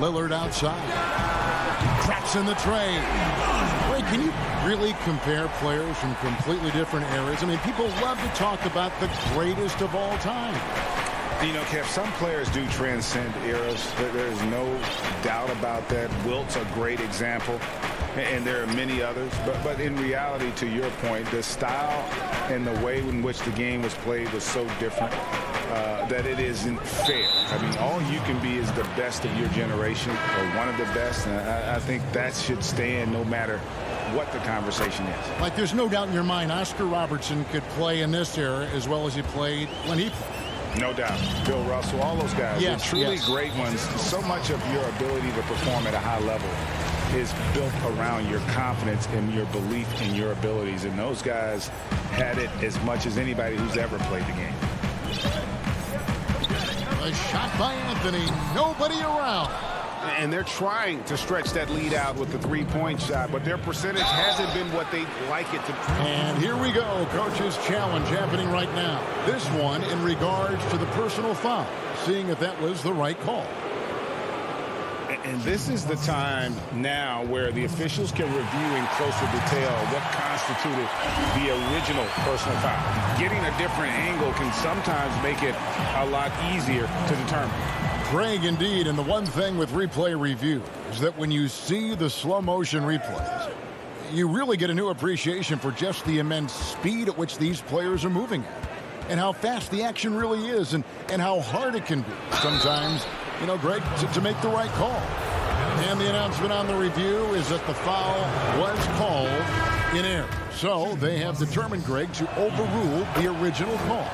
Lillard outside. Traps in the tray. Ray, can you really compare players from completely different eras? I mean, people love to talk about the greatest of all time. You know, Kev, some players do transcend eras. There's no doubt about that. Wilt's a great example, and there are many others. But in reality, to your point, the style and the way in which the game was played was so different that it isn't fair. I mean, all you can be is the best of your generation or one of the best. And I think that should stand no matter what the conversation is. Like, there's no doubt in your mind Oscar Robertson could play in this era as well as he played when he played. No doubt. Bill Russell, all those guys. Yes, they're truly yes. great ones. So much of your ability to perform at a high level is built around your confidence and your belief in your abilities. And those guys had it as much as anybody who's ever played the game. A shot by Anthony. Nobody around. And they're trying to stretch that lead out with the three-point shot, but their percentage hasn't been what they'd like it to be. And here we go. Coach's challenge happening right now. This one in regards to the personal foul, seeing if that was the right call. And this is the time now where the officials can review in closer detail what constituted the original personal foul. Getting a different angle can sometimes make it a lot easier to determine. Greg, indeed, and the one thing with replay review is that when you see the slow motion replays, you really get a new appreciation for just the immense speed at which these players are moving at, and how fast the action really is, and how hard it can be sometimes, you know, Greg, to make the right call. And the announcement on the review is that the foul was called in error. So they have determined, Greg, to overrule the original call.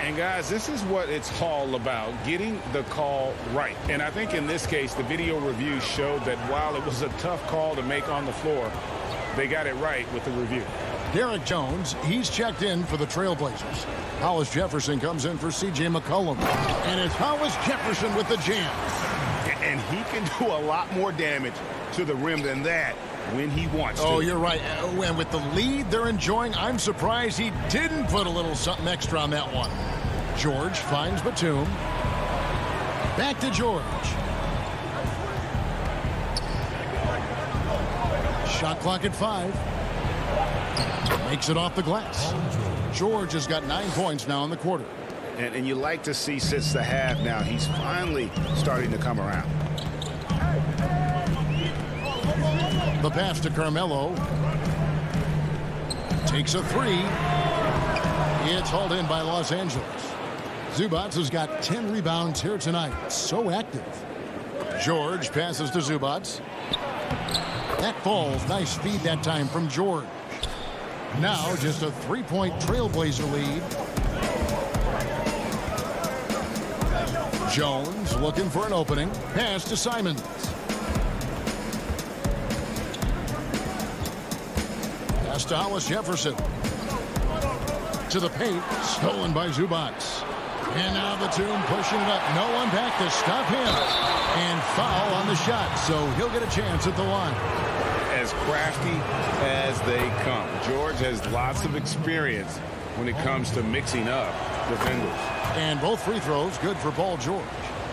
And guys, this is what it's all about, getting the call right. And I think in this case, the video review showed that while it was a tough call to make on the floor, they got it right with the review. Derek Jones, he's checked in for the Trailblazers. Hollis Jefferson comes in for C.J. McCollum. And it's Hollis Jefferson with the jam. And he can do a lot more damage to the rim than that when he wants to. Oh, you're right. And with the lead they're enjoying, I'm surprised he didn't put a little something extra on that one. George finds Batum. Back to George. Shot clock at 5. Makes it off the glass. George has got 9 points now in the quarter. And you like to see since the half now, he's finally starting to come around. The pass to Carmelo. Takes a 3. It's hauled in by Los Angeles. Zubac has got 10 rebounds here tonight. So active. George passes to Zubac. That falls. Nice feed that time from George. Now just a 3-point Trailblazer lead. Jones looking for an opening. Pass to Simons. Pass to Hollis Jefferson. To the paint. Stolen by Zubac. And now Batum pushing it up. No one back to stop him. And foul on the shot. So he'll get a chance at the line. As crafty as they come. George has lots of experience when it comes to mixing up defenders. And both free throws good for Paul George.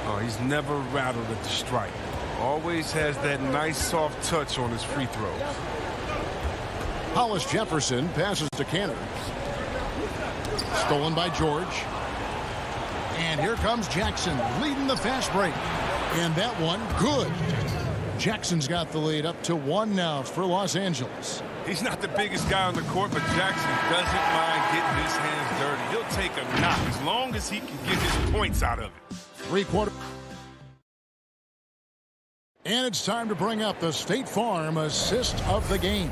Oh, he's never rattled at the stripe. Always has that nice soft touch on his free throws. Hollis Jefferson passes to Canner. Stolen by George. And here comes Jackson leading the fast break. And that one good. Jackson's got the lead up to 1 now for Los Angeles. He's not the biggest guy on the court, but Jackson doesn't mind getting his hands dirty. He'll take a knock as long as he can get his points out of it. 3-quarter. And it's time to bring up the State Farm assist of the game.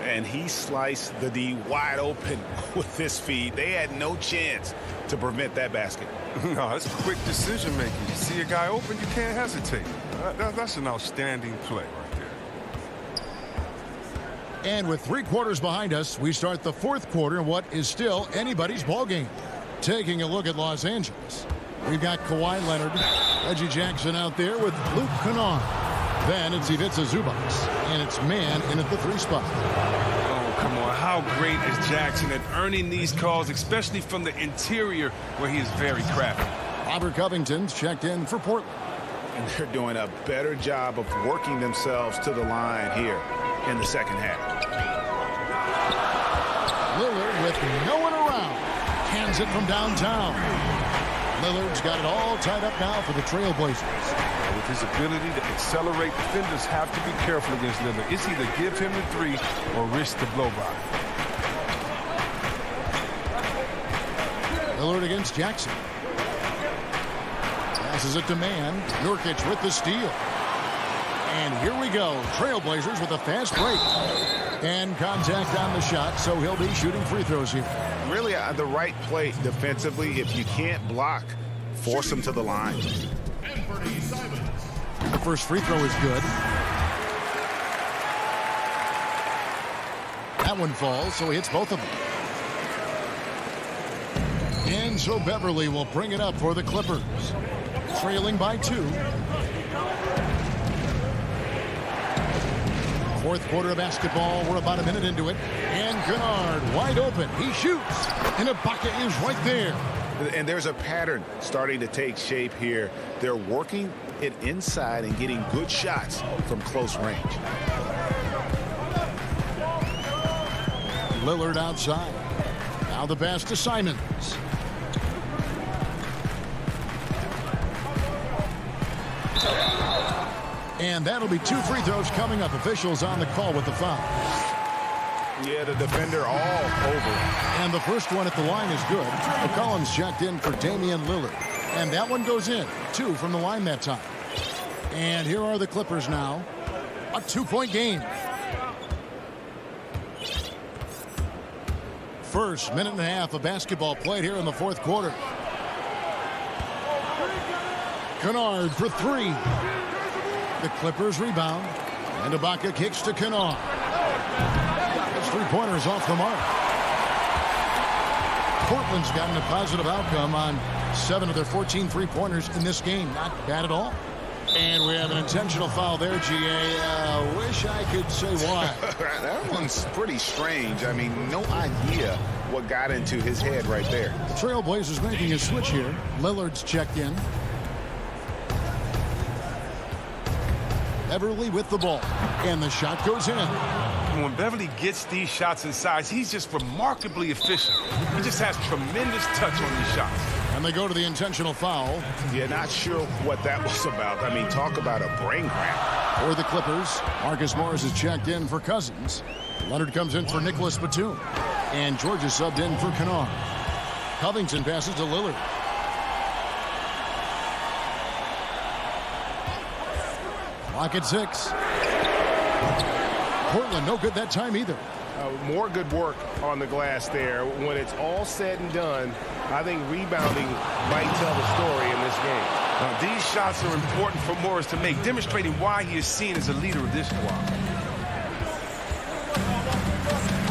And he sliced the D wide open with this feed. They had no chance to prevent that basket. No, that's quick decision making. You see a guy open, you can't hesitate. That's an outstanding play right there. And with 3 quarters behind us, we start the 4th quarter in what is still anybody's ball game. Taking a look at Los Angeles, we've got Kawhi Leonard, Reggie Jackson out there with Luke Kennard. Then it's Ivica Zubac, and it's man in at the 3 spot. Oh, come on. How great is Jackson at earning these calls, especially from the interior where he is very crafty. Robert Covington's checked in for Portland. And they're doing a better job of working themselves to the line here in the second half. Lillard with no one around. Hands it from downtown. Lillard's got it all tied up now for the Trailblazers. With his ability to accelerate, defenders have to be careful against Lillard. It's either give him the three or risk the blow-by. Lillard against Jackson. Passes it to Mann. Nurkic with the steal. And here we go. Trailblazers with a fast break. And contact on the shot, so he'll be shooting free throws here. Really the right play defensively. If you can't block, force him to the line. The first free throw is good. That one falls, so he hits both of them. And so Beverly will bring it up for the Clippers. Trailing by 2. Fourth quarter of basketball. We're about a minute into it. And Kennard wide open. He shoots. And Ibaka is right there. And there's a pattern starting to take shape here. They're working it inside and getting good shots from close range. Lillard outside. Now the pass to Simons. And that'll be 2 free throws coming up. Officials on the call with the foul. Yeah, the defender all over. And the first one at the line is good. McCollum's checked in for Damian Lillard. And that one goes in. 2 from the line that time. And here are the Clippers now. A 2-point game. First minute and a half of basketball played here in the fourth quarter. Kennard for 3. The Clippers rebound. And Ibaka kicks to Kennard. His 3-pointers off the mark. Portland's gotten a positive outcome on 7 of their 14 3-pointers in this game. Not bad at all. And we have an intentional foul there, G.A. Wish I could say why. That one's pretty strange. I mean, no idea what got into his head right there. The Trailblazers making a switch here. Lillard's checked in. Beverly with the ball. And the shot goes in. When Beverly gets these shots inside, he's just remarkably efficient. He just has tremendous touch on these shots. And they go to the intentional foul. Yeah, not sure what that was about. I mean, talk about a brain cramp. For the Clippers, Marcus Morris is checked in for Cousins. Leonard comes in for Nicholas Batum. And George is subbed in for Kennard. Covington passes to Lillard. Clock at 6. Portland no good that time either. More good work on the glass there. When it's all said and done, I think rebounding might tell the story in this game. These shots are important for Morris to make, demonstrating why he is seen as a leader of this squad.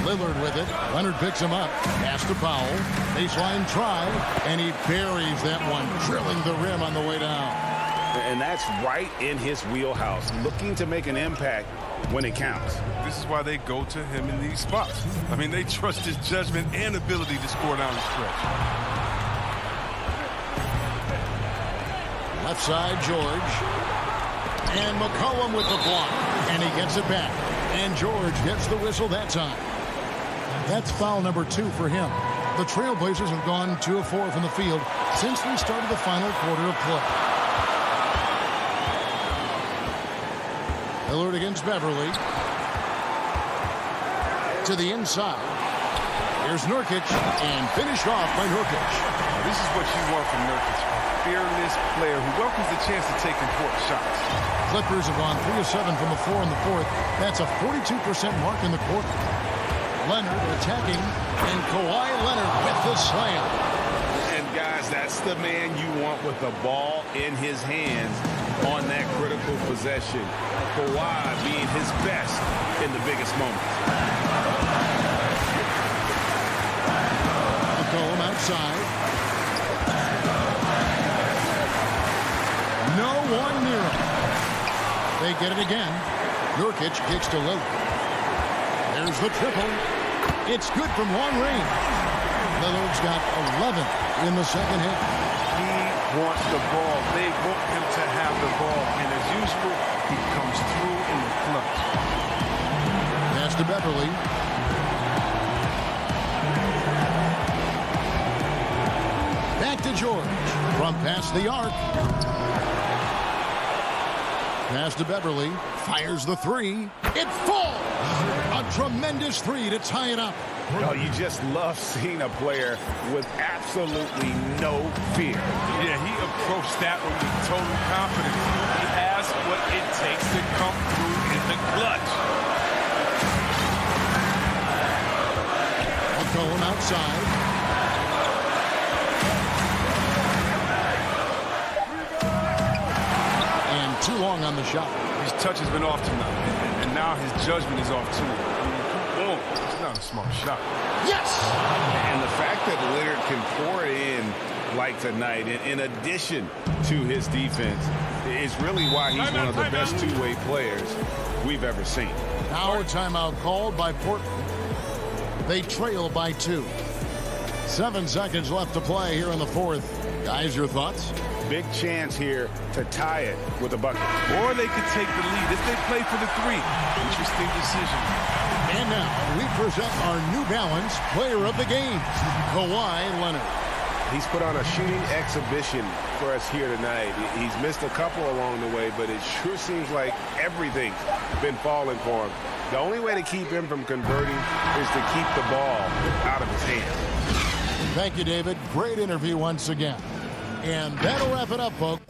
Lillard with it. Leonard picks him up. Pass to Powell. Baseline try. And he buries that one, drilling the rim on the way down. And that's right in his wheelhouse, looking to make an impact when it counts. This is why they go to him in these spots. I mean, they trust his judgment and ability to score down the stretch. Left side, George. And McCollum with the block. And he gets it back. And George gets the whistle that time. That's foul number 2 for him. The Trailblazers have gone 2 of 4 from the field since we started the final quarter of play. Lillard against Beverly. To the inside. Here's Nurkic, and finished off by Nurkic. Now, this is what you want from Nurkic, a fearless player who welcomes the chance to take important shots. Clippers have gone 3 of 7 from the floor in the fourth. That's a 42% mark in the quarter. Leonard attacking, and Kawhi Leonard with the slam. And guys, that's the man you want with the ball in his hands on that critical possession. Kawhi being his best in the biggest moments. McCollum outside. No one near him. They get it again. Nurkic kicks to Lillard. There's the triple. It's good from long range. Lillard's got 11 in the second half. He wants the ball. They want him to have the ball. And as usual, he comes through in the clutch. Pass to Beverly. Back to to George. From past the arc. Pass to Beverly. Fires the three. It falls. A tremendous three to tie it up. Oh, you just love seeing a player with absolutely no fear. Yeah, he approached that one with total confidence. He has what it takes to come through in the clutch. McComb outside. And too long on the shot. His touch has been off tonight, and now his judgment is off too. Boom. It's not a smart shot. Yes! And the fact that Leonard can pour it in like tonight, in addition to his defense, is really why he's one of the best two-way players we've ever seen. Now a timeout called by Portland. They trail by 2. 7 seconds left to play here in the fourth. Guys, your thoughts? Big chance here to tie it with a bucket. Or they could take the lead if they play for the 3. Interesting decision. And now we present our New Balance Player of the Game, Kawhi Leonard. He's put on a shooting exhibition for us here tonight. He's missed a couple along the way, but it sure seems like everything's been falling for him. The only way to keep him from converting is to keep the ball out of his hands. Thank you, David. Great interview once again. And that'll wrap it up, folks.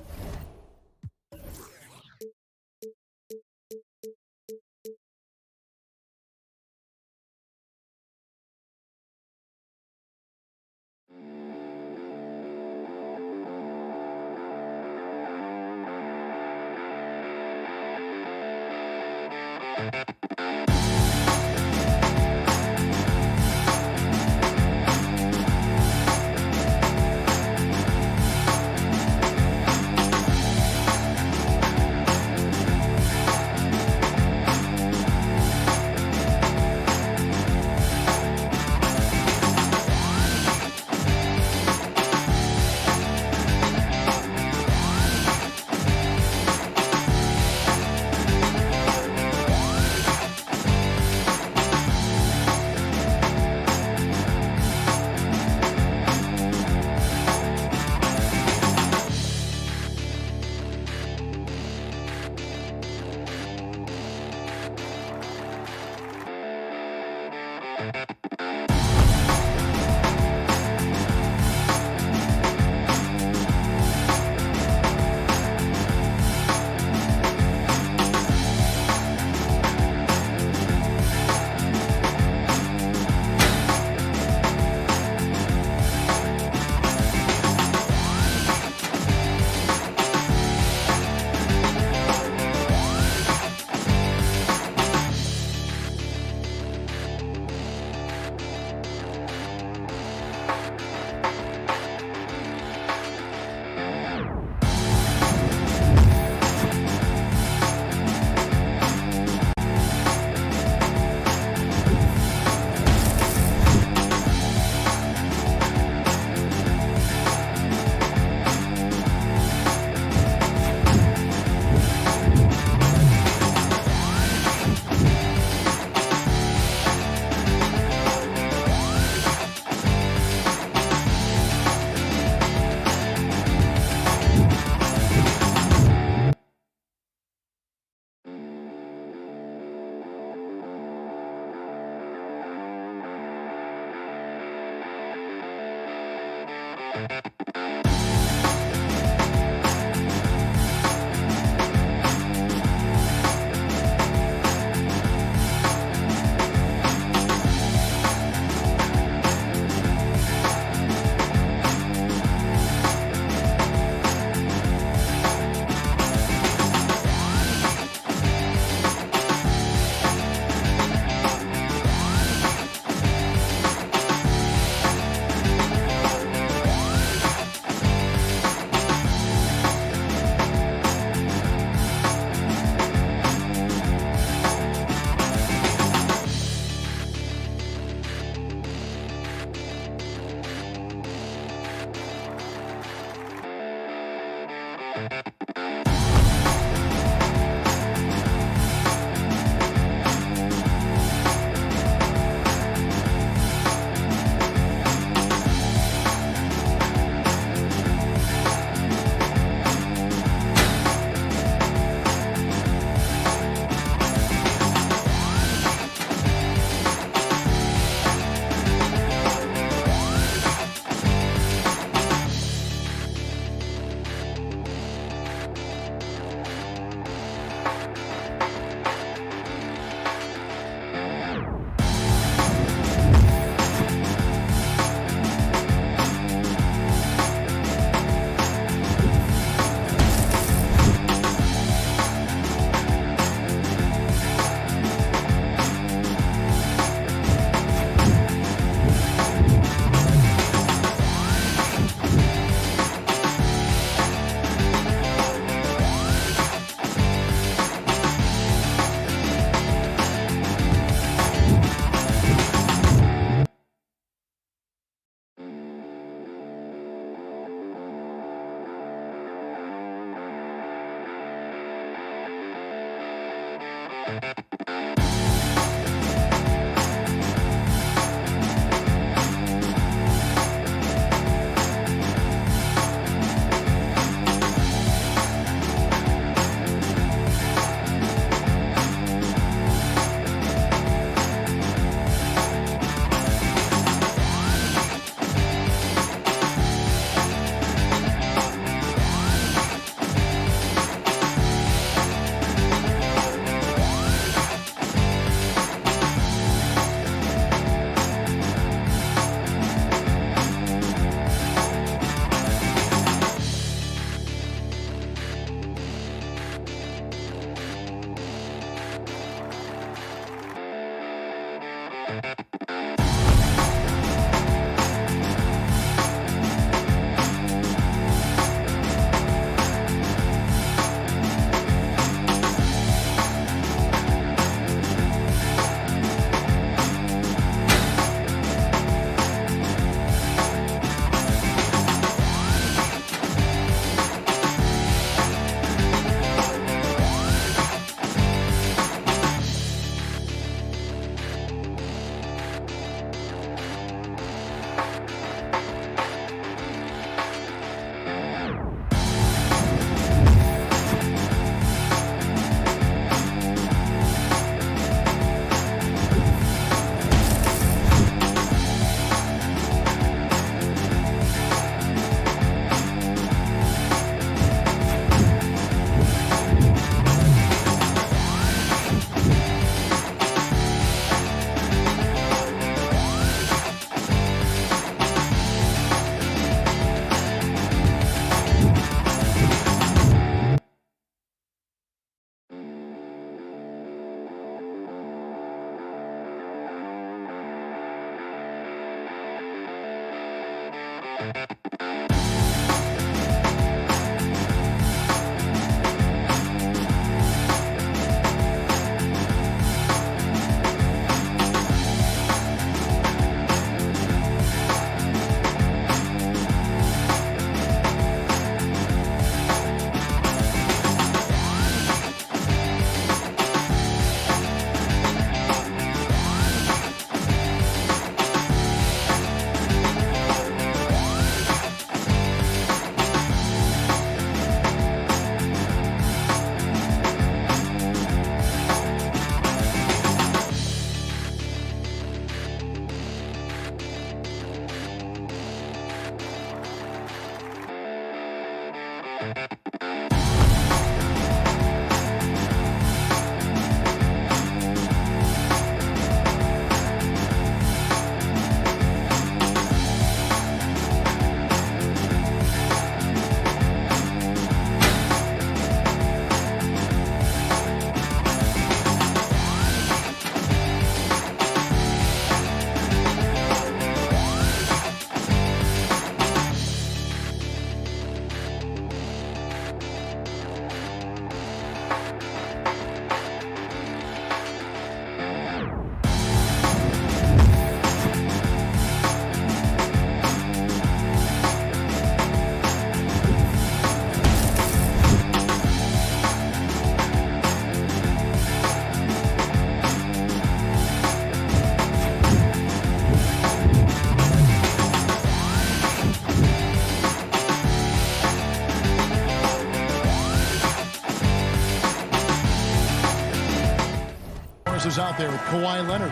Is out there with Kawhi Leonard.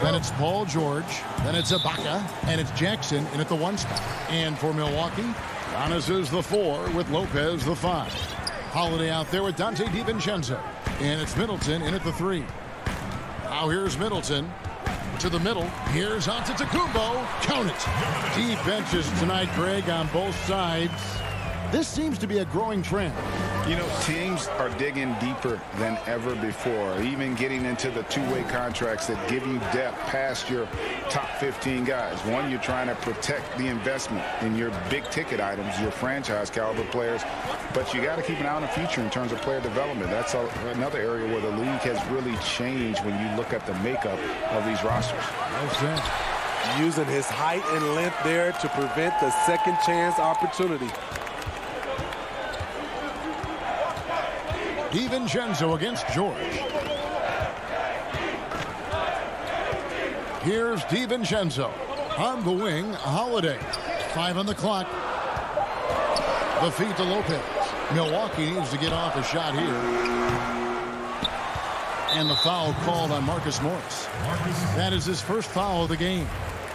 Then it's Paul George. Then it's Ibaka. And it's Jackson in at the 1 spot. And for Milwaukee, Giannis is the 4 with Lopez the 5. Holiday out there with Dante DiVincenzo. And it's Middleton in at the 3. Now here's Middleton to the middle. Here's Antetokounmpo. Count it. Deep benches tonight, Greg, on both sides. This seems to be a growing trend. You know, teams are digging deeper than ever before, even getting into the two-way contracts that give you depth past your top 15 guys. One, you're trying to protect the investment in your big-ticket items, your franchise-caliber players, but you got to keep an eye on the future in terms of player development. That's another area where the league has really changed when you look at the makeup of these rosters. Using his height and length there to prevent the second chance opportunity. DiVincenzo against George. Here's DiVincenzo. On the wing, Holiday. 5 on the clock. The feed to Lopez. Milwaukee needs to get off a shot here. And the foul called on Marcus Morris. That is his first foul of the game.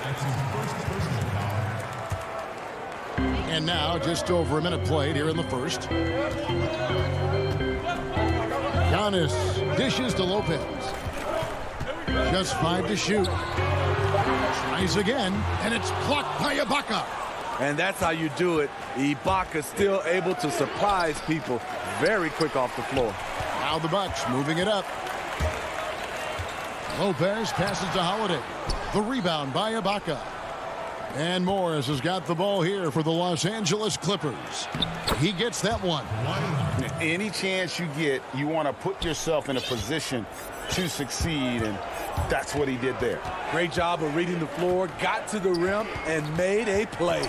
That's his first personal foul. And now just over a minute played here in the first. Giannis dishes to Lopez. Just 5 to shoot. Tries again, and it's blocked by Ibaka. And that's how you do it. Ibaka still able to surprise people very quick off the floor. Now the Bucks moving it up. Lopez passes to Holiday. The rebound by Ibaka. And Morris has got the ball here for the Los Angeles Clippers. He gets that one. Any chance you get, you want to put yourself in a position to succeed, and that's what he did there. Great job of reading the floor, got to the rim, and made a play.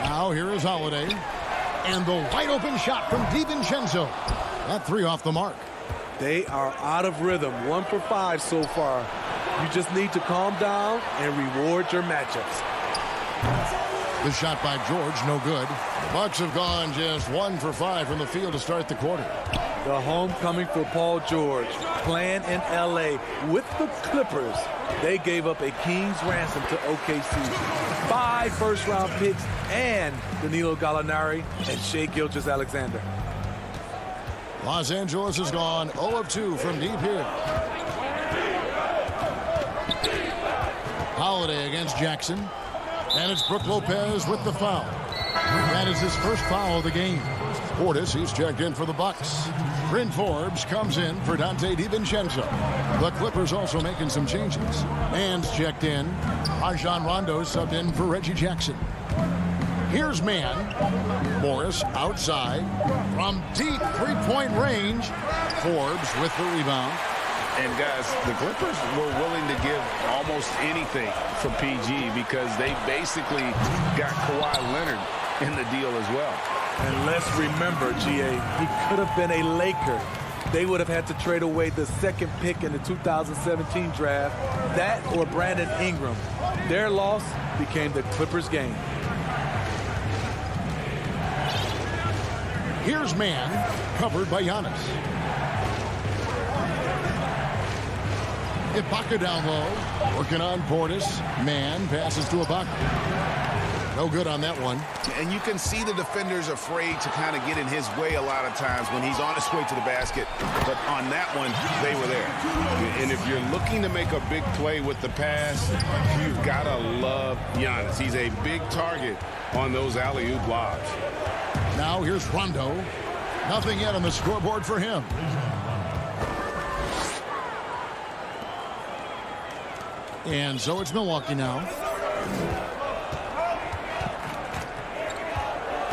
Now here is Holiday. And the wide open shot from DiVincenzo. That 3 off the mark. They are out of rhythm. 1 for 5 so far. You just need to calm down and reward your matchups. The shot by George, no good. The Bucks have gone just 1 for 5 from the field to start the quarter. The homecoming for Paul George, playing in L.A. with the Clippers. They gave up a king's ransom to OKC. 5 first-round picks and Danilo Gallinari and Shai Gilgeous-Alexander. Los Angeles has gone 0 of 2 from deep here. Holiday against Jackson. And it's Brook Lopez with the foul. That is his first foul of the game. Portis, he's checked in for the Bucks. Bryn Forbes comes in for Dante DiVincenzo. The Clippers also making some changes. Mann's checked in. Rajon Rondo subbed in for Reggie Jackson. Here's Mann. Morris outside. From deep three-point range. Forbes with the rebound. And guys, the Clippers were willing to give almost anything for PG because they basically got Kawhi Leonard in the deal as well. And let's remember, GA, he could have been a Laker. They would have had to trade away the second pick in the 2017 draft. That or Brandon Ingram. Their loss became the Clippers' gain. Here's Mann, covered by Giannis. Ibaka down low, working on Portis. Mann passes to Ibaka. No good on that one. And you can see the defenders afraid to kind of get in his way a lot of times when he's on his way to the basket. But on that one, they were there. And if you're looking to make a big play with the pass, you've got to love Giannis. He's a big target on those alley-oop lobs. Now here's Rondo. Nothing yet on the scoreboard for him. And so it's Milwaukee now.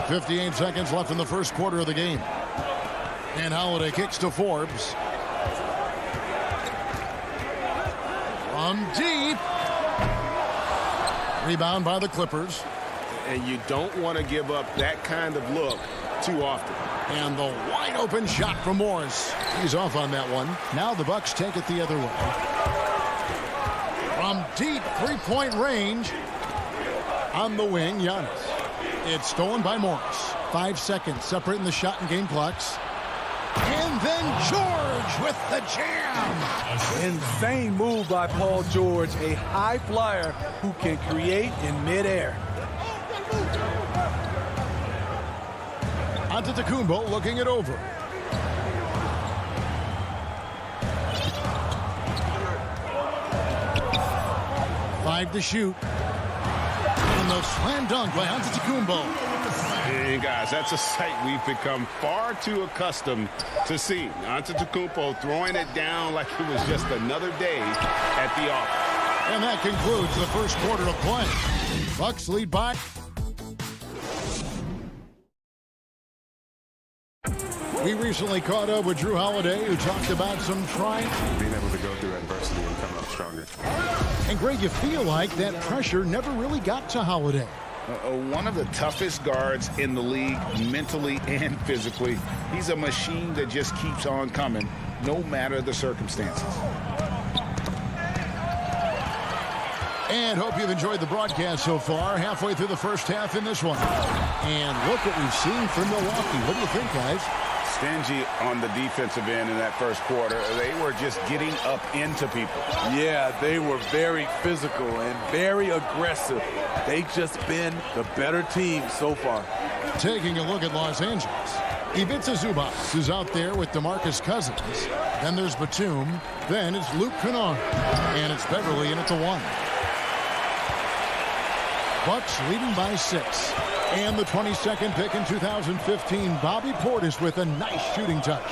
58 seconds left in the first quarter of the game. And Holiday kicks to Forbes. From deep. Rebound by the Clippers. And you don't want to give up that kind of look too often. And the wide open shot from Morris. He's off on that one. Now the Bucks take it the other way. From deep three-point range. On the wing, Giannis. It's stolen by Morris. 5 seconds separating the shot and game clocks. And then George with the jam. Insane move by Paul George. A high flyer who can create in midair. Antetokounmpo looking it over. Five to shoot. And the slam dunk by Antetokounmpo. And guys, that's a sight we've become far too accustomed to seeing. Antetokounmpo throwing it down like it was just another day at the office. And that concludes the first quarter of play. Bucks lead by. We recently caught up with Drew Holiday, who talked about some trying. Being able to go through adversity and come up stronger. And Greg, you feel like that pressure never really got to Holiday. One of the toughest guards in the league, mentally and physically. He's a machine that just keeps on coming, no matter the circumstances. And hope you've enjoyed the broadcast so far. Halfway through the first half in this one. And look what we've seen from Milwaukee. What do you think, guys? Stingy on the defensive end in that first quarter. They were just getting up into people. Yeah, they were very physical and very aggressive. They've just been the better team so far. Taking a look at Los Angeles. Ivica Zubac is out there with DeMarcus Cousins. Then there's Batum. Then it's Luke Kennard. And it's Beverly in at the 1. Bucks leading by 6. And the 22nd pick in 2015, Bobby Portis with a nice shooting touch.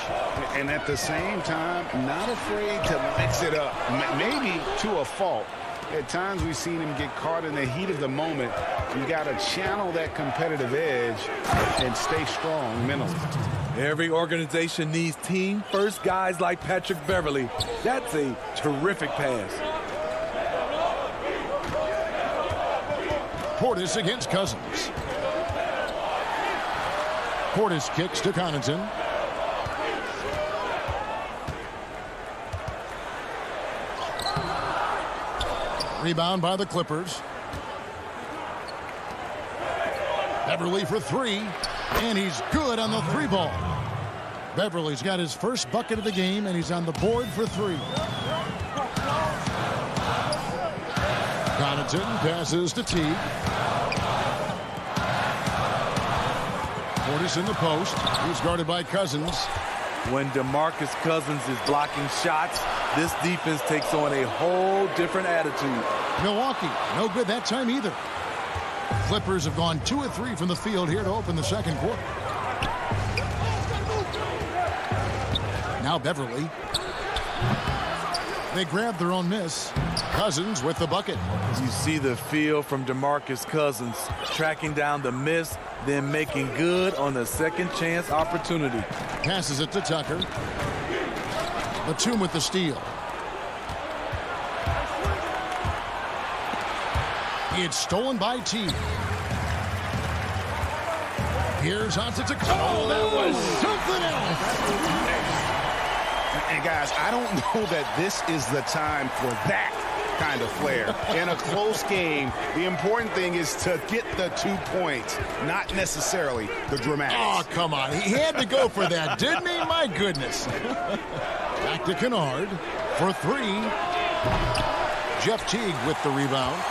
And at the same time, not afraid to mix it up. Maybe to a fault. At times we've seen him get caught in the heat of the moment. You got to channel that competitive edge and stay strong mentally. Every organization needs team-first guys like Patrick Beverly. That's a terrific pass. Portis against Cousins. Portis kicks to Connaughton. Rebound by the Clippers. Beverly for 3. And he's good on the 3 ball. Beverly's got his first bucket of the game, and he's on the board for 3. Connaughton passes to Teague. Portis in the post. He's guarded by Cousins. When DeMarcus Cousins is blocking shots, this defense takes on a whole different attitude. Milwaukee, no good that time either. Clippers have gone 2 of 3 from the field here to open the second quarter. Now Beverly. They grab their own miss. Cousins with the bucket. You see the feel from DeMarcus Cousins, tracking down the miss, then making good on the second chance opportunity. Passes it to Tucker. Batum with the steal. It's stolen by Teague. Here's Antetokounmpo. Oh, that was something else. And guys, I don't know that this is the time for that kind of flair. In a close game, the important thing is to get the 2 points, not necessarily the dramatics. Oh, come on. He had to go for that, didn't he? My goodness. Back to Kennard for 3. Jeff Teague with the rebound.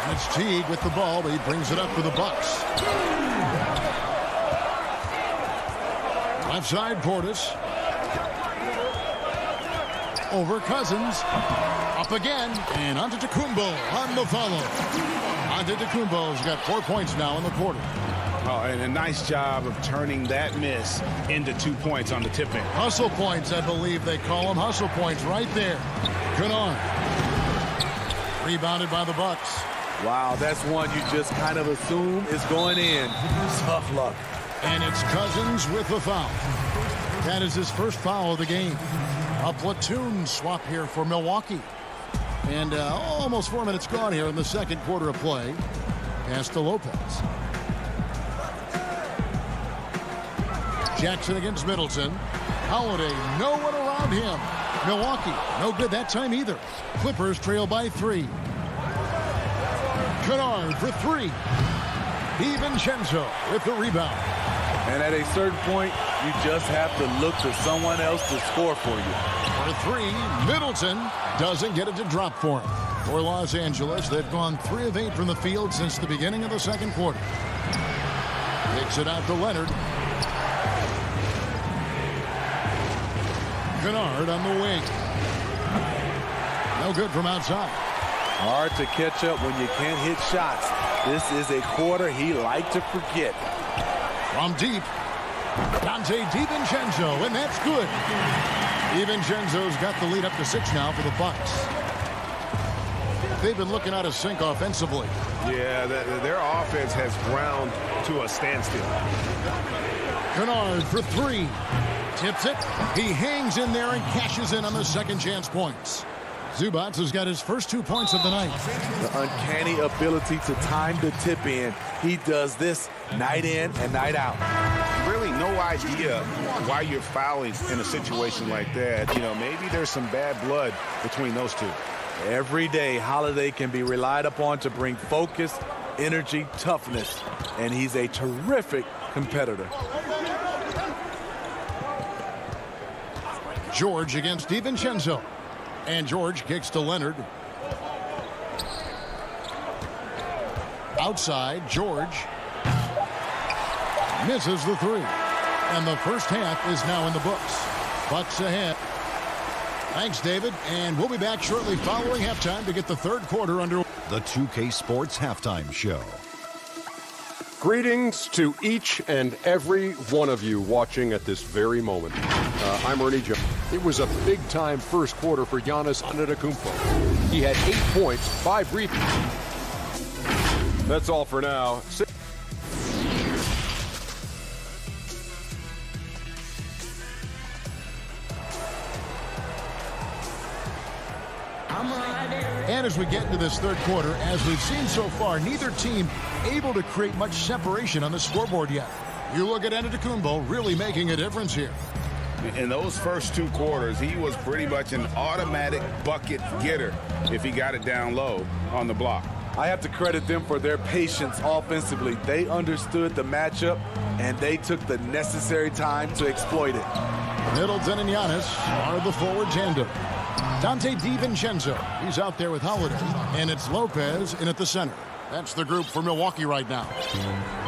And it's Teague with the ball, but he brings it up for the Bucks. Left side, Portis. Over Cousins. Up again. And Antetokounmpo on the follow. Antetokounmpo's got 4 points now in the quarter. Oh, and a nice job of turning that miss into 2 points on the tip in. Hustle points, I believe they call them. Hustle points right there. Kennard. Rebounded by the Bucks. Wow, that's one you just kind of assume is going in. Tough luck. And it's Cousins with the foul. That is his first foul of the game. A platoon swap here for Milwaukee. And almost 4 minutes gone here in the second quarter of play. Pass to Lopez. Jackson against Middleton. Holiday, no one around him. Milwaukee, no good that time either. Clippers trail by 3. Kennard for 3. DiVincenzo with the rebound. And at a certain point, you just have to look to someone else to score for you. For 3, Middleton doesn't get it to drop for him. For Los Angeles, they've gone 3 of 8 from the field since the beginning of the second quarter. Takes it out to Leonard. Kennard on the wing. No good from outside. Hard to catch up when you can't hit shots. This is a quarter he liked to forget. From deep, Dante DiVincenzo, and that's good. DiVincenzo's got the lead up to 6 now for the Bucks. They've been looking out of sync offensively. Yeah, their offense has ground to a standstill. Kennard for 3. Tips it. He hangs in there and cashes in on the second chance points. Zubac has got his first 2 points of the night. The uncanny ability to time the tip in. He does this night in and night out. Really no idea why you're fouling in a situation like that. You know, maybe there's some bad blood between those two. Every day, Holiday can be relied upon to bring focus, energy, toughness, and he's a terrific competitor. George against DiVincenzo. And George kicks to Leonard. Outside, George misses the three. And the first half is now in the books. Bucks ahead. Thanks, David. And we'll be back shortly following halftime to get the third quarter under. The 2K Sports Halftime Show. Greetings to each and every one of you watching at this very moment. I'm Ernie Jones. It was a big-time first quarter for Giannis Antetokounmpo. He had 8 points, 5 rebounds. That's all for now. And as we get into this third quarter, as we've seen so far, neither team able to create much separation on the scoreboard yet. You look at Antetokounmpo really making a difference here. In those first 2 quarters, he was pretty much an automatic bucket getter if he got it down low on the block. I have to credit them for their patience offensively. They understood the matchup, and they took the necessary time to exploit it. Middleton and Giannis are the forward tandem. Dante DiVincenzo, he's out there with Holiday, and it's Lopez in at the center. That's the group for Milwaukee right now.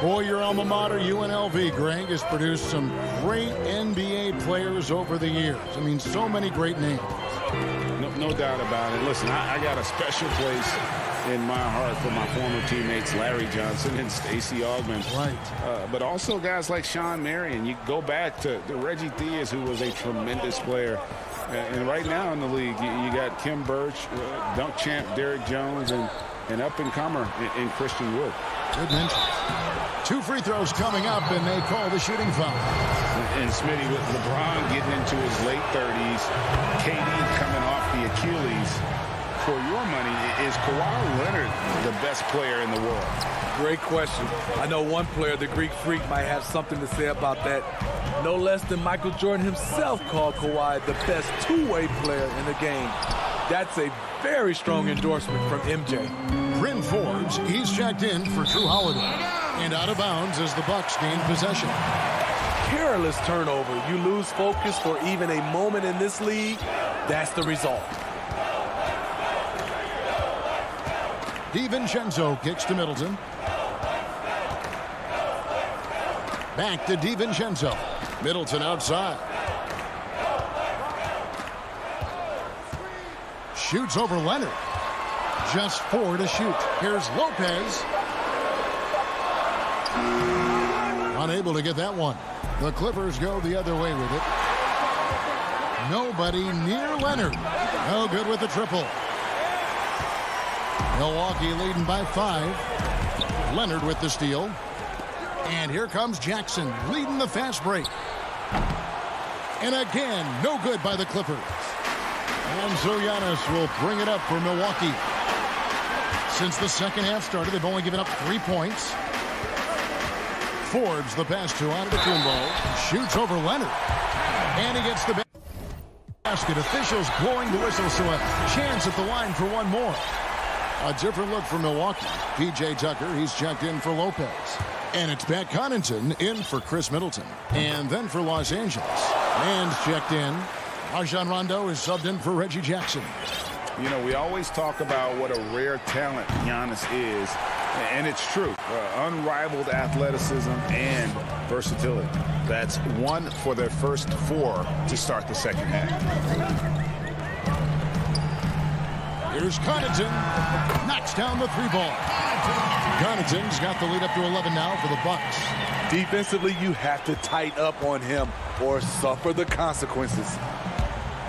Boy, your alma mater, UNLV, Greg, has produced some great NBA players over the years. I mean, so many great names. No doubt about it. Listen, I got a special place in my heart for my former teammates Larry Johnson and Stacey Augmon. Right. But also guys like Sean Marion. You go back to Reggie Theus, who was a tremendous player. And right now in the league, you got Kim Birch, dunk champ Derrick Jones, and up-and-comer in Christian Wood. Good mention. 2 free throws coming up, and they call the shooting foul. And Smitty, with LeBron getting into his late 30s, KD coming off the Achilles. For your money, is Kawhi Leonard the best player in the world? Great question. I know one player, the Greek Freak, might have something to say about that. No less than Michael Jordan himself called Kawhi the best two-way player in the game. That's a very strong endorsement from MJ. Bryn Forbes, he's checked in for Drew Holiday. And out of bounds as the Bucks gain possession. Careless turnover. You lose focus for even a moment in this league. That's the result. DiVincenzo kicks to Middleton. Back to DiVincenzo. Middleton outside. Shoots over Leonard. Just 4 to shoot. Here's Lopez. Unable to get that one. The Clippers go the other way with it. Nobody near Leonard. No good with the triple. Milwaukee leading by 5. Leonard with the steal. And here comes Jackson leading the fast break. And again, no good by the Clippers. And so Giannis will bring it up for Milwaukee. Since the second half started, they've only given up 3 points. Forbes the pass to Antetokounmpo. Shoots over Leonard. And he gets the basket. Officials blowing the whistle, so a chance at the line for one more. A different look for Milwaukee. P.J. Tucker, he's checked in for Lopez. And it's Pat Connaughton in for Chris Middleton. And then for Los Angeles. And checked in. Rajon Rondo is subbed in for Reggie Jackson. You know, we always talk about what a rare talent Giannis is. And it's true. Unrivaled athleticism and versatility. That's 1 for their first 4 to start the second half. Here's Connaughton. Knocks down the 3-ball. Connaughton's got the lead up to 11 now for the Bucks. Defensively, you have to tighten up on him or suffer the consequences.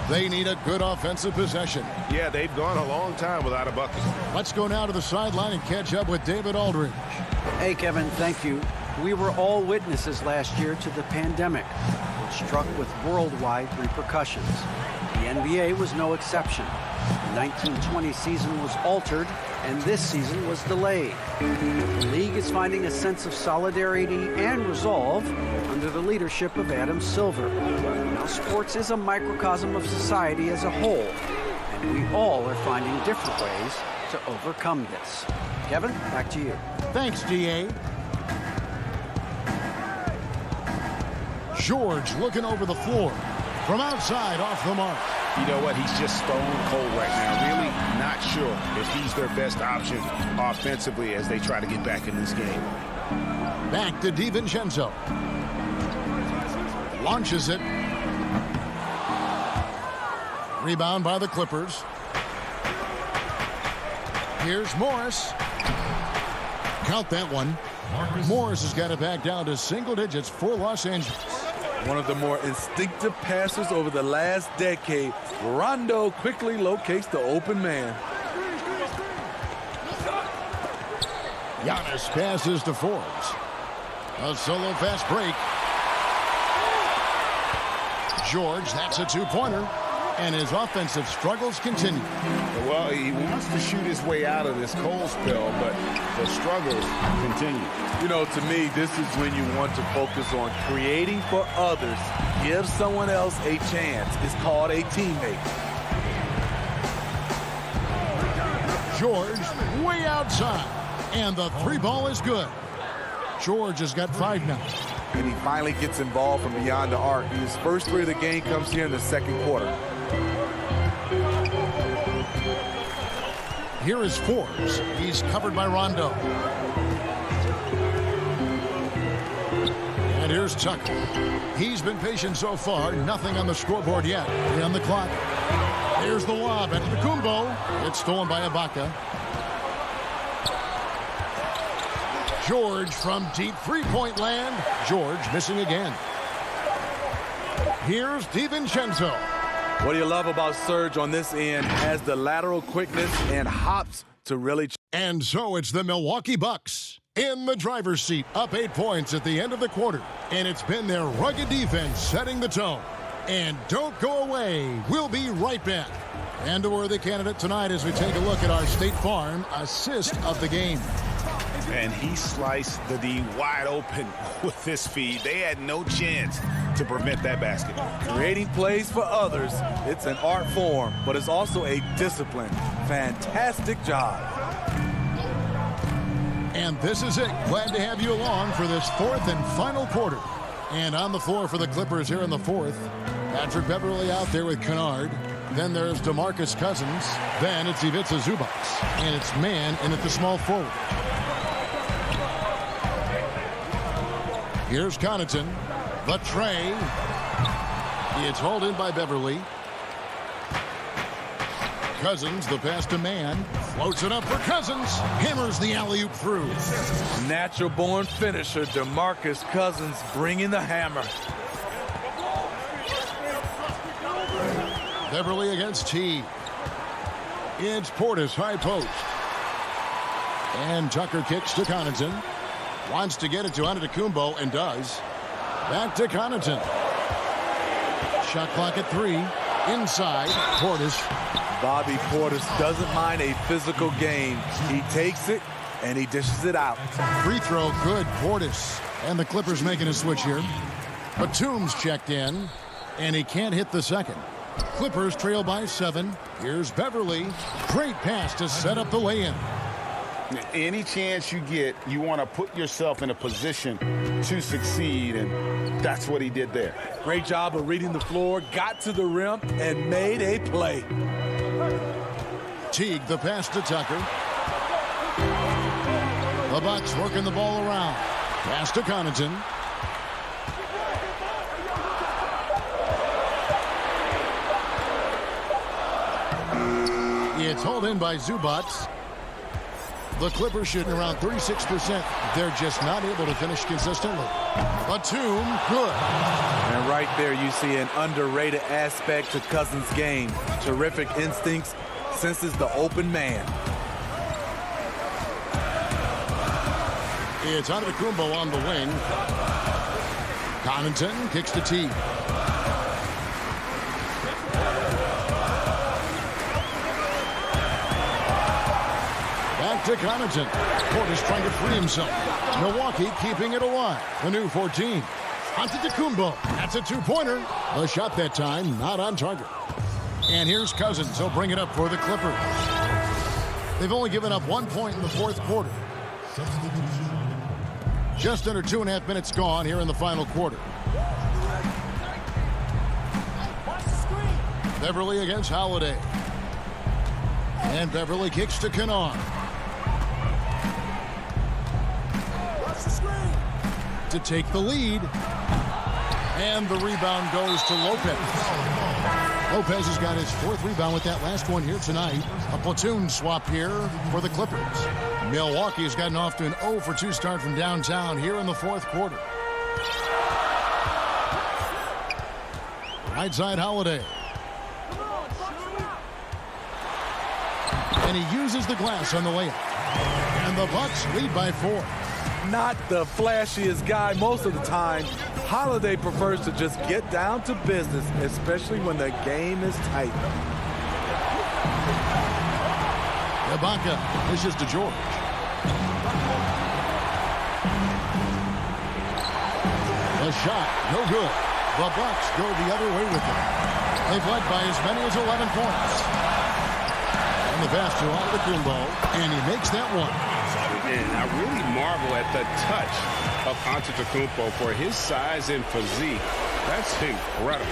They need a good offensive possession. Yeah, they've gone a long time without a bucket. Let's go now to the sideline and catch up with David Aldridge. Hey, Kevin, thank you. We were all witnesses last year to the pandemic, which struck with worldwide repercussions. The NBA was no exception. The 1920 season was altered, and this season was delayed. The league is finding a sense of solidarity and resolve under the leadership of Adam Silver. Now, sports is a microcosm of society as a whole, and We all are finding different ways to overcome this. Kevin, back to you. Thanks, D.A. George looking over the floor. From outside, off the mark. You know what? He's just stone cold right now. Really not sure if he's their best option offensively as they try to get back in this game. Back to DiVincenzo. Launches it. Rebound by the Clippers. Here's Morris. Count that one. Morris has got it back down to single digits for Los Angeles. One of the more instinctive passers over the last decade. Rondo quickly locates the open man. Giannis passes to Forbes. A solo fast break. George, that's a two-pointer. And his offensive struggles continue. Well, he wants to shoot his way out of this cold spell, but the struggles continue. You know, to me, this is when you want to focus on creating for others. Give someone else a chance. It's called a teammate. George way outside. And the three ball is good. George has got 5 now. And he finally gets involved from beyond the arc. His first three of the game comes here in the second quarter. Here is Forbes. He's covered by Rondo. And here's Tucker. He's been patient so far. Nothing on the scoreboard yet. On the clock. Here's the lob at the Kumbo. It's stolen by Ibaka. George from deep three-point land. George missing again. Here's DiVincenzo. What do you love about Serge on this end? Has the lateral quickness and hops to really... And so it's the Milwaukee Bucks in the driver's seat, up 8 points at the end of the quarter. And it's been their rugged defense setting the tone. And don't go away. We'll be right back. And a worthy candidate tonight as we take a look at our State Farm assist of the game. And he sliced the D wide open with this feed. They had no chance to prevent that basket. Creating plays for others, it's an art form, but it's also a discipline. Fantastic job. And this is it. Glad to have you along for this fourth and final quarter. And on the floor for the Clippers here in the fourth, Patrick Beverly out there with Kennard. Then there's DeMarcus Cousins. Then it's Ivica Zubac. And it's man in at the small forward. Here's Connaughton. The tray. It's hauled in by Beverly. Cousins, the pass to man. Floats it up for Cousins. Hammers the alley-oop through. Natural-born finisher, DeMarcus Cousins bringing the hammer. Beverly against T. It's Portis, high post. And Tucker kicks to Connaughton. Wants to get it to Antetokounmpo and does. Back to Connaughton. Shot clock at 3. Inside, Portis. Bobby Portis doesn't mind a physical game. He takes it and he dishes it out. Free throw, good, Portis. And the Clippers making a switch here. Batum's checked in, and he can't hit the second. Clippers trail by 7. Here's Beverly. Great pass to set up the lay-in. Any chance you get, you want to put yourself in a position to succeed, and that's what he did there. Great job of reading the floor, got to the rim, and made a play. Teague, the pass to Tucker. The Bucks working the ball around. Pass to Connaughton. It's hauled in by Zubac. The Clippers shooting around 36%. They're just not able to finish consistently. Batum, good. And right there you see an underrated aspect to Cousins' game. Terrific instincts, senses the open man. It's Antetokounmpo on the wing. Connaughton kicks to T. Back to Connaughton. Portis trying to free himself. Milwaukee keeping it alive. The new 14. Antetokounmpo. That's a two-pointer. The shot that time not on target. And here's Cousins. He'll bring it up for the Clippers. They've only given up 1 point in the fourth quarter. Just under 2.5 minutes gone here in the final quarter. Beverly against Holiday. And Beverly kicks to Kennard. To take the lead. And the rebound goes to Lopez. Lopez has got his fourth rebound with that last one here tonight. A platoon swap here for the Clippers. Milwaukee has gotten off to an 0 for 2 start from downtown here in the fourth quarter. Right side Holiday. And he uses the glass on the layup. And the Bucks lead by 4. Not the flashiest guy most of the time. Holiday prefers to just get down to business, especially when the game is tight. Ibaka pushes to George. The shot, no good. The Bucks go the other way with it. They've led by as many as 11 points. And the pass to Antetokounmpo, and he makes that one. And I really marvel at the touch of Antetokounmpo for his size and physique. That's incredible.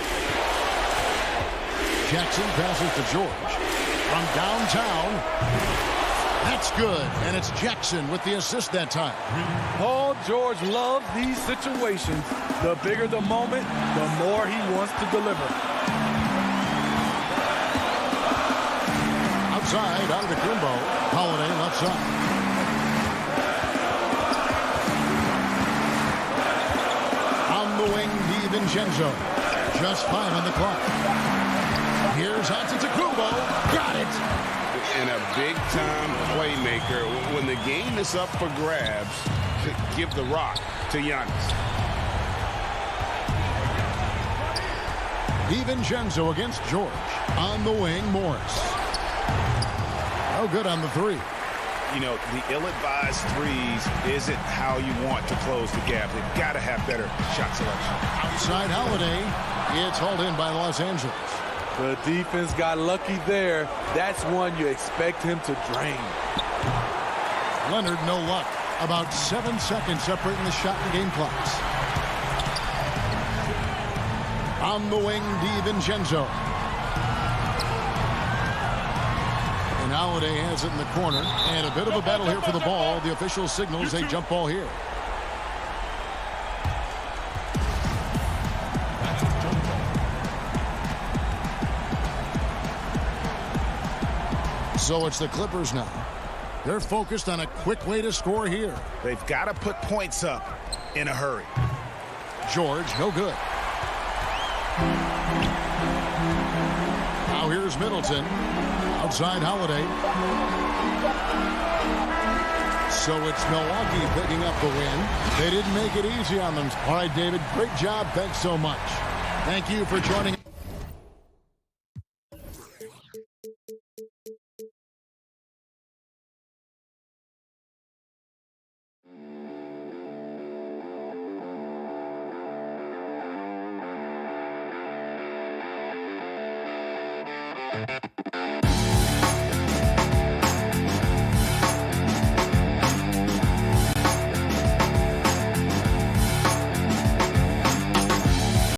Jackson passes to George. From downtown. That's good. And it's Jackson with the assist that time. Paul George loves these situations. The bigger the moment, the more he wants to deliver. Outside, Antetokounmpo. Holiday left side. The wing, DiVincenzo. Just 5 on the clock. Here's Antetokounmpo. Got it. And a big-time playmaker. When the game is up for grabs, give the rock to Giannis. DiVincenzo against George. On the wing, Morris. No good on the 3. You know, the ill-advised threes isn't how you want to close the gap. They've got to have better shot selection. Outside Holiday. It's hauled in by Los Angeles. The defense got lucky there. That's one you expect him to drain. Leonard, no luck. About 7 seconds separating the shot and game clocks. On the wing, DiVincenzo. Holiday has it in the corner, and a bit of a battle here for the ball. The official signals a jump ball here. So it's the Clippers now. They're focused on a quick way to score here. They've got to put points up in a hurry. George, no good. Now here's Middleton. Outside Holiday. So it's Milwaukee picking up the win. They didn't make it easy on them. All right, David, great job. Thanks so much. Thank you for joining.